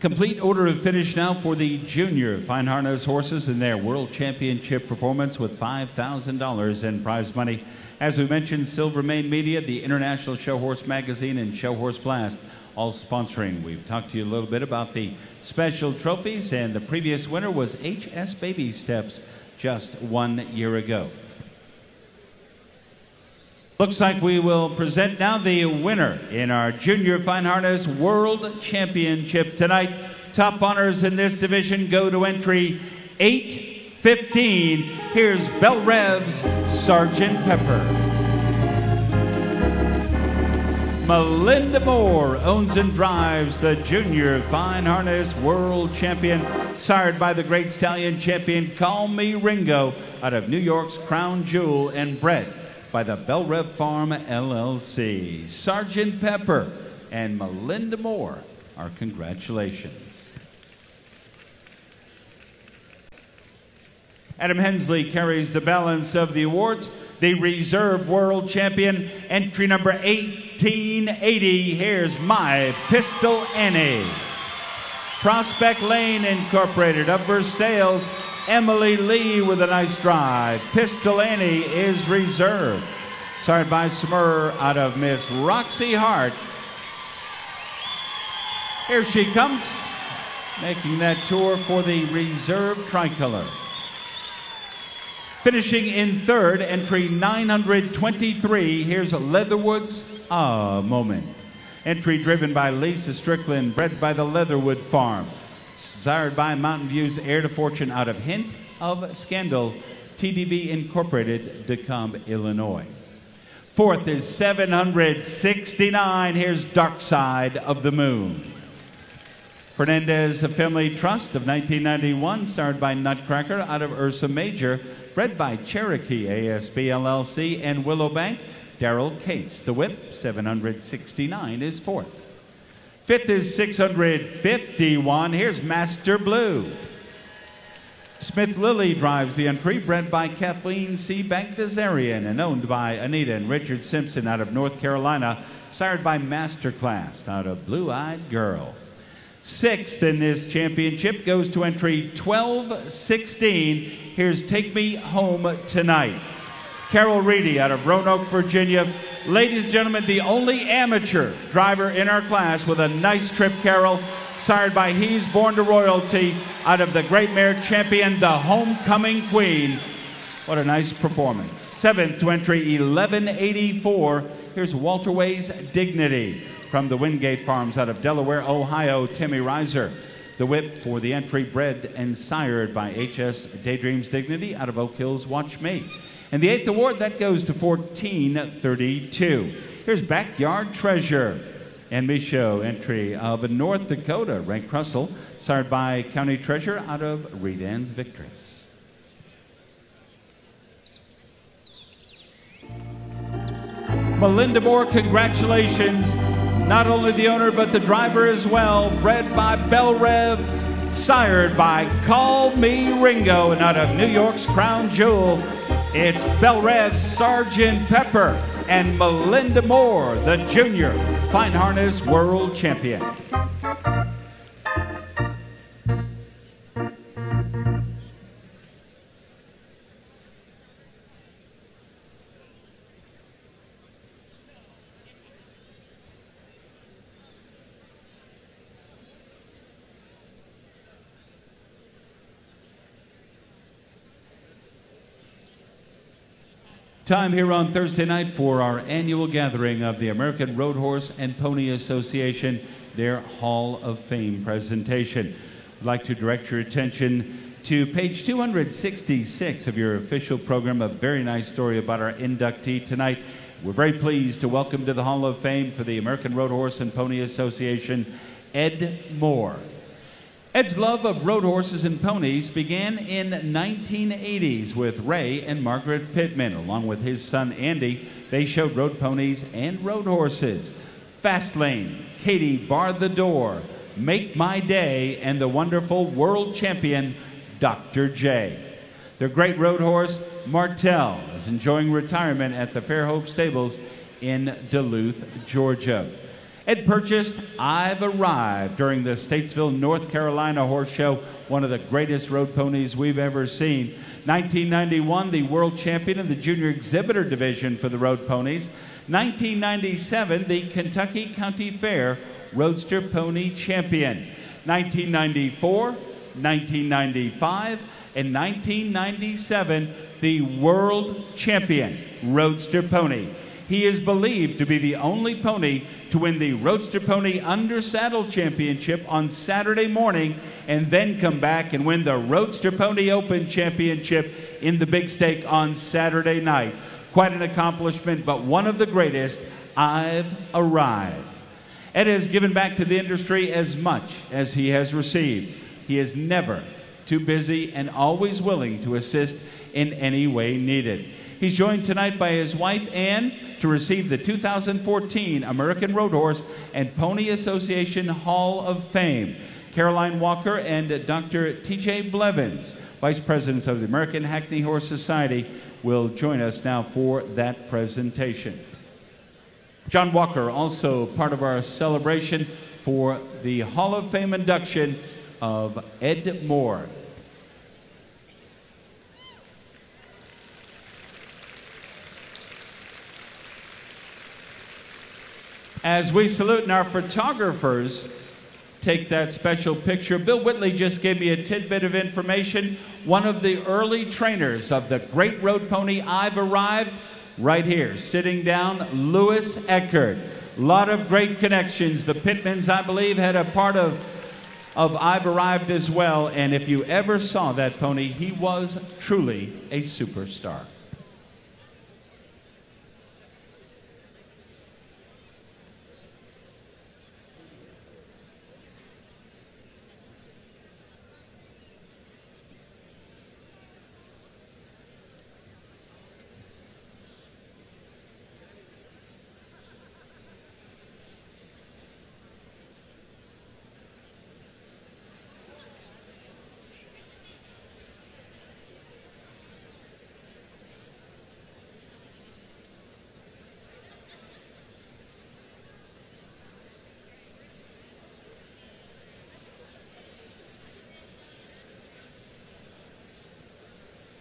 Complete order of finish now for the Junior Fine Harness horses in their World Championship performance with $5,000 in prize money. As we mentioned, Silvermane Media, the International Show Horse Magazine, and Show Horse Blast, all sponsoring. We've talked to you a little bit about the special trophies, and the previous winner was HS Baby Steps just 1 year ago. Looks like we will present now the winner in our Junior Fine Harness World Championship tonight. Top honors in this division go to entry 815. Here's Belle Rev's Sergeant Pepper. Melinda Moore owns and drives the Junior Fine Harness World Champion, sired by the great stallion champion Call Me Ringo out of New York's Crown Jewel and bred by the Belle Rev Farm LLC. Sergeant Pepper and Melinda Moore, our congratulations. Adam Hensley carries the balance of the awards. The Reserve World Champion, entry number 1880. Here's My Pistol Annie. Prospect Lane Incorporated of Versailles, Emily Lee with a nice drive. Pistol Annie is reserved. Sired by Smurr out of Miss Roxy Hart. Here she comes, making that tour for the Reserve Tricolor. Finishing in third, entry 923, here's Leatherwood's A Moment. Entry driven by Lisa Strickland, bred by the Leatherwood Farm. Sired by Mountain View's Heir to Fortune out of Hint of Scandal, TDV Incorporated, Decombe, Illinois. Fourth is 769, here's Dark Side of the Moon. Fernandez Family Trust of 1991, sired by Nutcracker out of Ursa Major, bred by Cherokee ASB LLC and Willowbank, Darrell Case. The whip, 769, is fourth. Fifth is 651. Here's Master Blue. Smith Lilly drives the entry, bred by Kathleen C. Bagdasarian and owned by Anita and Richard Simpson out of North Carolina, sired by Masterclass out of Blue Eyed Girl. Sixth in this championship goes to entry 1216. Here's Take Me Home Tonight. Carol Reedy out of Roanoke, Virginia. Ladies and gentlemen, the only amateur driver in our class with a nice trip, Carol, sired by He's Born to Royalty out of the Great Mare Champion, the Homecoming Queen. What a nice performance. Seventh to entry 1184. Here's Walter Way's Dignity. From the Wingate Farms out of Delaware, Ohio, Timmy Reiser. The whip for the entry, bred and sired by HS Daydreams Dignity out of Oak Hills, Watch Me. And the eighth award, that goes to 1432. Here's Backyard Treasure. And Michaud, entry of North Dakota, Rank Russell, sired by County Treasure out of Redan's Victress. Melinda Moore, congratulations. Not only the owner, but the driver as well. Bred by Belle Rev, sired by Call Me Ringo, and out of New York's Crown Jewel, it's Belle Rev's Sergeant Pepper and Melinda Moore, the Junior Fine Harness World Champion. Time here on Thursday night for our annual gathering of the American Road Horse and Pony Association, their Hall of Fame presentation. I'd like to direct your attention to page 266 of your official program, a very nice story about our inductee tonight. We're very pleased to welcome to the Hall of Fame for the American Road Horse and Pony Association, Ed Moore. Ed's love of road horses and ponies began in 1980s with Ray and Margaret Pittman. Along with his son Andy, they showed road ponies and road horses. Fast Lane, Katie Bar the Door, Make My Day, and the wonderful world champion, Dr. J. Their great road horse, Martell, is enjoying retirement at the Fairhope Stables in Duluth, Georgia. Ed purchased I've Arrived during the Statesville, North Carolina Horse Show, one of the greatest road ponies we've ever seen. 1991, the world champion in the junior exhibitor division for the road ponies. 1997, the Kentucky County Fair Roadster Pony Champion. 1994, 1995, and 1997, the world champion Roadster Pony. He is believed to be the only pony to win the Roadster Pony Under Saddle Championship on Saturday morning and then come back and win the Roadster Pony Open Championship in the Big Stake on Saturday night. Quite an accomplishment, but one of the greatest. I've arrived. Ed has given back to the industry as much as he has received. He is never too busy and always willing to assist in any way needed. He's joined tonight by his wife, Ann, to receive the 2014 American Road Horse and Pony Association Hall of Fame. Caroline Walker and Dr. T.J. Blevins, Vice Presidents of the American Hackney Horse Society, will join us now for that presentation. John Walker, also part of our celebration for the Hall of Fame induction of Ed Moore. As we salute and our photographers take that special picture, Bill Whitley just gave me a tidbit of information. One of the early trainers of the great road pony I've Arrived, right here, sitting down, Louis Eckert. A lot of great connections. The Pittmans, I believe, had a part of I've Arrived as well, and if you ever saw that pony, he was truly a superstar.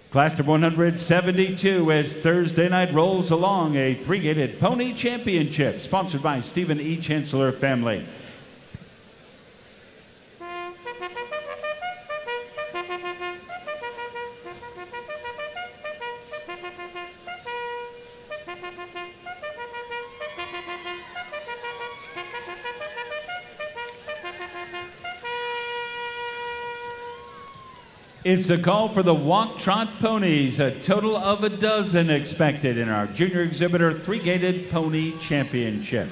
Class to 172 as Thursday night rolls along, a three-gated pony championship sponsored by Stephen E. Chancellor Family. It's a call for the Walk Trot Ponies, a total of a dozen expected in our Junior Exhibitor Three-Gated Pony Championship.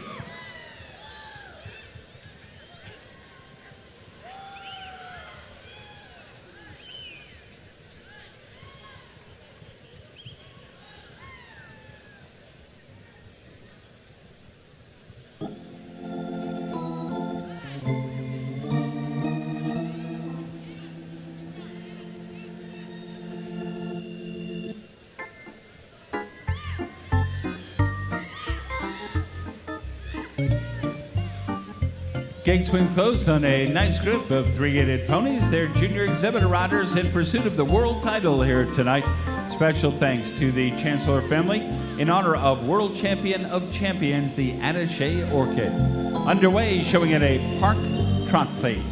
Gate swings closed on a nice group of three-gated ponies. They're junior exhibitor riders in pursuit of the world title here tonight. Special thanks to the Chancellor Family in honor of World Champion of Champions, the Attaché Orchid. Underway, showing at a park trot, please.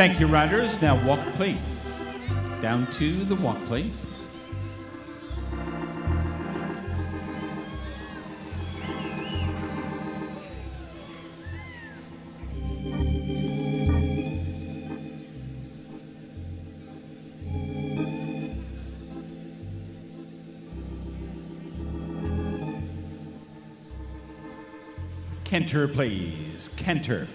Thank you, riders. Now walk, please. Down to the walk, please. Cantor, please. Cantor.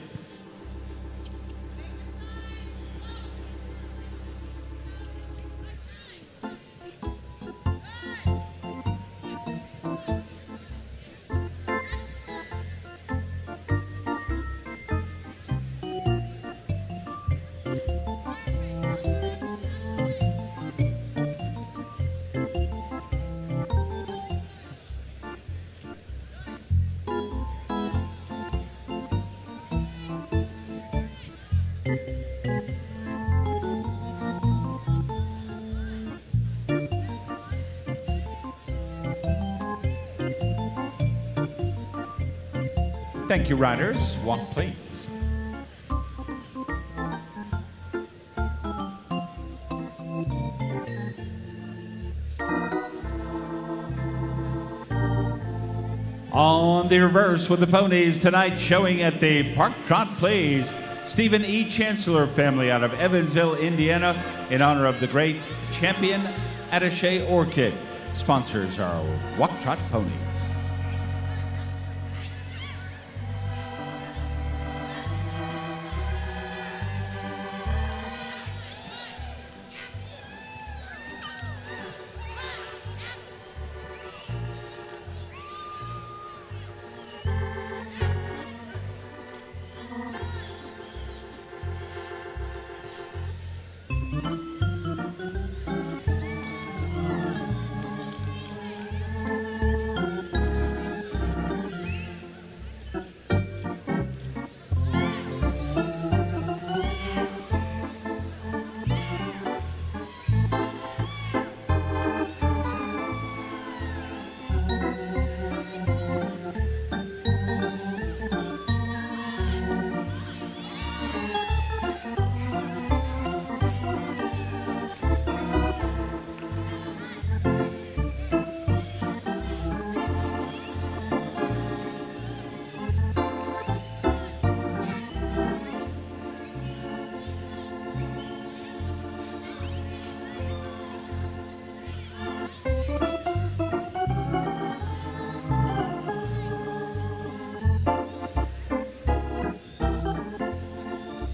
Thank you, riders. Walk, please. On the reverse with the ponies tonight, showing at the Park Trot Plays, Stephen E. Chancellor family out of Evansville, Indiana, in honor of the great champion Attaché Orchid. Sponsors are Walk Trot Ponies.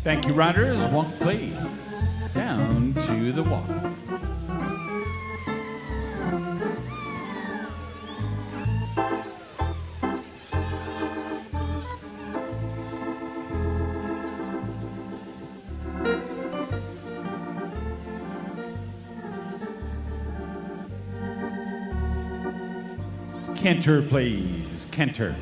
Thank you, riders. Walk, please. Down to the walk. Cantor, please. Cantor.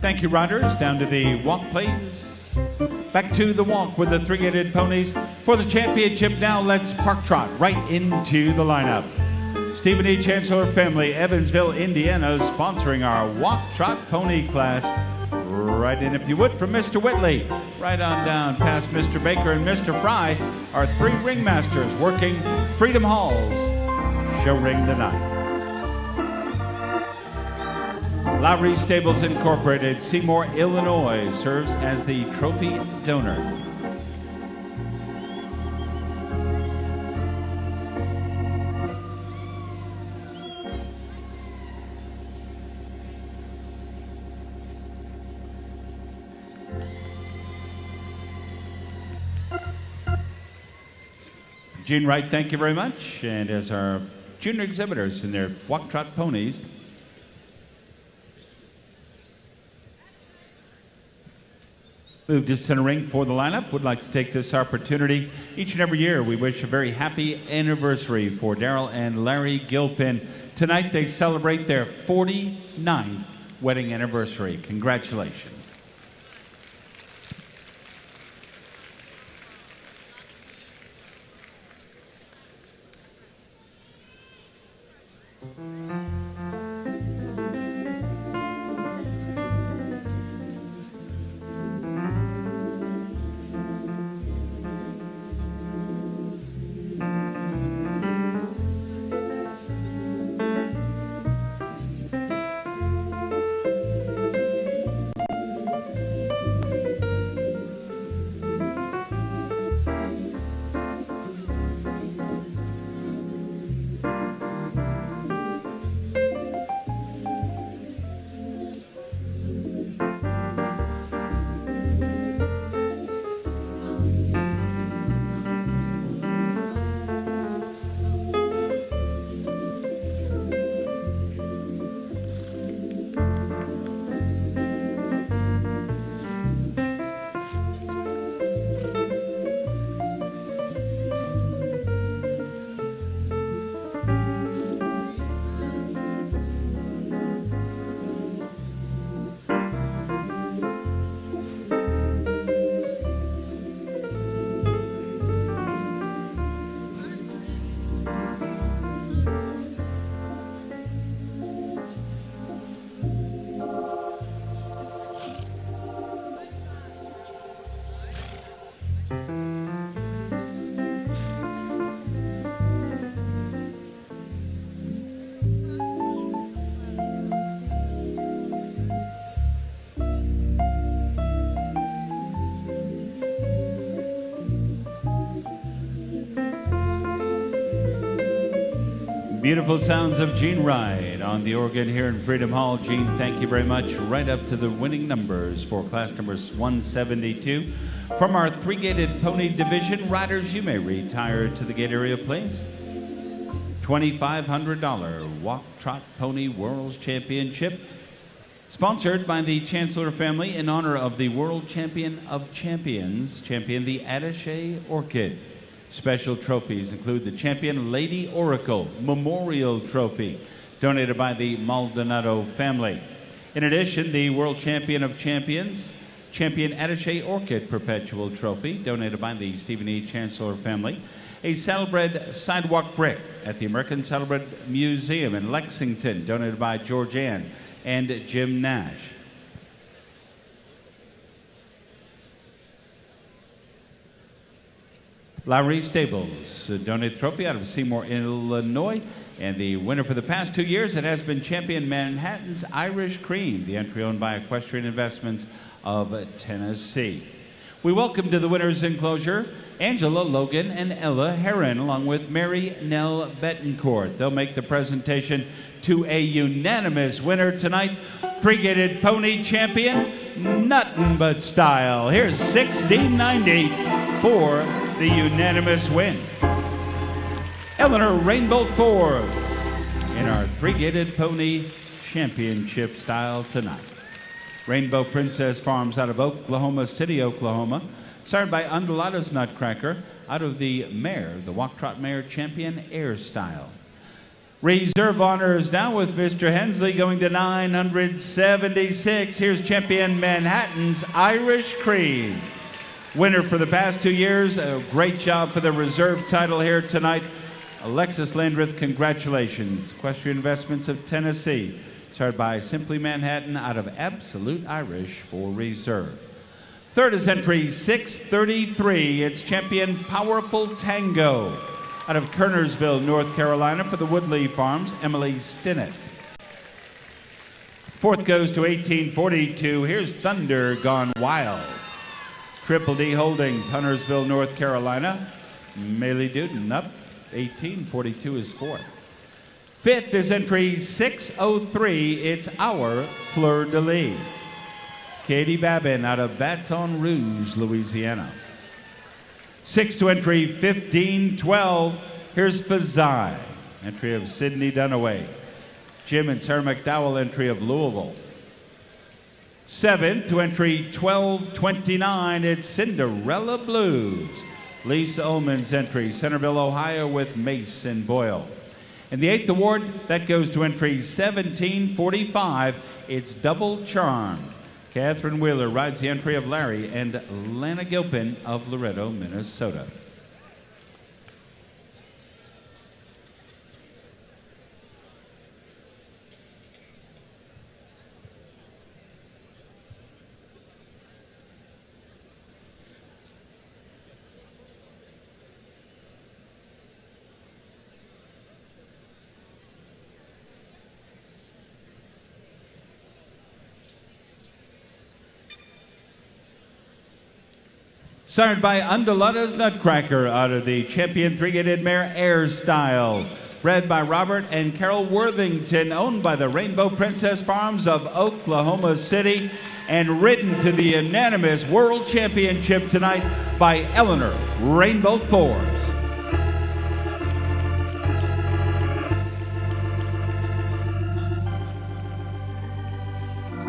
Thank you, riders. Down to the walk, please. Back to the walk with the three-headed ponies. For the championship now, let's park trot right into the lineup. Stephen E. Chancellor family, Evansville, Indiana, sponsoring our walk trot pony class. Right in, if you would, from Mr. Whitley. Right on down past Mr. Baker and Mr. Fry, our three ringmasters working Freedom Hall's show ring tonight. Lowry Stables Incorporated, Seymour, Illinois, serves as the trophy donor. Gene Wright, thank you very much. And as our junior exhibitors in their walk trot ponies, move to center ring for the lineup. Would like to take this opportunity. Each and every year, we wish a very happy anniversary for Daryl and Larry Gilpin. Tonight, they celebrate their 49th wedding anniversary. Congratulations. Beautiful sounds of Gene Wright on the organ here in Freedom Hall. Gene, thank you very much. Right up to the winning numbers for class number 172. From our three-gated pony division, riders, you may retire to the gate area, please. $2,500 Walk Trot Pony World Championship, sponsored by the Chancellor family in honor of the World Champion of Champions, champion the Attaché Orchid. Special trophies include the Champion Lady Oracle Memorial Trophy, donated by the Maldonado family. In addition, the World Champion of Champions, Champion Attaché Orchid Perpetual Trophy, donated by the Stephen E. Chancellor family. A Saddlebred Sidewalk Brick at the American Saddlebred Museum in Lexington, donated by George Ann and Jim Nash. Lowry Stables, a donated trophy out of Seymour, Illinois. And the winner for the past 2 years, it has been Champion Manhattan's Irish Cream, the entry owned by Equestrian Investments of Tennessee. We welcome to the winner's enclosure Angela Logan and Ella Heron, along with Mary Nell Betancourt. They'll make the presentation to a unanimous winner tonight, three-gated pony champion, Nothing But Style. Here's 1690 for the unanimous win. Eleanor Rainbow Forbes in our three-gated pony championship style tonight. Rainbow Princess Farms out of Oklahoma City, Oklahoma. Started by Undulata's Nutcracker out of the mare, the Walk Trot Mare Champion Air Style. Reserve honors now with Mr. Hensley going to 976. Here's Champion Manhattan's Irish Cream. Winner for the past 2 years. A great job for the reserve title here tonight. Alexis Landreth, congratulations. Equestrian Investments of Tennessee. Started by Simply Manhattan out of Absolute Irish for reserve. Third is entry 633. It's Champion Powerful Tango out of Kernersville, North Carolina for the Woodley Farms, Emily Stinnett. Fourth goes to 1842. Here's Thunder Gone Wild. Triple D Holdings, Huntersville, North Carolina. Maylie Duden up. 1842 is fourth. Fifth is entry 603. It's Our Fleur de Lis. Katie Babin out of Baton Rouge, Louisiana. Sixth to entry 1512. Here's Fazai, entry of Sydney Dunaway. Jim and Sarah McDowell, entry of Louisville. Seventh to entry 1229. It's Cinderella Blues. Lisa Ullman's entry, Centerville, Ohio, with Mace and Boyle. And the eighth award, that goes to entry 1745. It's Double Charmed. Catherine Wheeler rides the entry of Larry and Lana Gilpin of Loretto, Minnesota. Sired by Undulata's Nutcracker out of the Champion Three-Gated Mare Air Style. Bred by Robert and Carol Worthington, owned by the Rainbow Princess Farms of Oklahoma City, and ridden to the unanimous World Championship tonight by Eleanor Rainbow Forbes.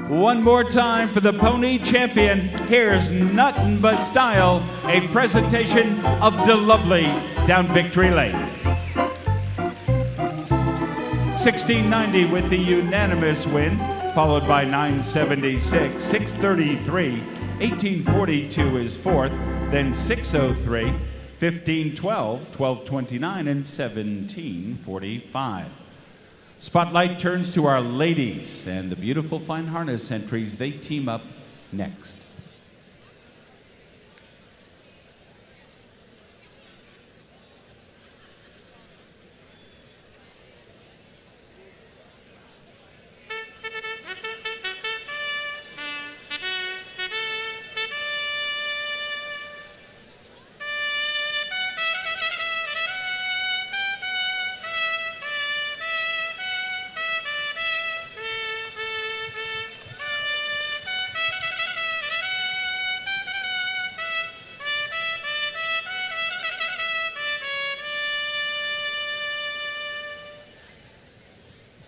One more time for the Pony Champion. Here's Nothing But Style, a presentation of DeLovely down Victory Lane. 1690 with the unanimous win, followed by 976, 633, 1842 is fourth, then 603, 1512, 1229, and 1745. Spotlight turns to our ladies and the beautiful fine harness entries. They team up next.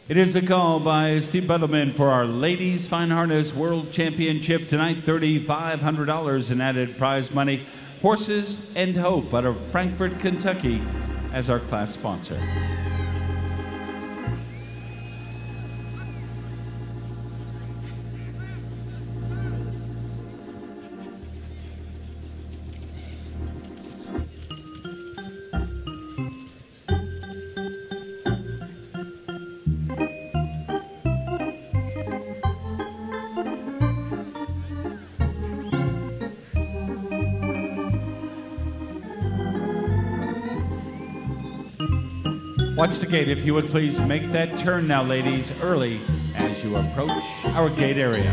It is a call by Steve Buttleman for our Ladies Fine Harness World Championship tonight. $3,500 in added prize money. Horses and Hope out of Frankfort, Kentucky as our class sponsor. Watch the gate, if you would please make that turn now, ladies, early as you approach our gate area.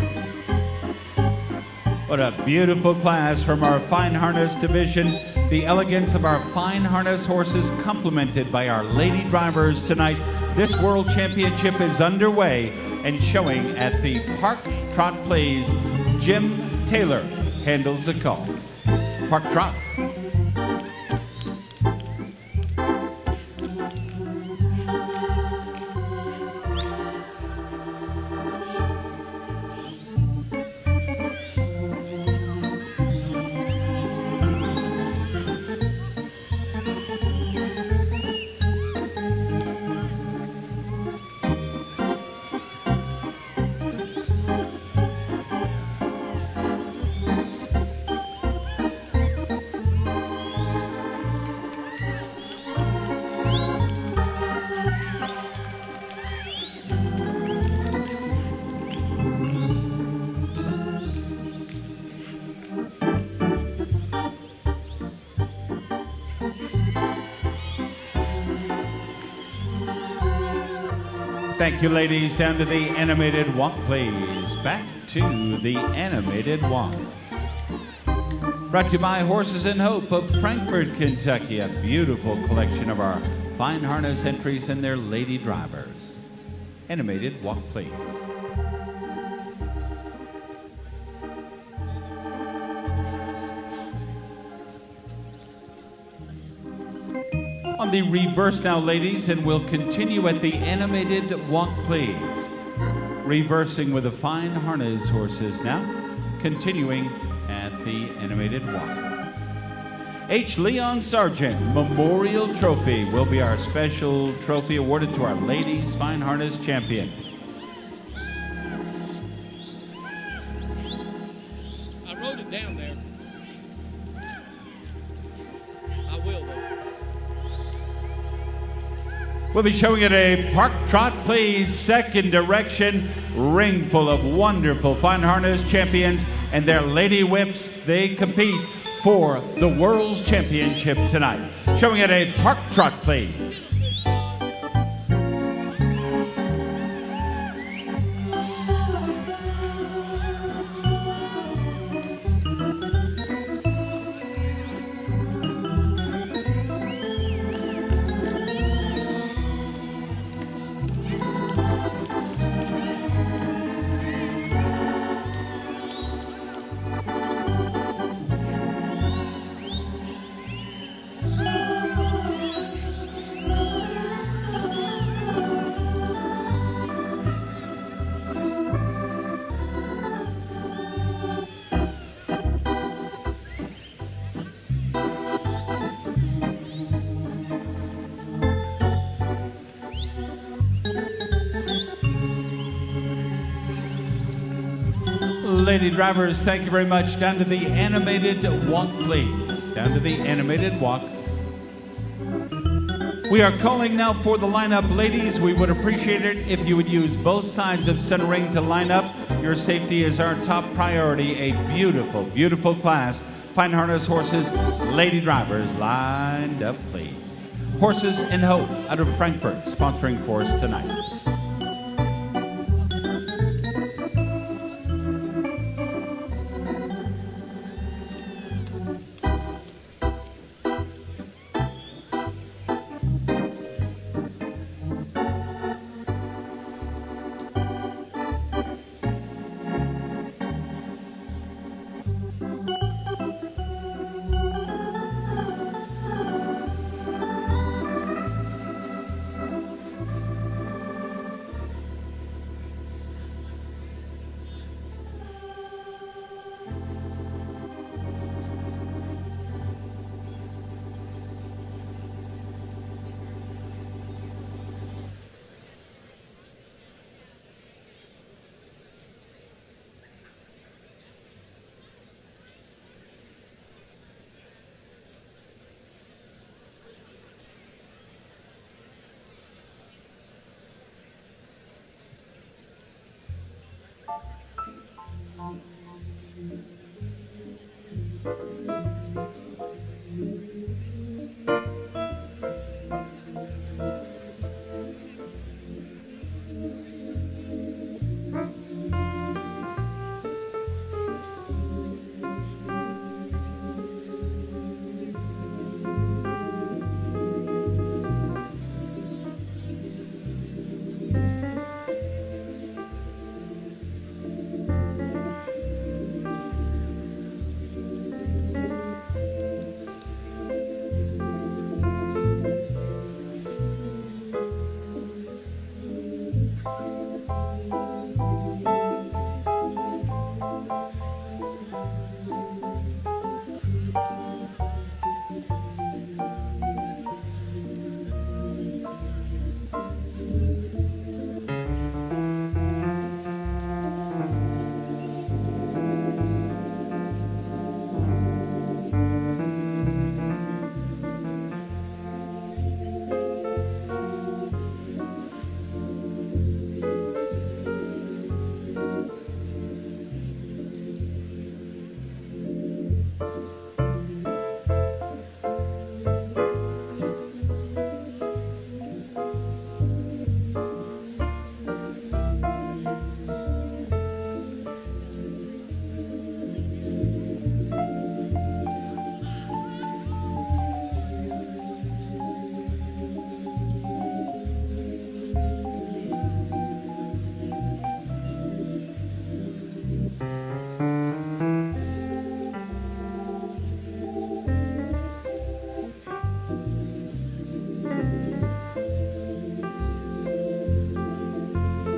What a beautiful class from our Fine Harness division. The elegance of our Fine Harness horses complemented by our lady drivers tonight. This World Championship is underway and showing at the Park Trot Plays. Jim Taylor handles the call. Park Trot. Thank you, ladies. Down to the animated walk, please. Back to the animated walk. Brought to you by Horses and Hope of Frankfort, Kentucky. A beautiful collection of our Fine Harness entries and their lady drivers. Animated walk, please. On the reverse now, ladies, and we'll continue at the animated walk, please. Reversing with the Fine Harness horses now, continuing at the animated walk. H. Leon Sargent Memorial Trophy will be our special trophy awarded to our Ladies Fine Harness champion. I wrote it down there. I will, though. We'll be showing it a Park Trot Please second direction, ring full of wonderful Fine Harness champions and their lady whips. They compete for the World's Championship tonight. Showing it a Park Trot Please. Lady drivers, thank you very much. Down to the animated walk, please. Down to the animated walk. We are calling now for the lineup. Ladies, we would appreciate it if you would use both sides of center ring to line up. Your safety is our top priority. A beautiful, beautiful class. Fine Harness horses, lady drivers, lined up, please. Horses and Hope out of Frankfort, sponsoring for us tonight.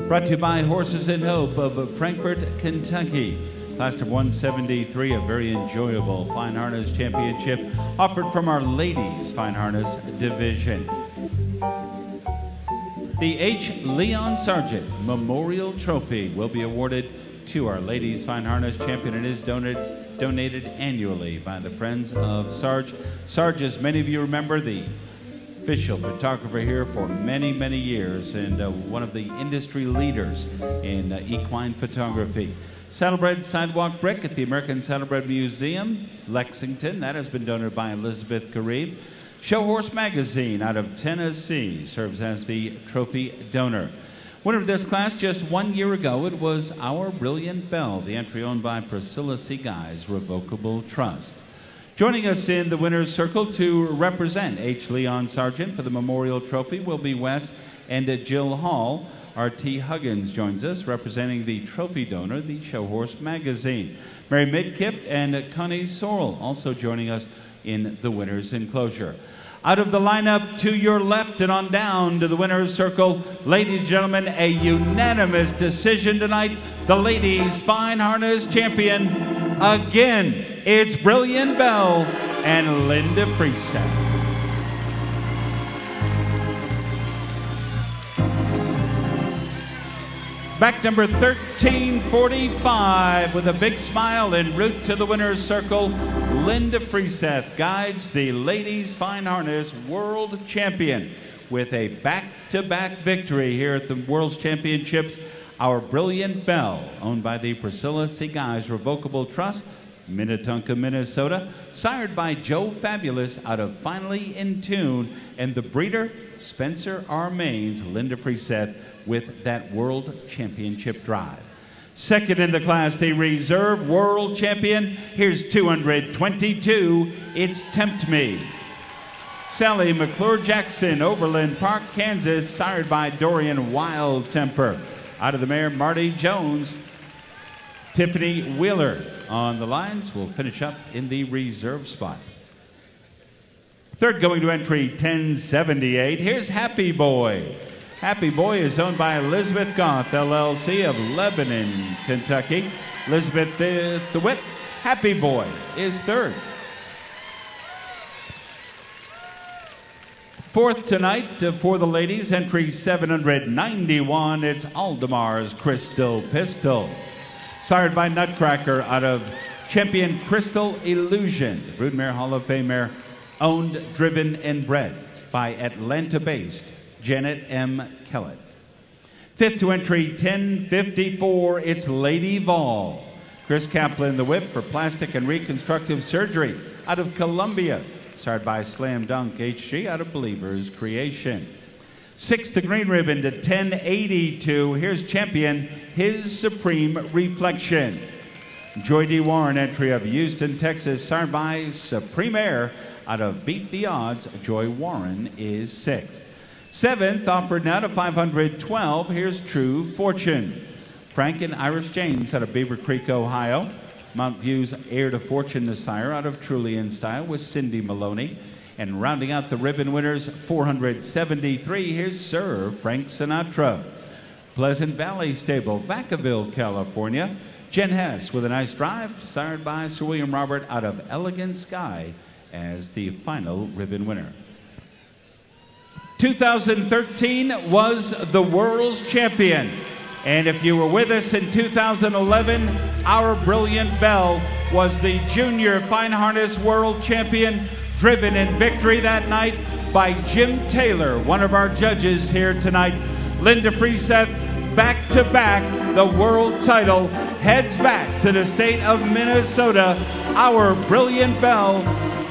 Brought to you by Horses and Hope of Frankfort, Kentucky. Class number 173, a very enjoyable fine harness championship offered from our ladies fine harness division. The H. Leon Sargent Memorial Trophy will be awarded to our ladies fine harness champion and is donated annually by the Friends of Sarge. Sarge, as many of you remember, the official photographer here for many, many years and one of the industry leaders in equine photography. Saddlebred Sidewalk Brick at the American Saddlebred Museum, Lexington. That has been donated by Elizabeth Garib. Show Horse Magazine out of Tennessee serves as the trophy donor. Winner of this class just 1 year ago, it was Our Brilliant Belle, the entry owned by Priscilla C. Guy's Revocable Trust. Joining us in the winner's circle to represent H. Leon Sargent for the Memorial Trophy will be Wes and Jill Hall. R.T. Huggins joins us representing the trophy donor, the Show Horse Magazine. Mary Midkiff and Connie Sorrell also joining us in the winner's enclosure. Out of the lineup to your left and on down to the winner's circle, ladies and gentlemen, a unanimous decision tonight. The ladies fine harness champion, again, it's Brilliant Belle and Linda Friesen. Back number 1345 with a big smile en route to the winner's circle, Linda Friesen guides the ladies fine harness world champion with a back-to-back victory here at the World's Championships. Our Brilliant Belle, owned by the Priscilla C. Guy's Revocable Trust, Minnetonka, Minnesota, sired by Joe Fabulous out of Finally in Tune, and the breeder, Spencer R. Maines, Linda Friesen, with that World Championship drive. Second in the class, the reserve world champion. Here's 222, it's Tempt Me. Sally McClure Jackson, Overland Park, Kansas, sired by Dorian Wild Temper. Out of the mare, Marty Jones, Tiffany Wheeler on the lines. We'll finish up in the reserve spot. Third going to entry, 1078. Here's Happy Boy. Happy Boy is owned by Elizabeth Goth, LLC of Lebanon, Kentucky. Elizabeth the Whip. Happy Boy is third. Fourth tonight for the ladies, entry 791. It's Aldemar's Crystal Pistol. Sired by Nutcracker out of Champion Crystal Illusion. The Broodmare Hall of Fame mare, owned, driven, and bred by Atlanta-based Janet M. Kellett. Fifth to entry, 1054, it's Lady Vol. Chris Kaplan, the whip for plastic and reconstructive surgery out of Columbia. Started by Slam Dunk HG out of Believers Creation. 6th, the green ribbon to 1082. Here's champion, His Supreme Reflection. Joy D. Warren, entry of Houston, Texas, started by Supreme Air out of Beat the Odds. Joy Warren is 6th. 7th, offered now to 512. Here's True Fortune. Frank and Iris James out of Beaver Creek, Ohio. Mount View's Heir to Fortune, the sire, out of Truly in Style with Cindy Maloney. And rounding out the ribbon winners, 473, here's Sir Frank Sinatra. Pleasant Valley Stable, Vacaville, California. Jen Hess with a nice drive, sired by Sir William Robert out of Elegant Sky as the final ribbon winner. 2013 was the world's champion. And if you were with us in 2011, our Brilliant Belle was the junior fine harness world champion, driven in victory that night by Jim Taylor, one of our judges here tonight. Linda Frieseth, back to back, the world title heads back to the state of Minnesota. Our Brilliant Belle,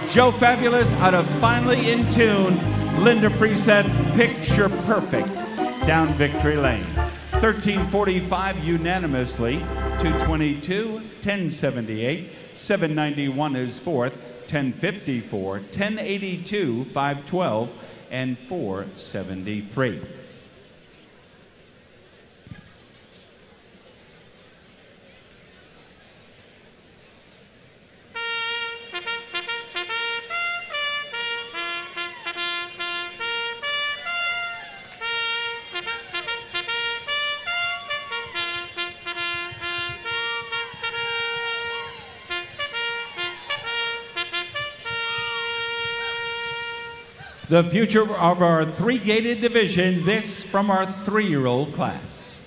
Joe Fabulous out of Finally in Tune, Linda Frieseth, Picture Perfect down victory lane. 1345 unanimously, 222, 1078, 791 is 4th, 1054, 1082, 512, and 473. The future of our three-gated division, this from our 3-year-old class.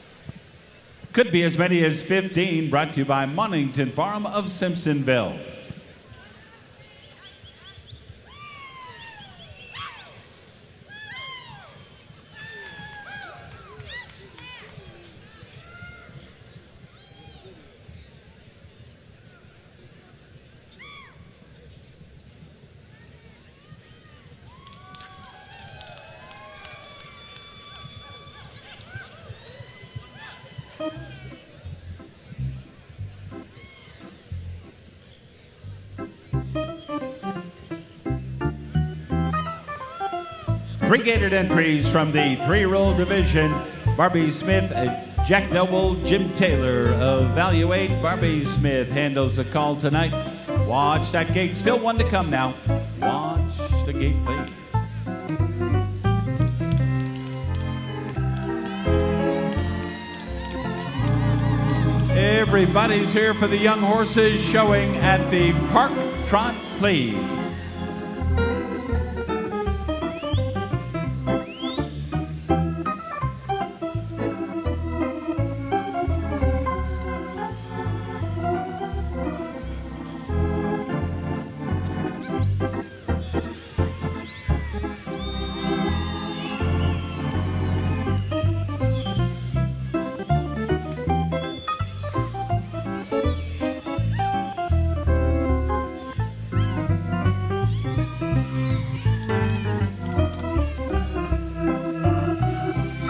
Could be as many as 15, brought to you by Monington Farm of Simpsonville. Three-gated entries from the 3-year-old division. Barbie Smith, Jack Noble, Jim Taylor. Evaluate. Barbie Smith handles the call tonight. Watch that gate. Still one to come now. Watch the gate, please. Everybody's here for the young horses showing at the Park Trot, please.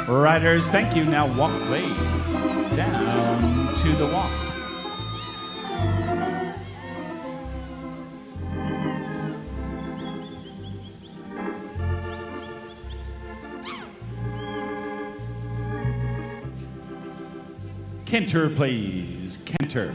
Riders, thank you. Now walk, please, down to the walk. Kenter, please. Kenter.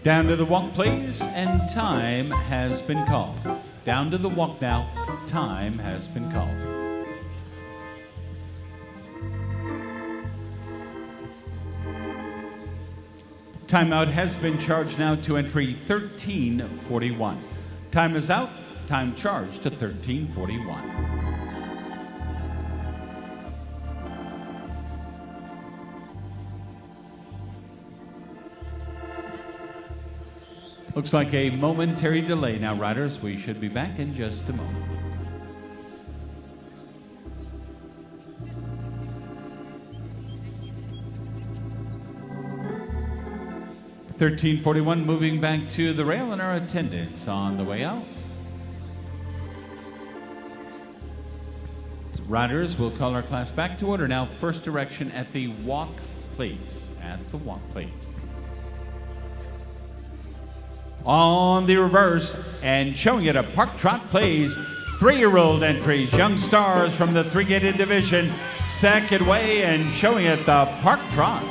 Down to the walk, please, and time has been called. Down to the walk now, time has been called. Timeout has been charged now to entry 1341. Time is out. Time charged to 1341. Looks like a momentary delay now, riders. We should be back in just a moment. (1341) moving back to the rail, and our attendants on the way out. Riders, we'll call our class back to order now. First direction at the walk, please. At the walk, please. On the reverse and showing it a park trot, please. 3-year-old entries, young stars from the three-gated division. Second way and showing it the park trot.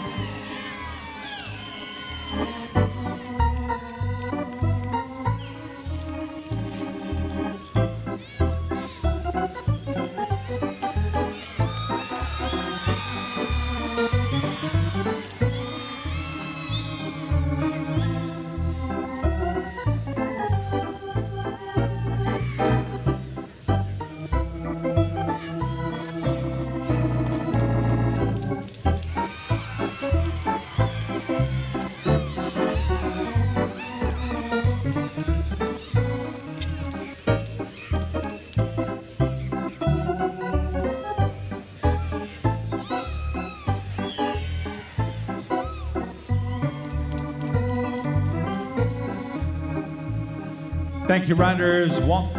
Thank you, riders. Walk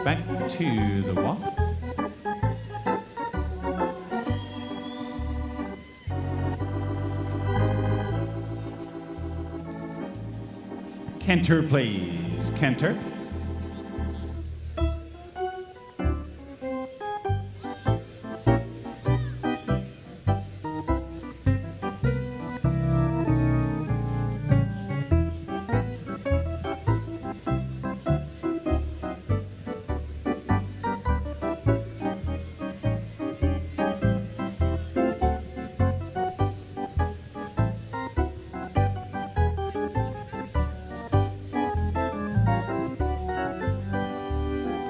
back to the walk. Canter, please. Canter.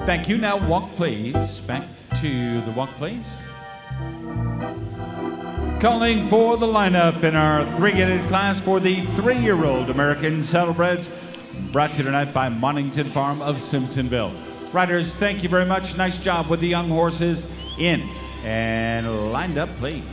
Thank you. Now walk, please. Back to the walk, please. Calling for the lineup in our three-gated class for the 3-year-old American Saddlebreds, brought to you tonight by Monington Farm of Simpsonville. Riders, thank you very much. Nice job with the young horses. In and lined up, please.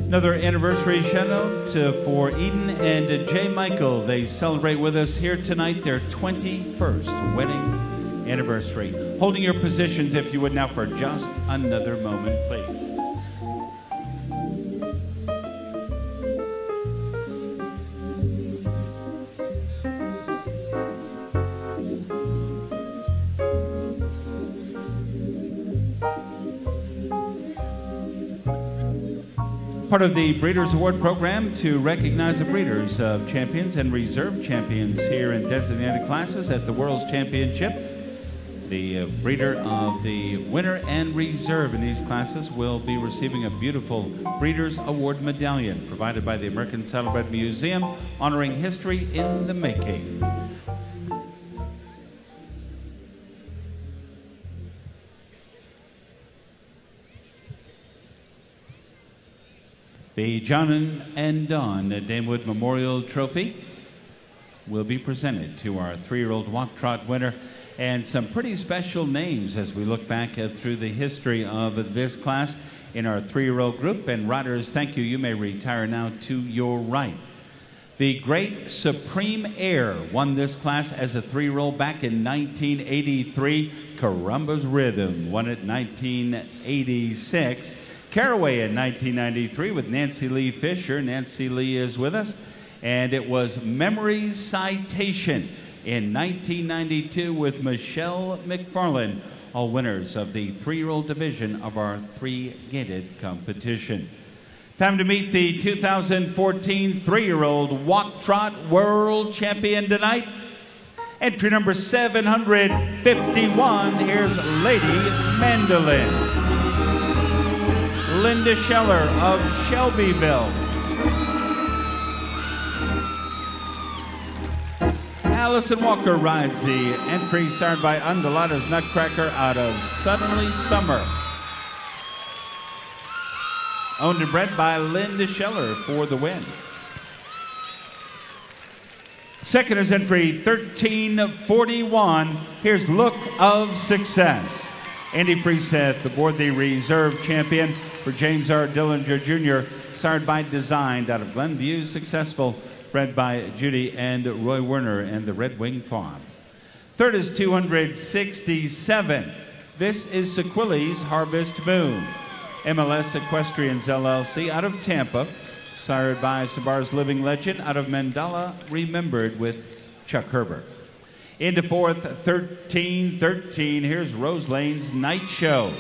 Another anniversary shout out for Eden and Jay Michael. They celebrate with us here tonight their 21st wedding anniversary. Holding your positions, if you would, now for just another moment, please. Part of the Breeders' Award program to recognize the breeders of champions and reserve champions here in designated classes at the World's Championship. The breeder of the winner and reserve in these classes will be receiving a beautiful Breeders' Award medallion provided by the American Saddlebred Museum, honoring history in the making. The John and Dawn Damewood Memorial Trophy will be presented to our 3-year-old walk trot winner, and some pretty special names as we look back through the history of this class in our 3-year-old group. And riders, thank you. You may retire now to your right. The great Supreme Air won this class as a 3-year-old back in 1983. Carumba's Rhythm won it 1986. Caraway in 1993 with Nancy Lee Fisher. Nancy Lee is with us. And it was Memories Citation in 1992 with Michelle McFarland, all winners of the 3-year-old division of our 3-gated competition. Time to meet the 2014 3-year-old Walk Trot World Champion tonight. Entry number 751, here's Lady Mandolin. Linda Scheller of Shelbyville. Allison Walker rides the entry, sired by Undulata's Nutcracker out of Suddenly Summer. Owned and bred by Linda Scheller for the win. Second is entry 1341. Here's Look of Success. Andy Freeseth aboard the reserve champion for James R. Dillinger Jr., sired by Designed out of Glenview Successful, bred by Judy and Roy Werner and the Red Wing Farm. Third is 267. This is Sequilli's Harvest Moon. MLS Equestrians LLC out of Tampa, sired by Sabar's Living Legend out of Mandala, remembered with Chuck Herbert. Into fourth, 1313. Here's Rose Lane's Night Show.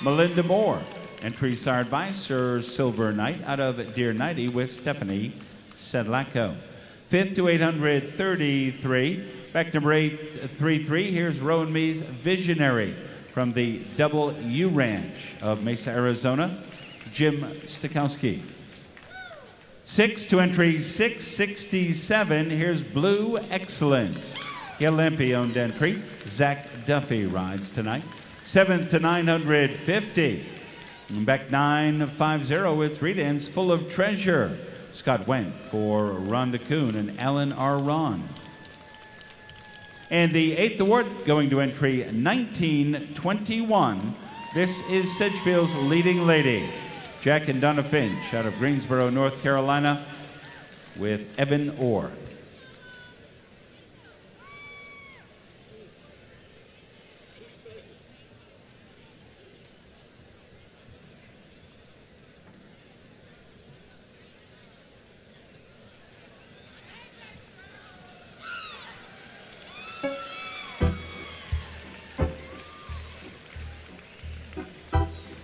Melinda Moore. Entry sired by Sir Silver Knight out of Dear Nighty with Stephanie Sedlacco. Fifth to 833. Back number 833. Here's Rowan Me's Visionary from the Double U Ranch of Mesa, Arizona. Jim Stikowski. Sixth to entry 667. Here's Blue Excellence. Gail Lampe owned entry. Zach Duffy rides tonight. Seventh to 950. And back 950, it's Reedens Full of Treasure. Scott Wendt for Rhonda Kuhn and Alan R. Ron. And the eighth award going to entry 1921. This is Sedgefield's Leading Lady. Jack and Donna Finch out of Greensboro, North Carolina with Evan Orr.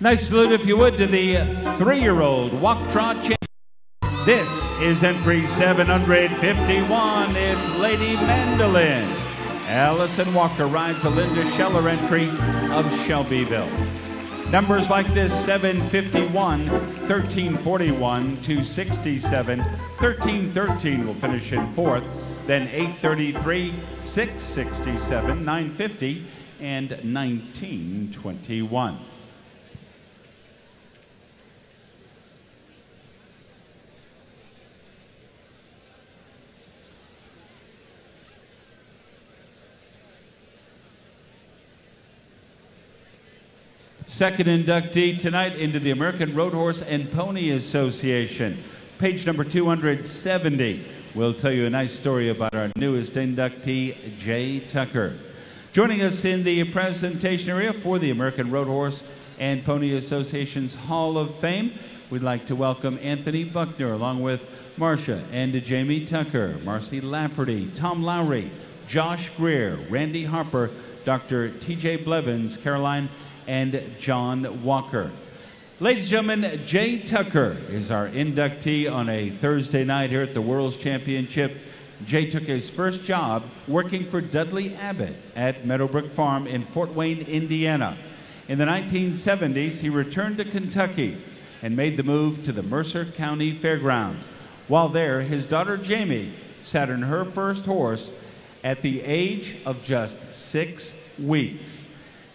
Nice salute, if you would, to the 3-year-old Walk Trot champion. This is entry 751. It's Lady Mandolin. Allison Walker rides the Linda Scheller entry of Shelbyville. Numbers like this: 751, 1341, 267, 1313 will finish in fourth, then 833, 667, 950, and 1921. Second inductee tonight into the American Road Horse and Pony Association. Page number 270 will tell you a nice story about our newest inductee, Jay Tucker. Joining us in the presentation area for the American Road Horse and Pony Association's Hall of Fame, we'd like to welcome Anthony Buckner along with Marcia and Jamie Tucker, Marcy Lafferty, Tom Lowry, Josh Greer, Randy Harper, Dr. T.J. Blevins, Caroline, and John Walker. Ladies and gentlemen, Jay Tucker is our inductee on a Thursday night here at the World's Championship. Jay took his first job working for Dudley Abbott at Meadowbrook Farm in Fort Wayne, Indiana. In the 1970s, he returned to Kentucky and made the move to the Mercer County Fairgrounds. While there, his daughter Jamie sat in her first horse at the age of just 6 weeks.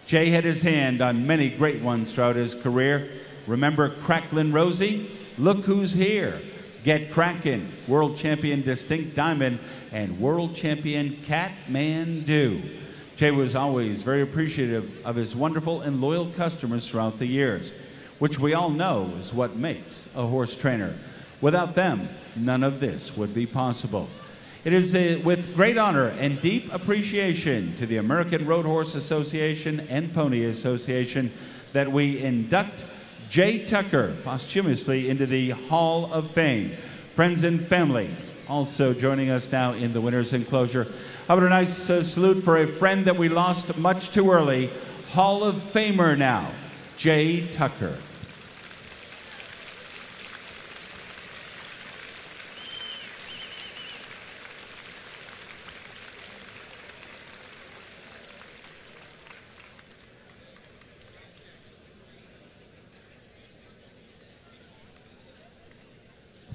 Jay had his hand on many great ones throughout his career. Remember Cracklin' Rosie? Look Who's Here, Get Crackin', World Champion Distinct Diamond, and World Champion Catmandu. Jay was always very appreciative of his wonderful and loyal customers throughout the years, which we all know is what makes a horse trainer. Without them, none of this would be possible. It is with great honor and deep appreciation to the American Road Horse Association and Pony Association that we induct Jay Tucker posthumously into the Hall of Fame. Friends and family also joining us now in the winner's enclosure. How about a nice salute for a friend that we lost much too early, Hall of Famer now, Jay Tucker.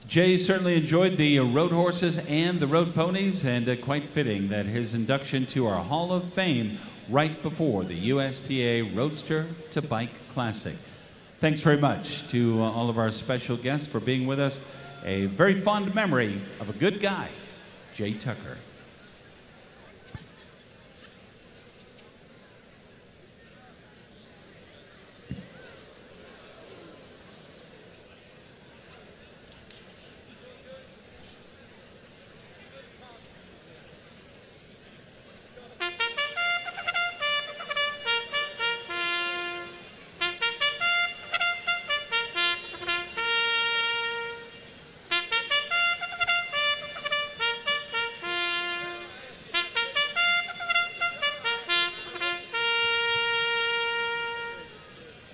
Jay certainly enjoyed the road horses and the road ponies, and quite fitting that his induction to our Hall of Fame right before the USTA Roadster to Bike Classic. Thanks very much to all of our special guests for being with us. A very fond memory of a good guy, Jay Tucker.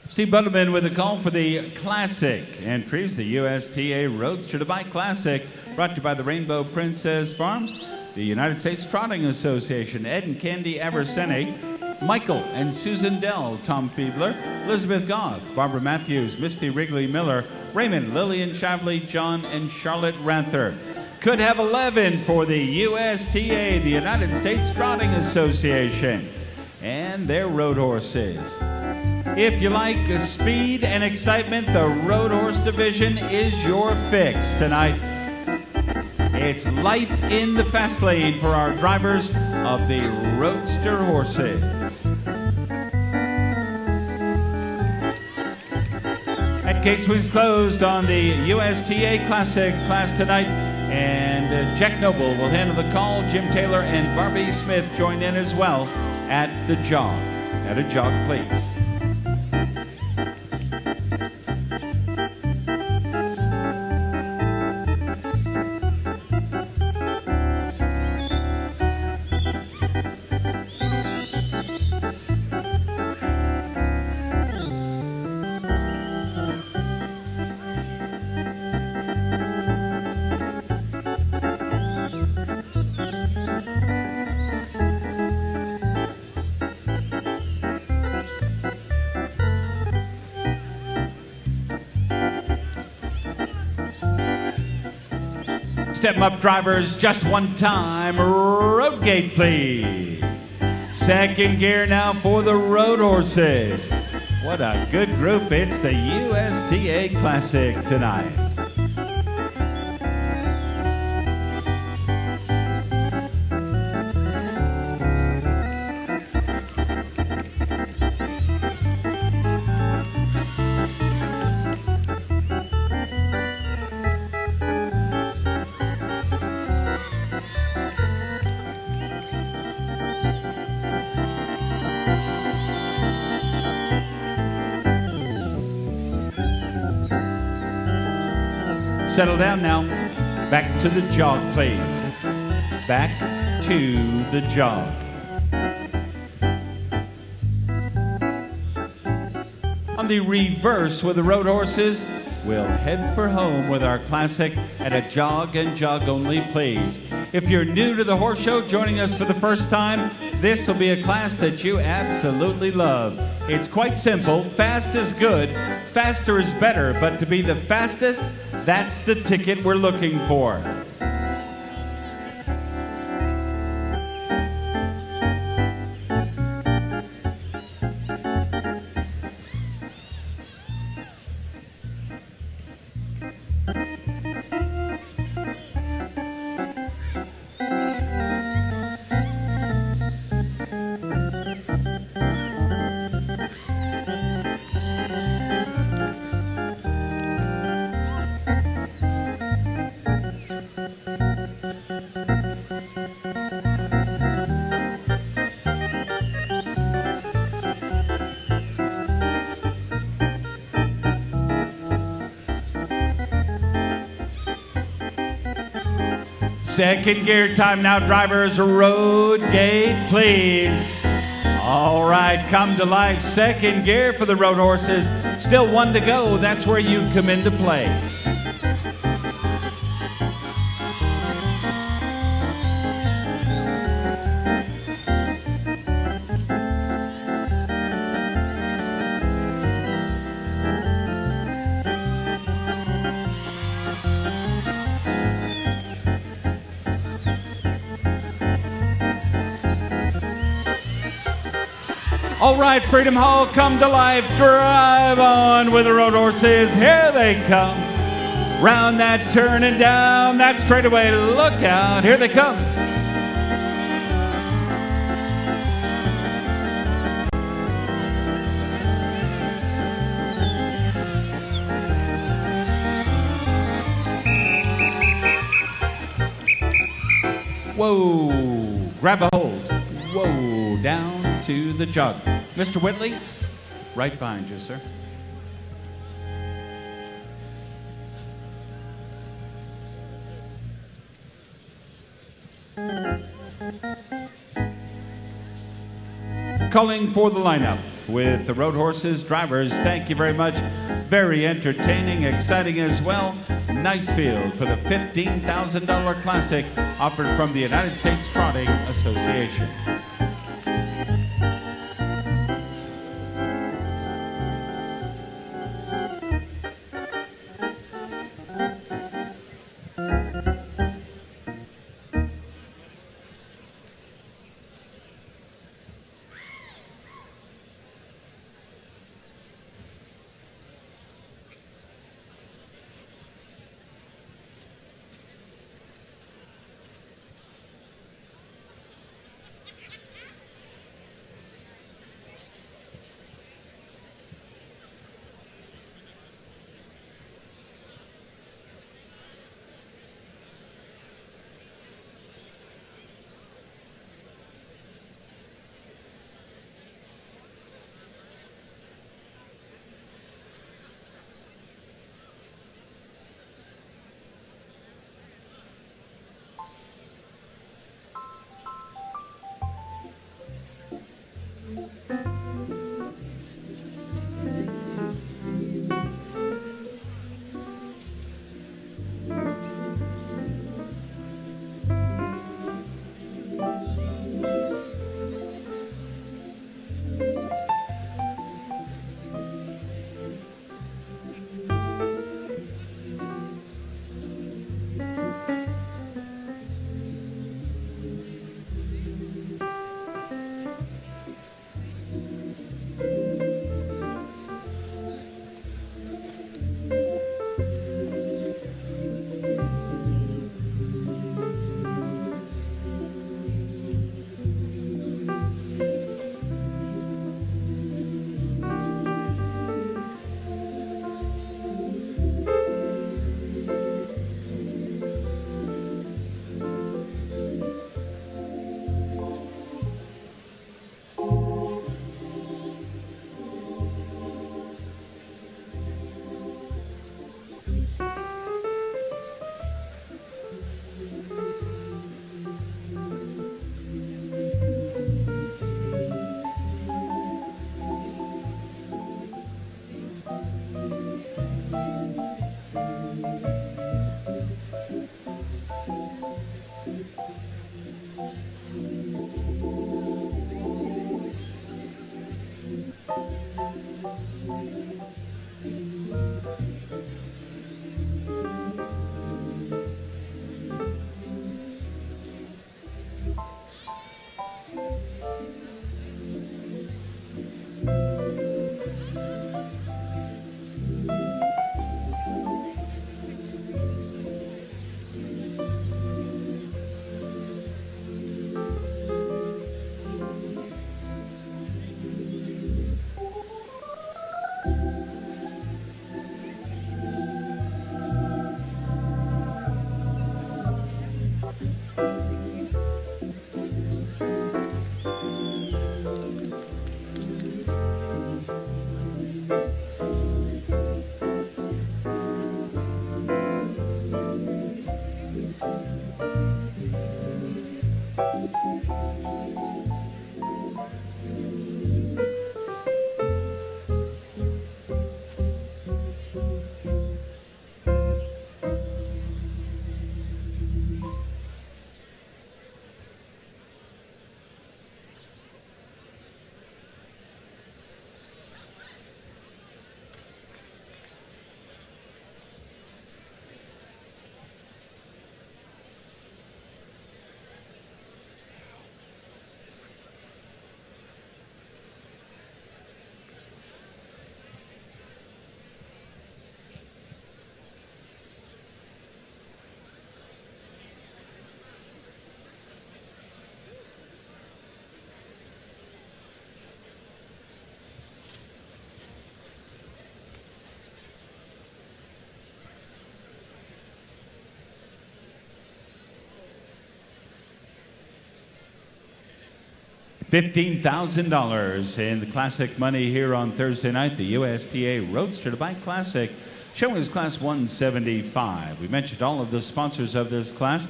Steve Butterman with a call for the Classic entries, the USTA Roadster to Bike Classic, brought to you by the Rainbow Princess Farms, the United States Trotting Association, Ed and Candy Aberseni, Michael and Susan Dell, Tom Fiedler, Elizabeth Goff, Barbara Matthews, Misty Wrigley Miller, Raymond, Lillian Shavley, John and Charlotte Ranther. Could have 11 for the USTA, the United States Trotting Association, and their road horses. If you like speed and excitement, the Road Horse Division is your fix tonight. It's life in the fast lane for our drivers of the Roadster horses. At Kate Swings closed on the USTA Classic class tonight, and Jack Noble will handle the call. Jim Taylor and Barbie Smith join in as well at the jog. At a jog, please. Step up, drivers, just one time. Road gate, please. Second gear now for the road horses. What a good group. It's the USTA Classic tonight. Settle down now. Back to the jog, please. Back to the jog. On the reverse with the road horses, we'll head for home with our classic at a jog and jog only, please. If you're new to the horse show, joining us for the first time, this will be a class that you absolutely love. It's quite simple. Fast is good, faster is better, but to be the fastest, that's the ticket we're looking for. Second gear time now, drivers. Road gate, please. All right, come to life. Second gear for the road horses. Still one to go. That's where you come into play. All right, Freedom Hall, come to life. Drive on with the road horses. Here they come. Round that turn and down that straightaway. Look out, here they come. Whoa, grab a hold. Whoa, down to the jog. Mr. Whitley, right behind you, sir. Calling for the lineup with the road horses. Drivers, thank you very much. Very entertaining, exciting as well. Nice field for the $15,000 classic offered from the United States Trotting Association. $15,000 in the classic money here on Thursday night. The USTA Roadster to Bike Classic showing is Class 175. We mentioned all of the sponsors of this class.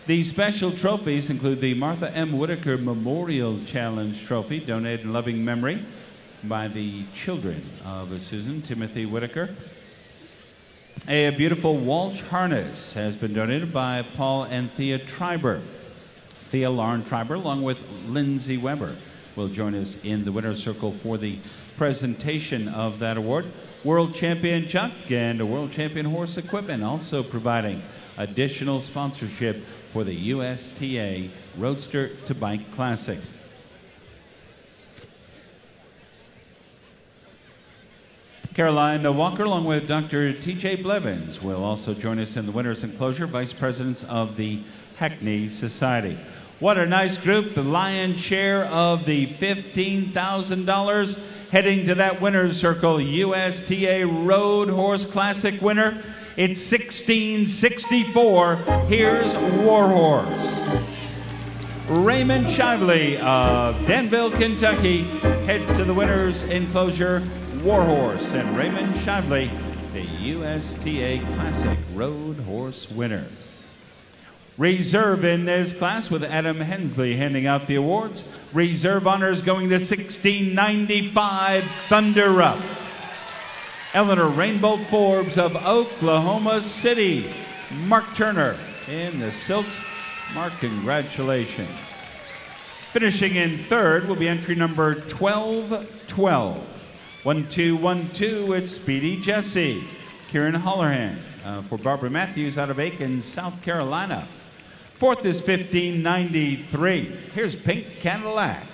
The special trophies include the Martha M. Whitaker Memorial Challenge Trophy, donated in loving memory by the children of Susan Timothy Whitaker. A beautiful Walsh harness has been donated by Paul and Thea Triber. Thea Lauren Triber, along with Lindsay Weber, will join us in the winner's circle for the presentation of that award. World Champion Chuck and a World Champion Horse Equipment also providing additional sponsorship for the USTA Roadster to Bike Classic. Caroline Walker, along with Dr. T.J. Blevins, will also join us in the winner's enclosure, vice presidents of the Hackney Society. What a nice group, the lion's share of the $15,000 heading to that winner's circle, USTA Road Horse Classic winner. It's 1664. Here's Warhorse. Raymond Shively of Danville, Kentucky, heads to the winner's enclosure, Warhorse, and Raymond Shively, the USTA Classic Road Horse winners. Reserve in this class with Adam Hensley handing out the awards. Reserve honors going to 1695 Thunder Up. Eleanor Rainbolt Forbes of Oklahoma City. Mark Turner in the Silks. Mark, congratulations. Finishing in third will be entry number 1212. 1212, it's Speedy Jesse. Kieran Hollerhan for Barbara Matthews out of Aiken, South Carolina. Fourth is 1593. Here's Pink Cadillac.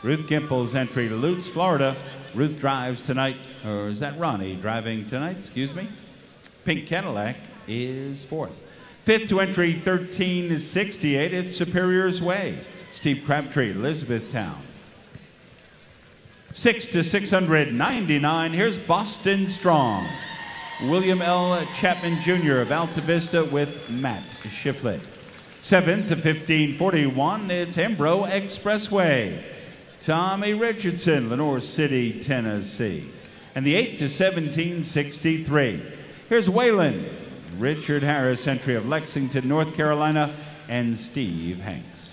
Ruth Gimple's entry to Lutz, Florida. Ruth drives tonight, or is that Ronnie driving tonight? Excuse me. Pink Cadillac is fourth. Fifth to entry 1368. It's Superior's Way. Steve Crabtree, Elizabethtown. 6 to 699. Here's Boston Strong. William L. Chapman Jr. of Alta Vista with Matt Shiflett. 7 to 1541, it's Embro Expressway. Tommy Richardson, Lenore City, Tennessee. And the 8 to 1763. Here's Waylon. Richard Harris, entry of Lexington, North Carolina, and Steve Hanks.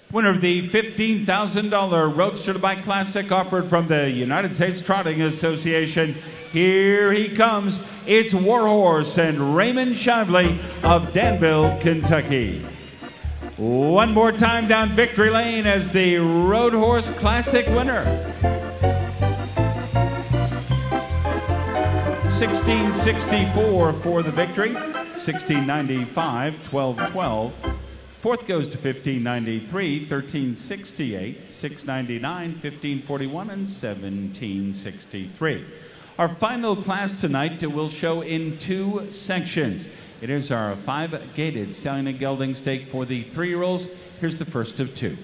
Winner of the $15,000 Roadster to Bike Classic offered from the United States Trotting Association. Here he comes. It's Warhorse and Raymond Shively of Danville, Kentucky. One more time down victory lane as the Road Horse Classic winner. 1664 for the victory. 1695, 1212. Fourth goes to 1593, 1368, 699, 1541, and 1763. Our final class tonight will show in two sections. It is our 5-gated stallion and gelding stake for the 3-year-olds. Here's the first of two.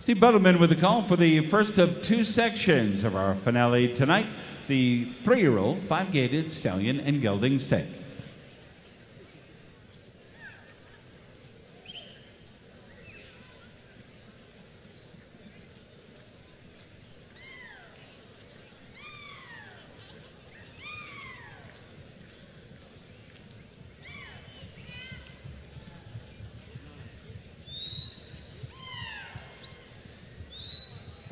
Steve Buttleman with the call for the first of two sections of our finale tonight, the 3-year-old 5-gated stallion and gelding stake.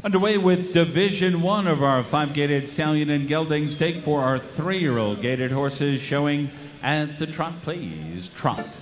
Underway with Division 1 of our 5-gated stallion and gelding stake for our 3-year-old gated horses showing at the trot. Please trot.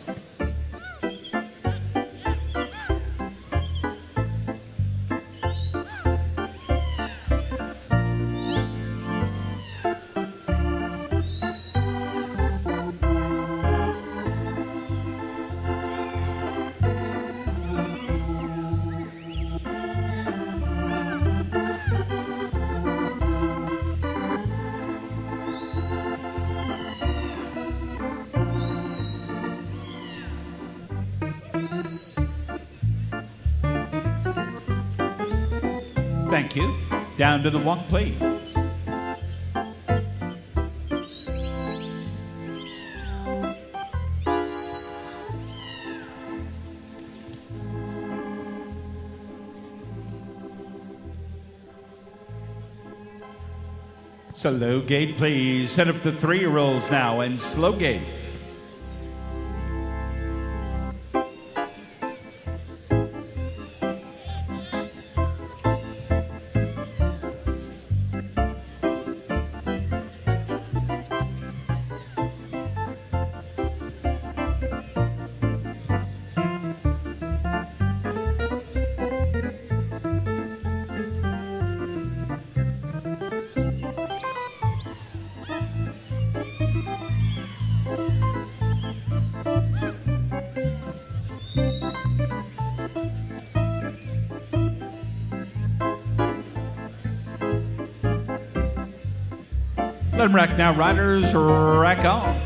Thank you. Down to the walk, please. Slow gait, please. Set up the 3-year-olds now, and slow gait. Let them rack now, riders, rack on.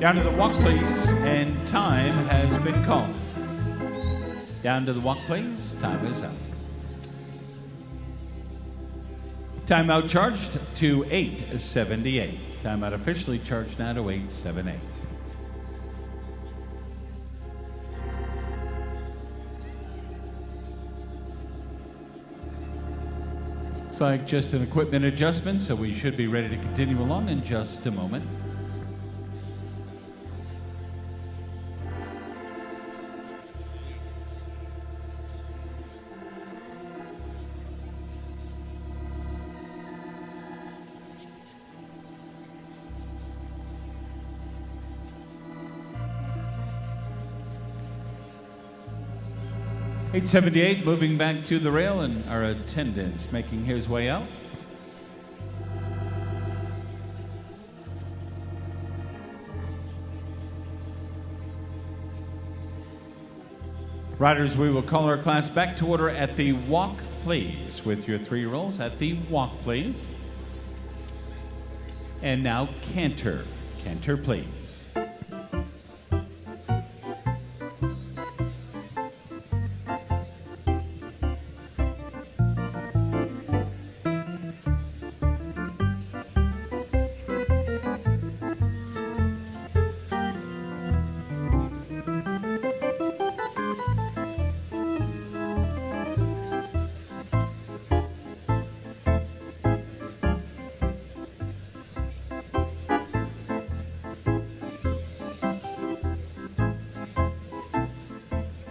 Down to the walk, please, and time has been called. Down to the walk, please, time is up. Timeout charged to 8:78. Timeout officially charged now to 8:78. Looks like just an equipment adjustment, so we should be ready to continue along in just a moment. .878 moving back to the rail, and our attendants making his way out. Riders, we will call our class back to order at the walk, please, with your 3-year-olds at the walk, please. And now canter. Canter, please.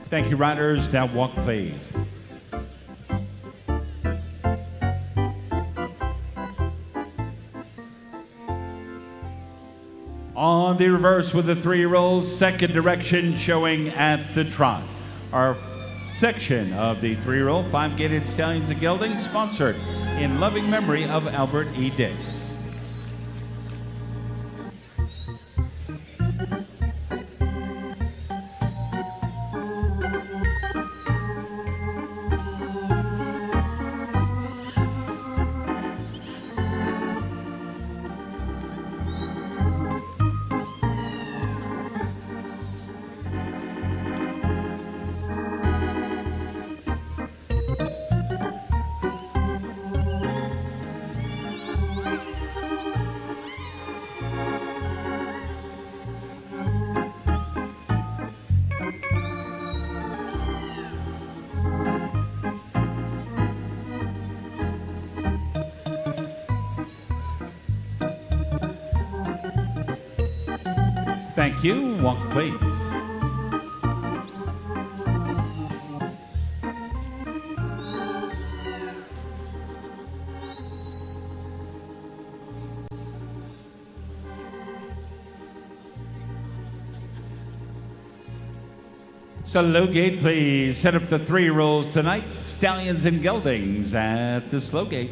Thank you, riders. Now walk, please. On the reverse with the 3-year-olds, second direction showing at the trot. Our section of the 3-year-old 5-gated Stallions and Geldings, sponsored in loving memory of Albert E. Dix. Thank you. Walk, please. Slow gate, please. Set up the 3-year-olds tonight. Stallions and Geldings at the slow gate.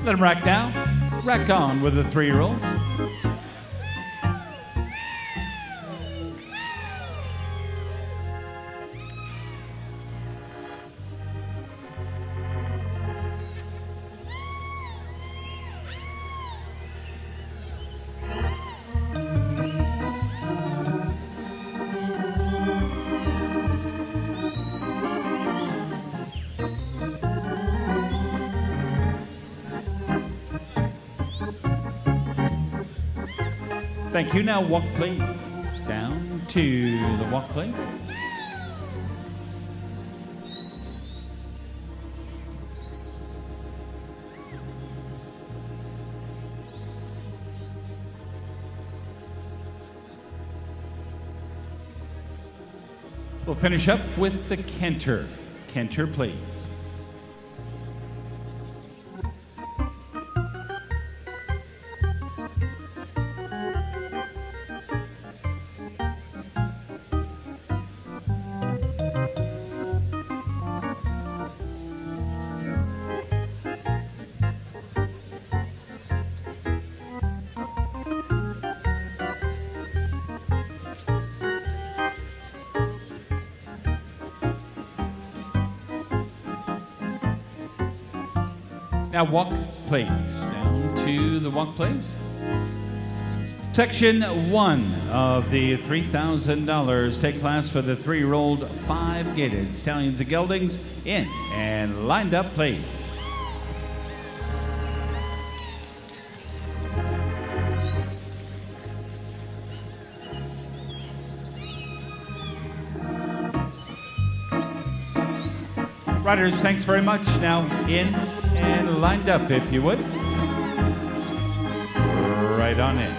Let them rack now. Rack on with the 3-year-olds. Thank you. Now walk, please. Down to the walk, please. We'll finish up with the canter. Canter, please. Now walk, please. Down to the walk, please. Section 1 of the $3,000 take class for the 3-year-old 5-gaited stallions and geldings in and lined up, please. Riders, thanks very much. Now in and lined up, if you would. Right on in.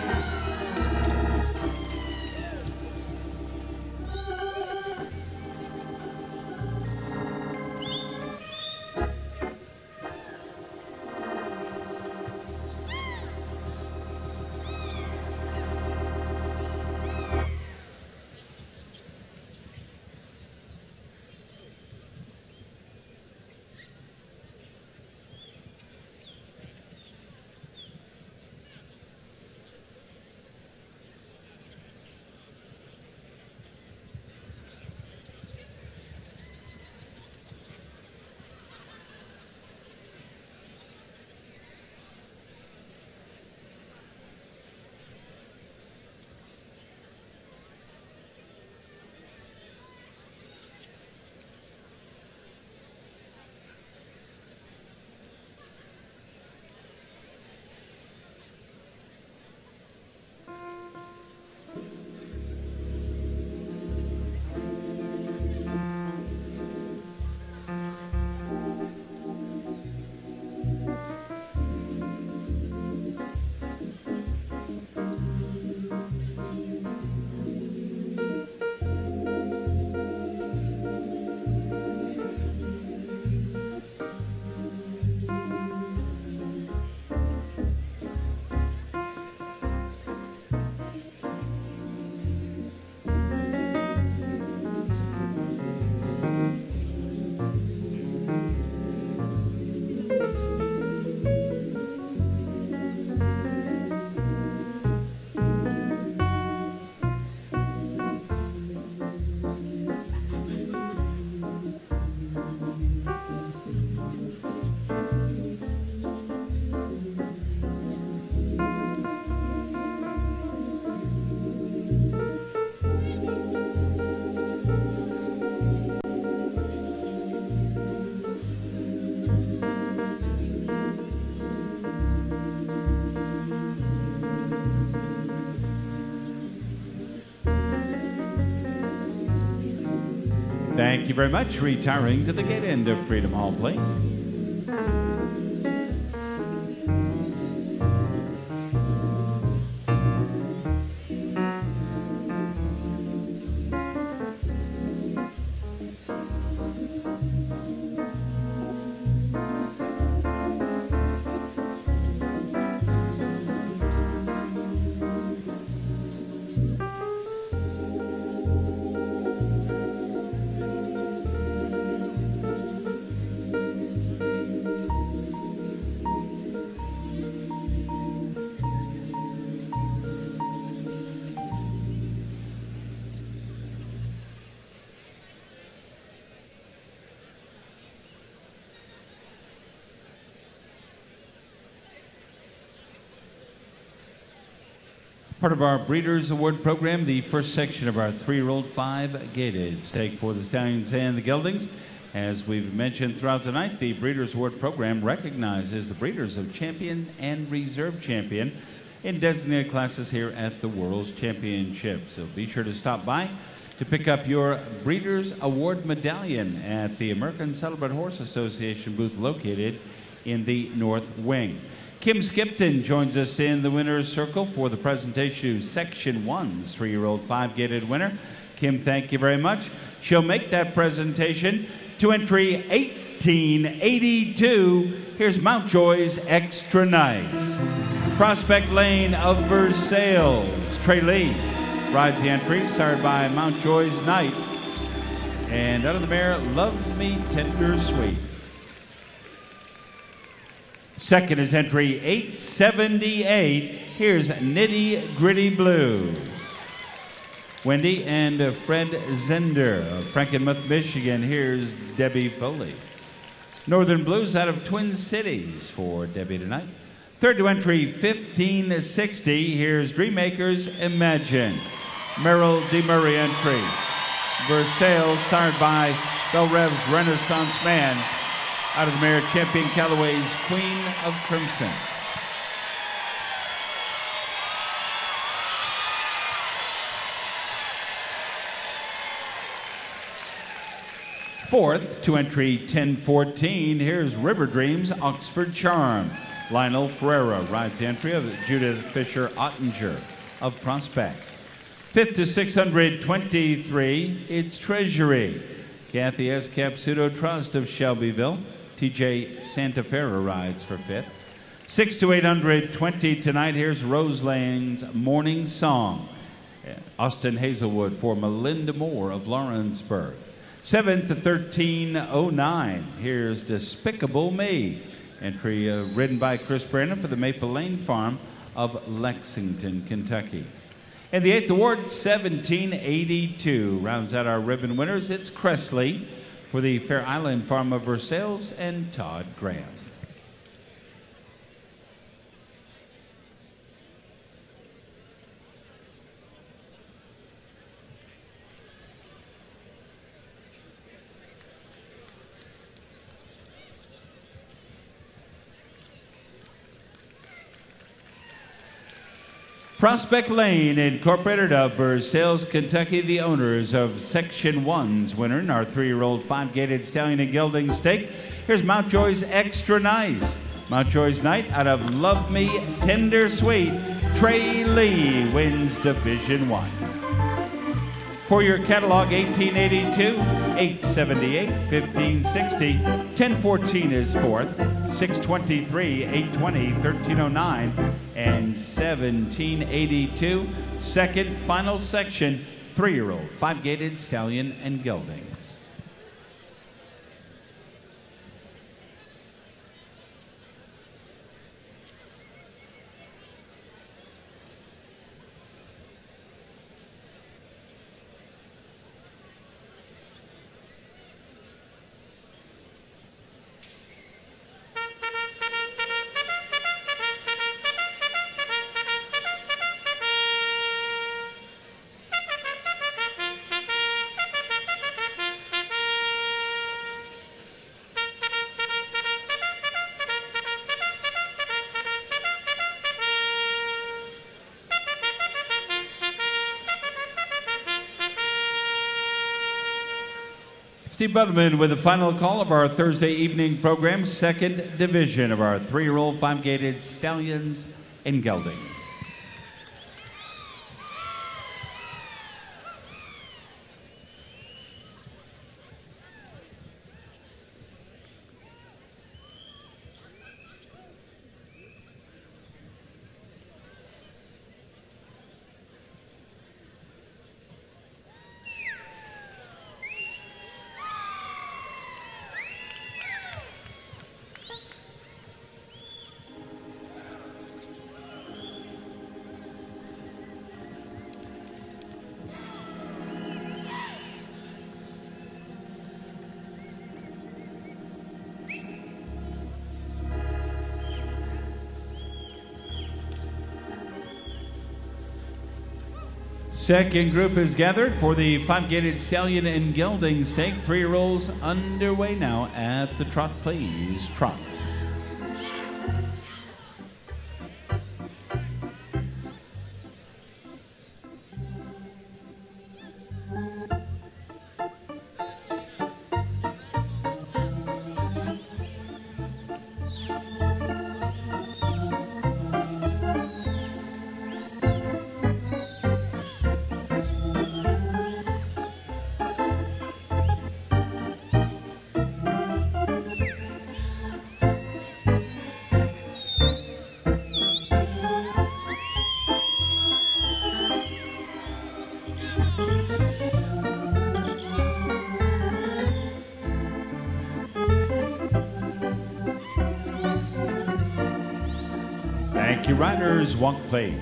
Thank you very much. Retiring to the gate end of Freedom Hall, please. Part of our Breeders' Award program, the first section of our 3-year-old 5-gated stake for the Stallions and the Geldings. As we've mentioned throughout the night, the Breeders' Award program recognizes the breeders of champion and reserve champion in designated classes here at the World's Championship. So be sure to stop by to pick up your Breeders' Award medallion at the American Saddlebred Horse Association booth located in the North Wing. Kim Skipton joins us in the winner's circle for the presentation of Section 1's 3-year-old 5-gated winner. Kim, thank you very much. She'll make that presentation to entry 1882. Here's Mountjoy's Extra Nice. Prospect Lane of Versailles. Trey Lee rides the entry, started by Mountjoy's Knight. And out of the mare, Love Me Tender Sweet. Second is entry 878. Here's Nitty Gritty Blues. Wendy and Fred Zender of Frankenmuth, Michigan. Here's Debbie Foley. Northern Blues out of Twin Cities for Debbie tonight. Third to entry 1560. Here's Dreammakers Imagine. Merrill DeMurray entry. Versailles, sired by Belrev's Renaissance Man. Out of the mare, Champion Callaway's Queen of Crimson. Fourth to entry 1014. Here's River Dreams Oxford Charm. Lionel Ferreira rides the entry of Judith Fisher Ottinger of Prospect. Fifth to 623. It's Treasury. Kathy S. Capsuto Trust of Shelbyville. TJ Santaferra rides for fifth. 6 to 820 tonight. Here's Rose Lane's Morning Song. Austin Hazelwood for Melinda Moore of Lawrenceburg. 7 to 1309. Here's Despicable Me. Entry ridden by Chris Brandon for the Maple Lane Farm of Lexington, Kentucky. And the 8th award, 1782. Rounds out our ribbon winners. It's Cressley for the Fair Island Farm of Versailles and Todd Graham. Prospect Lane Incorporated of Versailles, Kentucky, the owners of Section 1's winner in our 3-year-old 5-gated Stallion and Gelding stake. Here's Mountjoy's Extra Nice. Mountjoy's Knight out of Love Me Tender Sweet. Trey Lee wins Division 1. For your catalog, 1882, 878, 1560, 1014 is fourth, 623, 820, 1309, and 1782. Second, final section, 3-year-old 5-gated Stallion and Geldings. Steve Butterman with the final call of our Thursday evening program, second division of our 3-year-old 5-gated Stallions and Geldings. Second group is gathered for the 5-gated Stallion and Gelding Stake. 3 rolls underway now at the trot, please. Trot. Thank you, riders. Walk, please.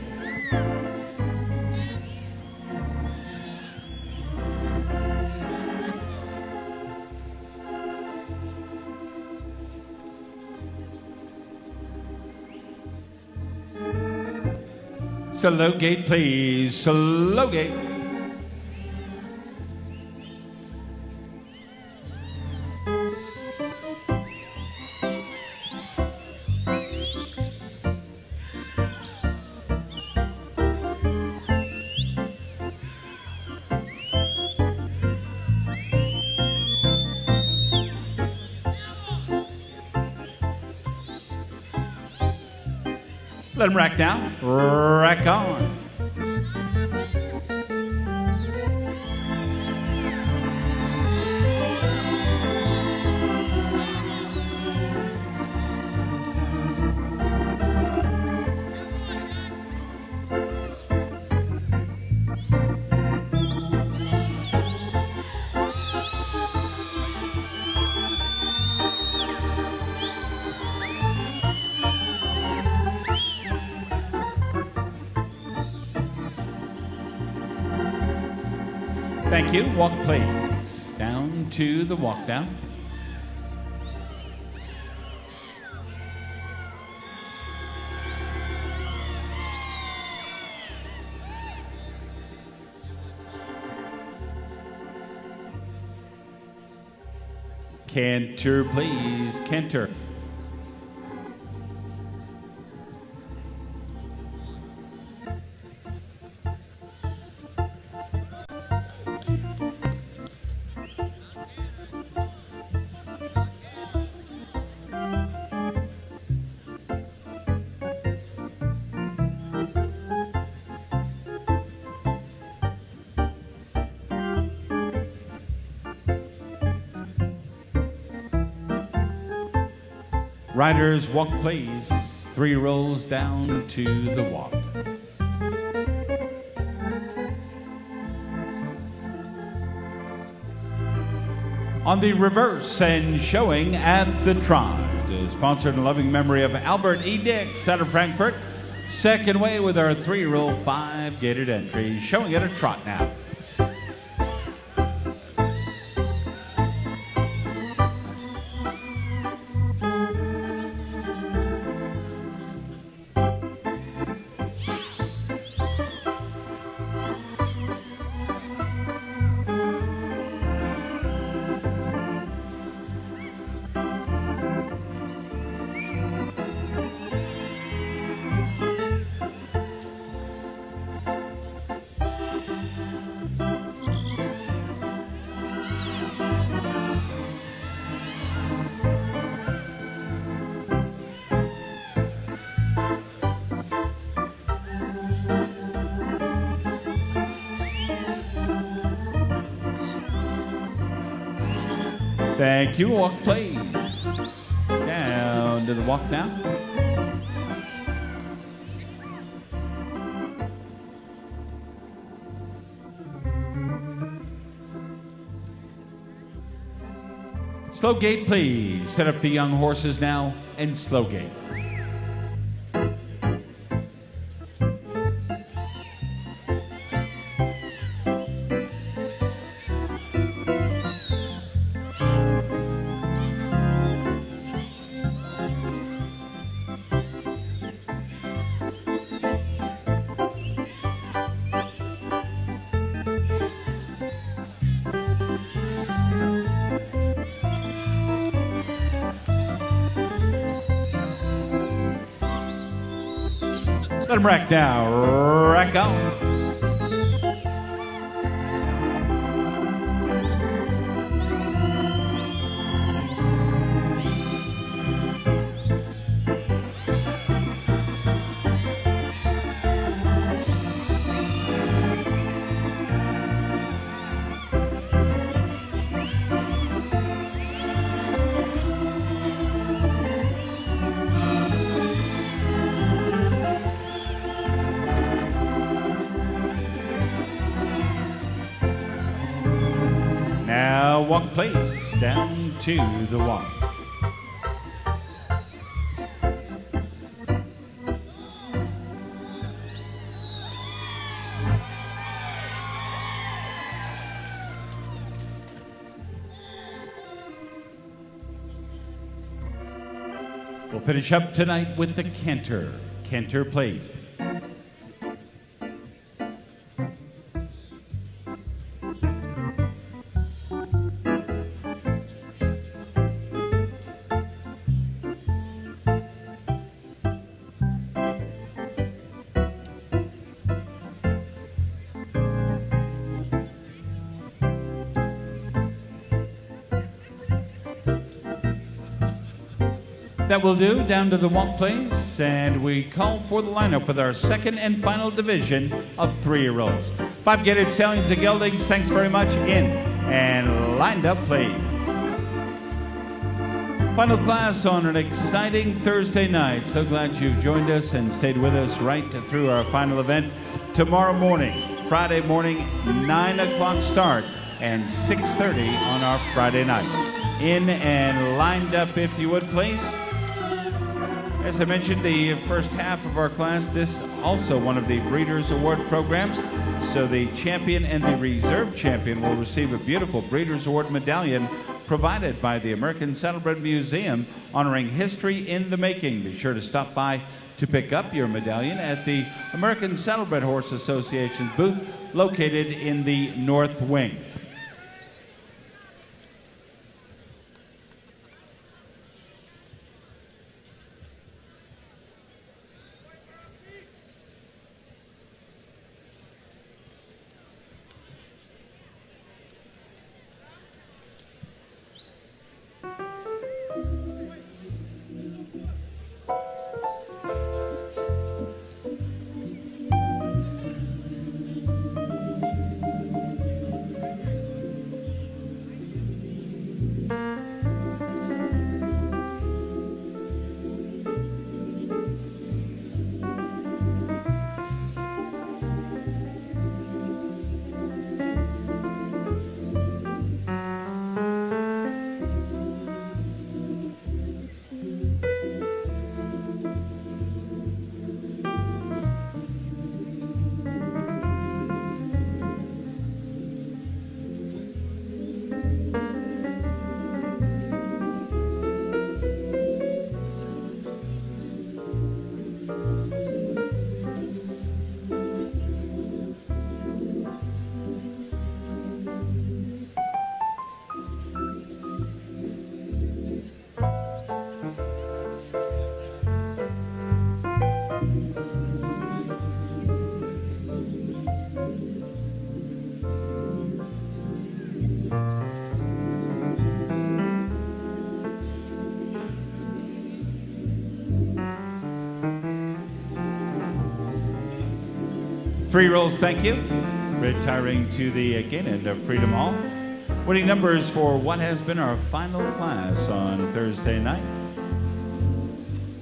Slow gate, please. Slow gate. Let him rack down. Rack on. Thank you. Walk, please. Down to the walk down. Canter, please. Canter. Riders, walk, please. 3 rolls down to the walk. On the reverse and showing at the trot, sponsored in loving memory of Albert E. Dix out of Frankfurt. Second way with our 3-roll 5-gated entry, showing at a trot now. Thank you. Walk, please. Down to the walk now. Slow gate, please. Set up the young horses now and slow gate. Let them wreck now. Wreck on. Walk, please, down to the walk. We'll finish up tonight with the canter. Canter, please. That will do. Down to the walk, please. And we call for the lineup with our second and final division of 3-year-olds. 5 Gated Stallions and Geldings, thanks very much. In and lined up, please. Final class on an exciting Thursday night. So glad you've joined us and stayed with us right through our final event. Tomorrow morning, Friday morning, 9 o'clock start and 6:30 on our Friday night. In and lined up, if you would, please. As I mentioned, the first half of our class, this also one of the Breeders' Award programs. So the champion and the reserve champion will receive a beautiful Breeders' Award medallion provided by the American Saddlebred Museum, honoring history in the making. Be sure to stop by to pick up your medallion at the American Saddlebred Horse Association booth located in the North Wing. Three-year-olds, thank you. Retiring to the gate end of Freedom Hall. Winning numbers for what has been our final class on Thursday night.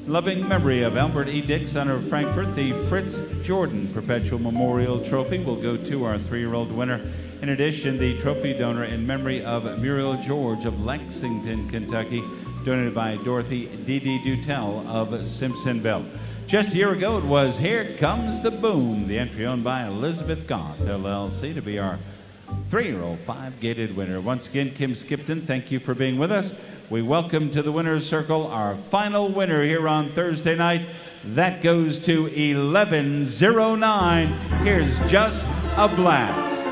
Loving memory of Albert E. Dix, son of Frankfurt, the Fritz Jordan Perpetual Memorial Trophy will go to our 3-year-old winner. In addition, the trophy donor in memory of Muriel George of Lexington, Kentucky, donated by Dorothy D.D. Dutel of Simpsonville. Just a year ago, it was Here Comes the Boom, the entry owned by Elizabeth Goth, LLC, to be our 3-year-old 5-gated winner. Once again, Kim Skipton, thank you for being with us. We welcome to the winner's circle our final winner here on Thursday night. That goes to 1109. Here's Just a Blast.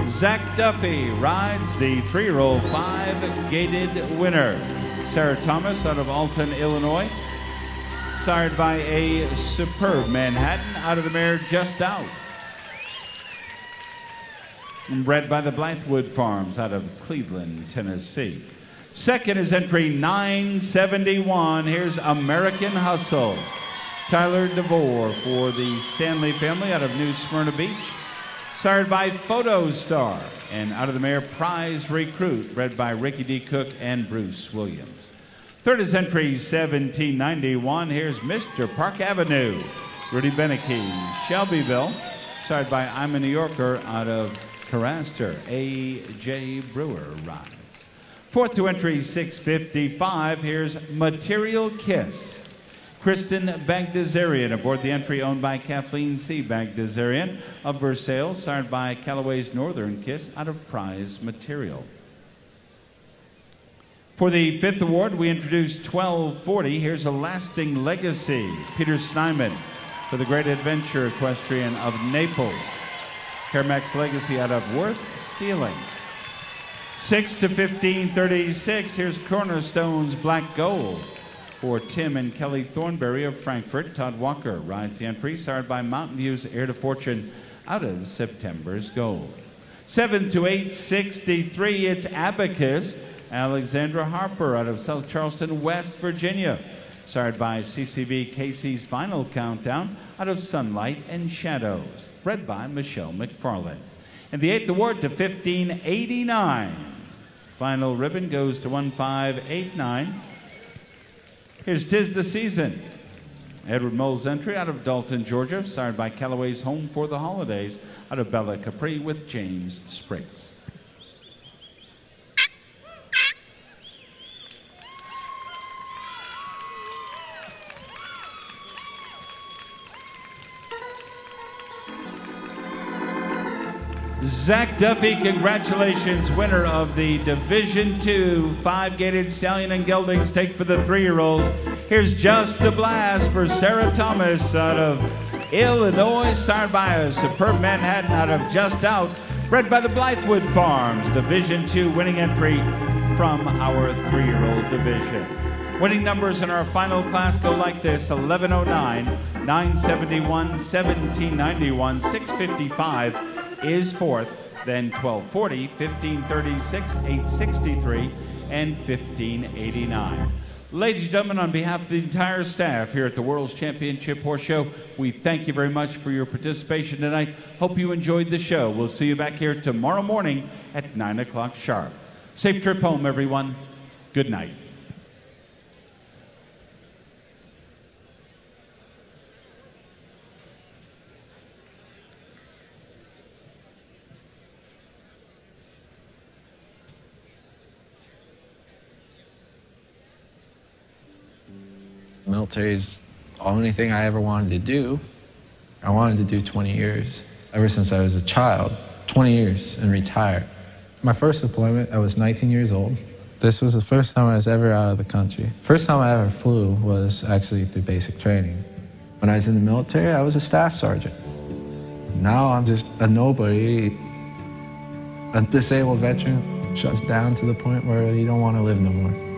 Zach Duffy rides the 3-year-old 5-gated winner. Sarah Thomas out of Alton, Illinois. sired by a superb Manhattan out of the mare Just Out. And bred by the Blythewood Farms out of Cleveland, Tennessee. Second is entry 971. Here's American Hustle. Tyler DeVore for the Stanley family out of New Smyrna Beach. Sired by Photo Star. And out of the mare Prize Recruit, bred by Ricky D. Cook and Bruce Williams. Third is entry 1791. Here's Mr. Park Avenue. Rudy Beneke, Shelbyville. Sired by I'm a New Yorker out of Caraster. A.J. Brewer rides. Fourth to entry 655. Here's Material Kiss. Kristen Bagdasarian aboard the entry owned by Kathleen C. Bagdasarian of Versailles, sired by Callaway's Northern Kiss out of Prize Material. For the fifth award, we introduce 1240. Here's A Lasting Legacy. Peter Snyman for the Great Adventure Equestrian of Naples. Carmack's Legacy out of Worth Stealing. 6 to 1536. Here's Cornerstone's Black Gold for Tim and Kelly Thornberry of Frankfurt. Todd Walker rides the entry, sired by Mountain View's Heir to Fortune out of September's Gold. 7 to 863. It's Abacus. Alexandra Harper out of South Charleston, West Virginia. Sired by CCV Casey's Final Countdown out of Sunlight and Shadows. Bred by Michelle McFarland. And the eighth award to 1589. Final ribbon goes to 1589. Here's 'Tis the Season. Edward Moll's entry out of Dalton, Georgia, sired by Callaway's Home for the Holidays out of Bella Capri with James Spriggs. Zach Duffy, congratulations, winner of the Division II 5-gated Stallion and Geldings Take for the 3-year-olds. Here's Just a Blast for Sarah Thomas out of Illinois, sired by a superb Manhattan out of Just Out, bred by the Blythewood Farms. Division II winning entry from our 3-year-old division. Winning numbers in our final class go like this: 1109, 971, 1791, 655 is fourth, then 1240, 1536, 863, and 1589. Ladies and gentlemen, on behalf of the entire staff here at the World's Championship Horse Show, we thank you very much for your participation tonight. Hope you enjoyed the show. We'll see you back here tomorrow morning at 9 o'clock sharp. Safe trip home, everyone. Good night. Military's the only thing I ever wanted to do. I wanted to do 20 years. Ever since I was a child, 20 years and retire. My first deployment, I was 19 years old. This was the first time I was ever out of the country. First time I ever flew was actually through basic training. When I was in the military, I was a staff sergeant. Now I'm just a nobody, a disabled veteran, shuts down to the point where you don't want to live no more.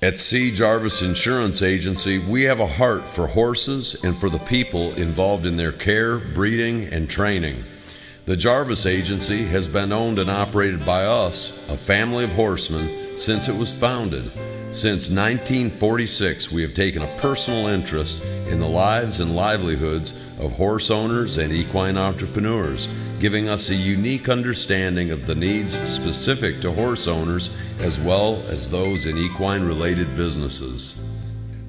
At C. Jarvis Insurance Agency, we have a heart for horses and for the people involved in their care, breeding, and training. The Jarvis Agency has been owned and operated by us, a family of horsemen, since it was founded. Since 1946, we have taken a personal interest in the lives and livelihoods of horse owners and equine entrepreneurs, giving us a unique understanding of the needs specific to horse owners as well as those in equine-related businesses.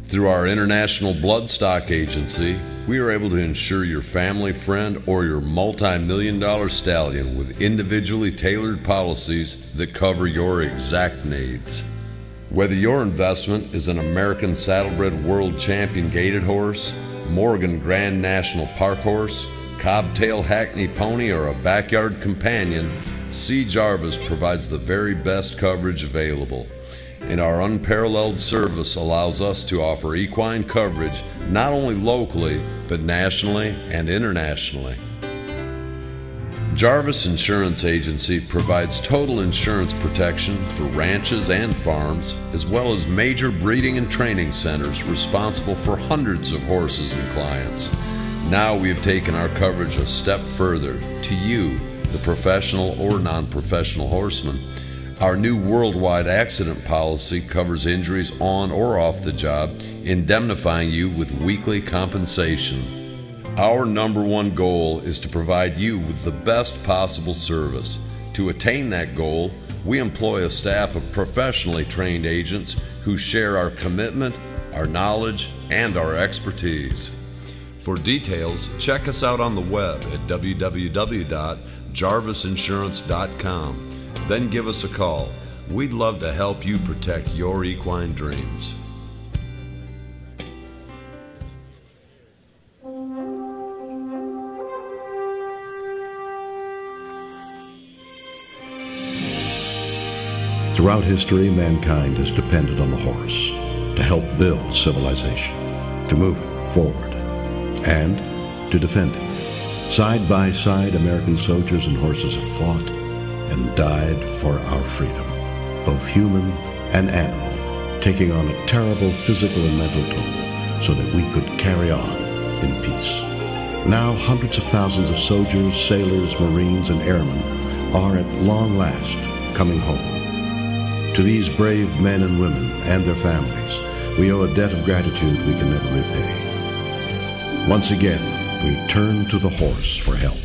Through our International Bloodstock Agency, we are able to insure your family, friend, or your multi-million-dollar stallion with individually tailored policies that cover your exact needs. Whether your investment is an American Saddlebred World Champion Gaited Horse, Morgan Grand National Park Horse, Cobtail Hackney Pony, or a backyard companion, C. Jarvis provides the very best coverage available. And our unparalleled service allows us to offer equine coverage not only locally, but nationally and internationally. Jarvis Insurance Agency provides total insurance protection for ranches and farms, as well as major breeding and training centers responsible for hundreds of horses and clients. Now we have taken our coverage a step further to you, the professional or non-professional horseman. Our new worldwide accident policy covers injuries on or off the job, indemnifying you with weekly compensation. Our number one goal is to provide you with the best possible service. To attain that goal, we employ a staff of professionally trained agents who share our commitment, our knowledge, and our expertise. For details, check us out on the web at www.jarvisinsurance.com. Then give us a call. We'd love to help you protect your equine dreams. Throughout history, mankind has depended on the horse to help build civilization, to move it forward, and to defend it. Side by side, American soldiers and horses have fought and died for our freedom, both human and animal, taking on a terrible physical and mental toll so that we could carry on in peace. Now, hundreds of thousands of soldiers, sailors, Marines, and airmen are at long last coming home. To these brave men and women and their families, we owe a debt of gratitude we can never repay. Once again, we turn to the horse for help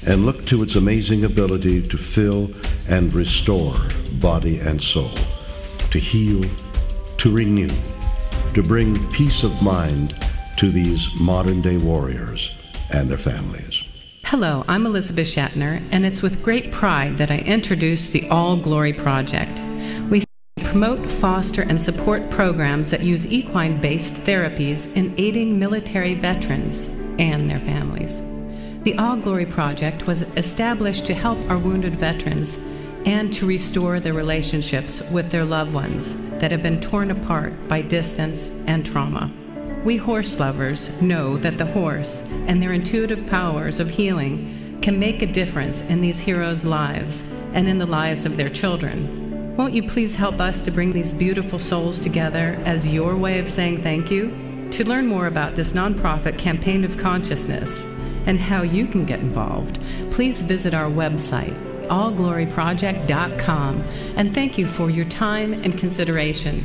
and look to its amazing ability to fill and restore body and soul, to heal, to renew, to bring peace of mind to these modern-day warriors and their families. Hello, I'm Elizabeth Shatner, and it's with great pride that I introduce the All Glory Project. We promote, foster, and support programs that use equine-based therapies in aiding military veterans and their families. The All Glory Project was established to help our wounded veterans and to restore their relationships with their loved ones that have been torn apart by distance and trauma. We horse lovers know that the horse and their intuitive powers of healing can make a difference in these heroes' lives and in the lives of their children. Won't you please help us to bring these beautiful souls together as your way of saying thank you? To learn more about this nonprofit campaign of consciousness and how you can get involved, please visit our website, allgloryproject.com, and thank you for your time and consideration.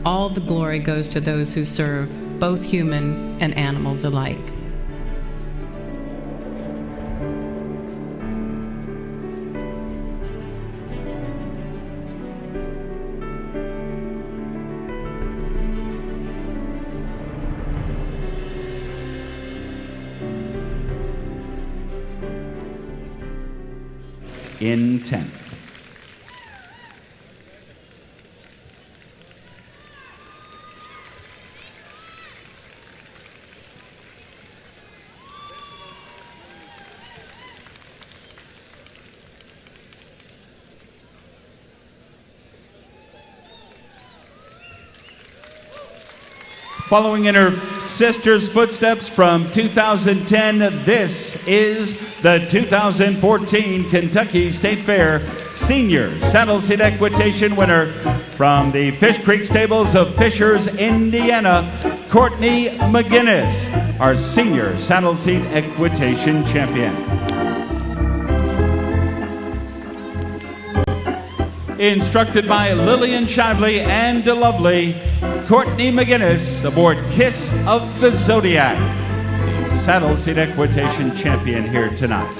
All the glory goes to those who serve both human and animals alike. In 10. Following in her sister's footsteps from 2010, this is the 2014 Kentucky State Fair Senior Saddle Seat Equitation winner, From the Fish Creek Stables of Fishers, Indiana, Courtney McGinnis, our senior saddle seat equitation champion. Instructed by Lillian Shively and DeLovely, Courtney McGinnis aboard Kiss of the Zodiac, the saddle seat equitation champion here tonight.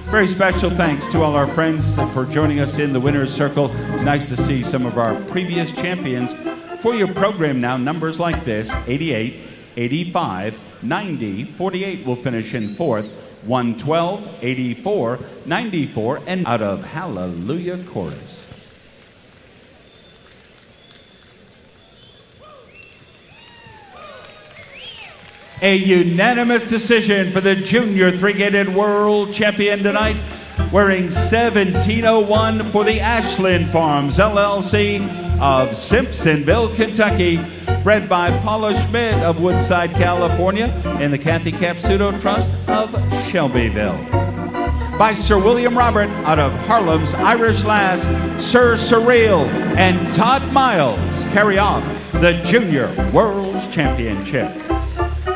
Very special thanks to all our friends for joining us in the winner's circle. Nice to see some of our previous champions. For your program now, numbers like this: 88, 85, 90, 48 will finish in fourth, 112, 84, 94, and out of Hallelujah Chorus. A unanimous decision for the junior three-gated world champion tonight, wearing 1701 for the Ashland Farms LLC of Simpsonville, Kentucky, bred by Paula Schmidt of Woodside, California, and the Kathy Capsuto Trust of Shelbyville. By Sir William Robert out of Harlem's Irish Lass, Sir Surreal and Todd Miles carry off the Junior World Championship.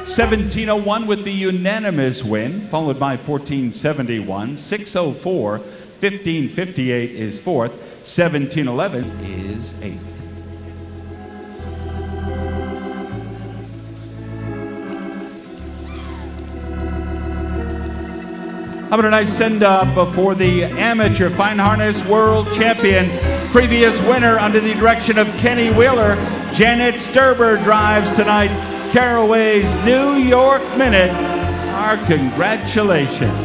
1701 with the unanimous win, followed by 1471, 604, 1558 is fourth, 1711 is eighth. How about a nice send-off for the amateur fine harness world champion, previous winner under the direction of Kenny Wheeler. Janet Sturber drives tonight Caraway's New York Minute. Our congratulations.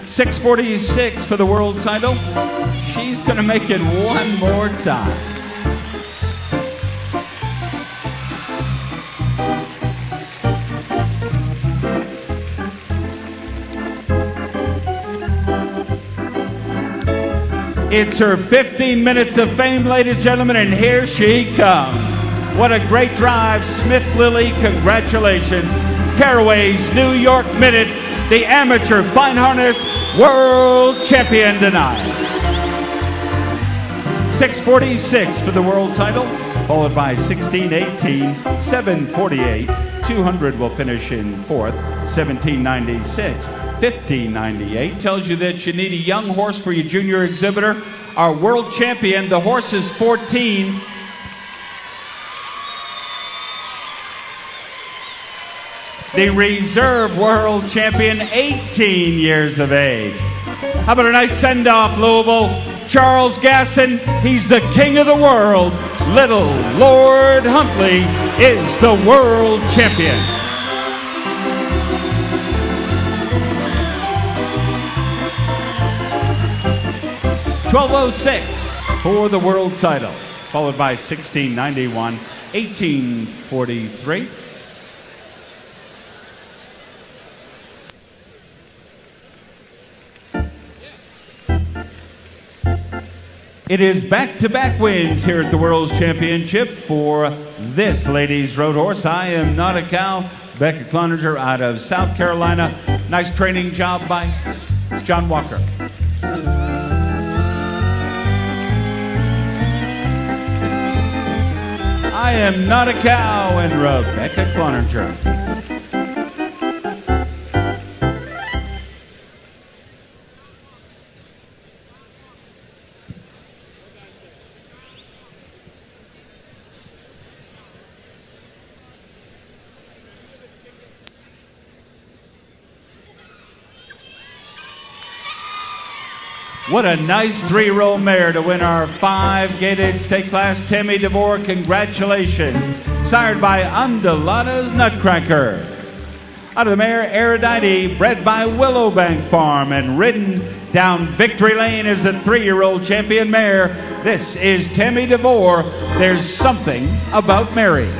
6:46 for the world title. She's going to make it one more time. It's her 15 minutes of fame, ladies and gentlemen, and here she comes. What a great drive. Smith Lilly, congratulations. Caraway's New York Minute, the amateur fine harness world champion tonight. 6:46 for the world title, followed by 1618, 748, 200 will finish in fourth, 1796. 1598 tells you that you need a young horse for your junior exhibitor. Our world champion, the horse is 14. The reserve world champion, 18 years of age. How about a nice send-off, Louisville? Charles Gasson, he's the king of the world. Little Lord Huntley is the world champion. 1206 for the world title, followed by 1691, 1843. It is back-to-back wins here at the World's Championship for this ladies' road horse. I Am Not a Cow, Becca Cloninger out of South Carolina. Nice training job by John Walker. I Am Not a Cow and Rebecca Cloninger. What a nice three-row mare to win our five-gated stake class. Tammy DeVore, congratulations. Sired by Undulata's Nutcracker. Out of the mare, Erudite, bred by Willowbank Farm and ridden down Victory Lane as a three-year-old champion mare. This is Tammy DeVore. There's Something About Mary.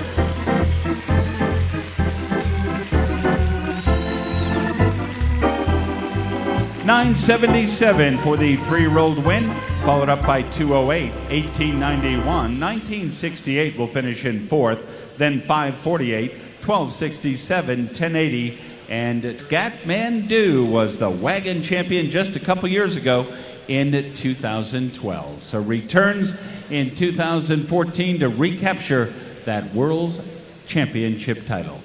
$977 for the three-year-old win, followed up by 208, 1891, 1968 will finish in fourth, then 548, 1267, 1080, and Scatmandu was the wagon champion just a couple years ago in 2012. So returns in 2014 to recapture that World's Championship title.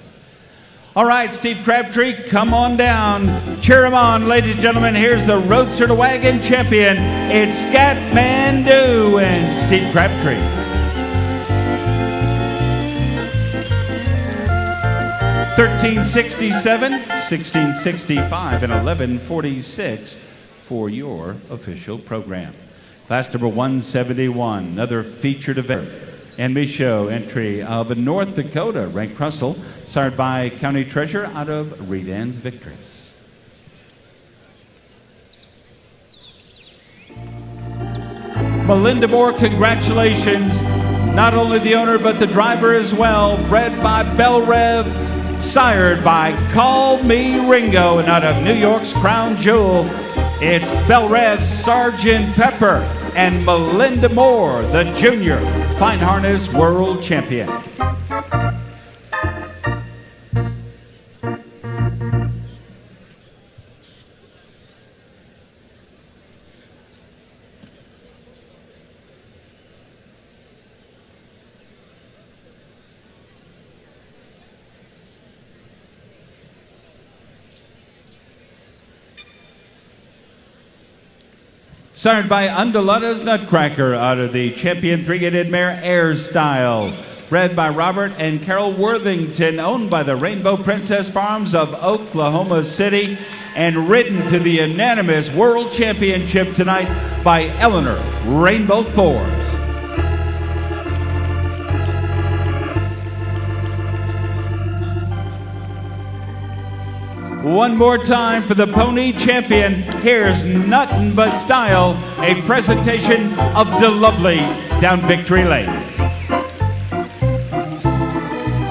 All right, Steve Crabtree, come on down. Cheer him on, ladies and gentlemen. Here's the Roadster to Wagon champion. It's Scatmandu and Steve Crabtree. $13.67, $16.65, and $11.46 for your official program. Class number 171, another featured event. NB Show entry of North Dakota, Rank Russell, sired by County Treasurer out of Redan's Victories. Melinda Moore, congratulations. Not only the owner, but the driver as well. Bred by Bell Rev, sired by Call Me Ringo, and out of New York's Crown Jewel, it's Bell Rev's Sergeant Pepper and Melinda Moore, the Junior Fine Harness World Champion. Sired by Undulata's Nutcracker out of the champion three-gated mare Air Style. Bred by Robert and Carol Worthington, owned by the Rainbow Princess Farms of Oklahoma City, and ridden to the unanimous World Championship tonight by Eleanor Rainbow Forbes. One more time for the Pony Champion. Here's Nuttin' But Style, a presentation of DeLovely down Victory Lane.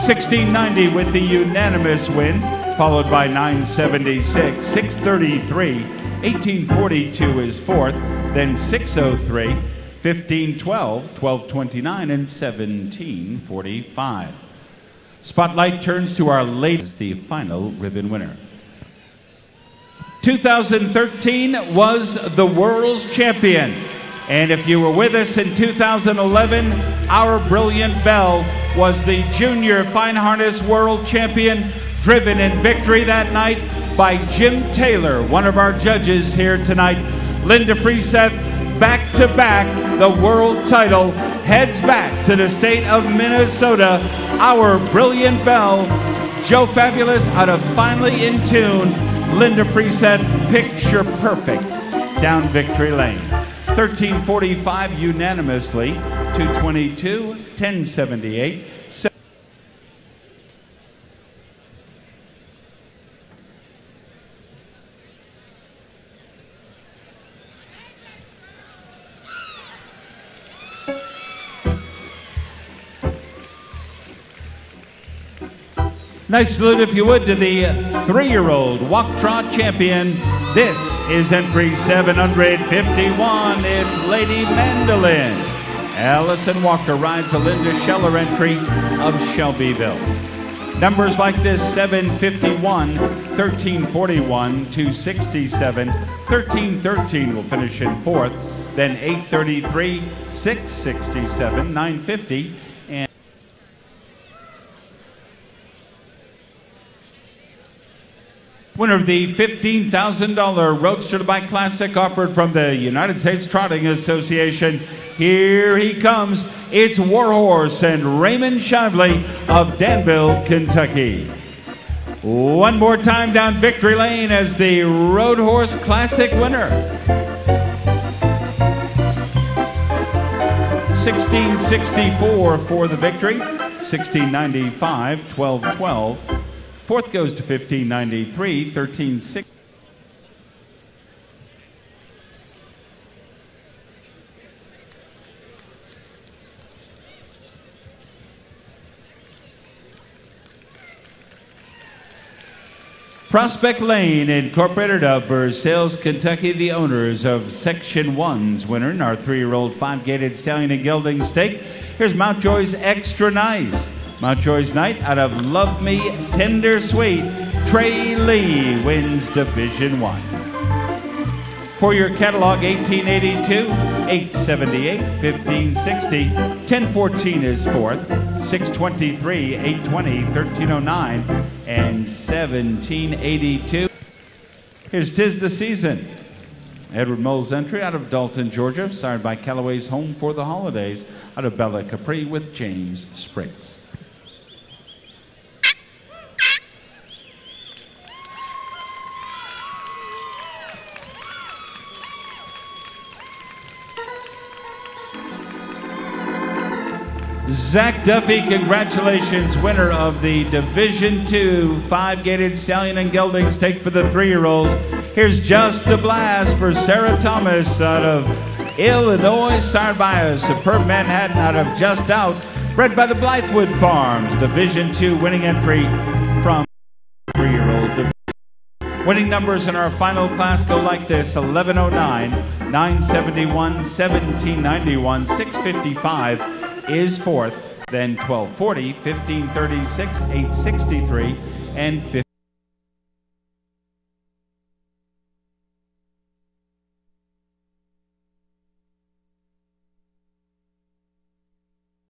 $16.90 with the unanimous win, followed by $9.76, $6.33, $18.42 is fourth, then $6.03, $15.12, $12.29, and $17.45. Spotlight turns to our latest, the final ribbon winner. 2013 was the world's champion. And if you were with us in 2011, our Brilliant Bell was the Junior Fine Harness World Champion, driven in victory that night by Jim Taylor, one of our judges here tonight. Linda Frieseth, back to back, the world title heads back to the state of Minnesota. Our Brilliant Bell, Joe Fabulous out of Finally in Tune, Linda Frieseth, picture perfect down Victory Lane. 13:45 unanimously, 2:22, 10:78. Nice salute, if you would, to the 3-year-old walk trot champion. This is entry 751. It's Lady Mandolin. Allison Walker rides a Linda Scheller entry of Shelbyville. Numbers like this: 751, 1341, 267, 1313 will finish in fourth, then 833, 667, 950, and winner of the $15,000 Roadster to Bike Classic offered from the United States Trotting Association. Here he comes. It's Warhorse and Raymond Shively of Danville, Kentucky. One more time down Victory Lane as the Road Horse Classic winner. 1664 for the victory, 1695, 1212. Fourth goes to 1593, 1360. Prospect Lane, Incorporated of Versailles, Kentucky, the owners of Section 1's winner in our 3-year-old 5-gated stallion and gelding stake. Here's Mountjoy's Extra Nice. Mountjoy's Night out of Love Me Tender Sweet. Trey Lee wins Division 1. For your catalog, 1882, 878, 1560, 1014 is fourth, 623, 820, 1309, and 1782. Here's 'Tis the Season. Edward Moll's entry out of Dalton, Georgia, sired by Callaway's Home for the Holidays out of Bella Capri with James Spriggs. Zach Duffy, congratulations, winner of the Division II 5-gated Stallion and Geldings Take for the 3-year-olds. Here's Just a Blast for Sarah Thomas out of Illinois, sired by a Superb Manhattan out of Just Out, bred by the Blythewood Farms. Division II winning entry from 3-year-old division. Winning numbers in our final class go like this: 1109, 971, 1791, 655 is fourth, then 1240, 1536, 863, and 15.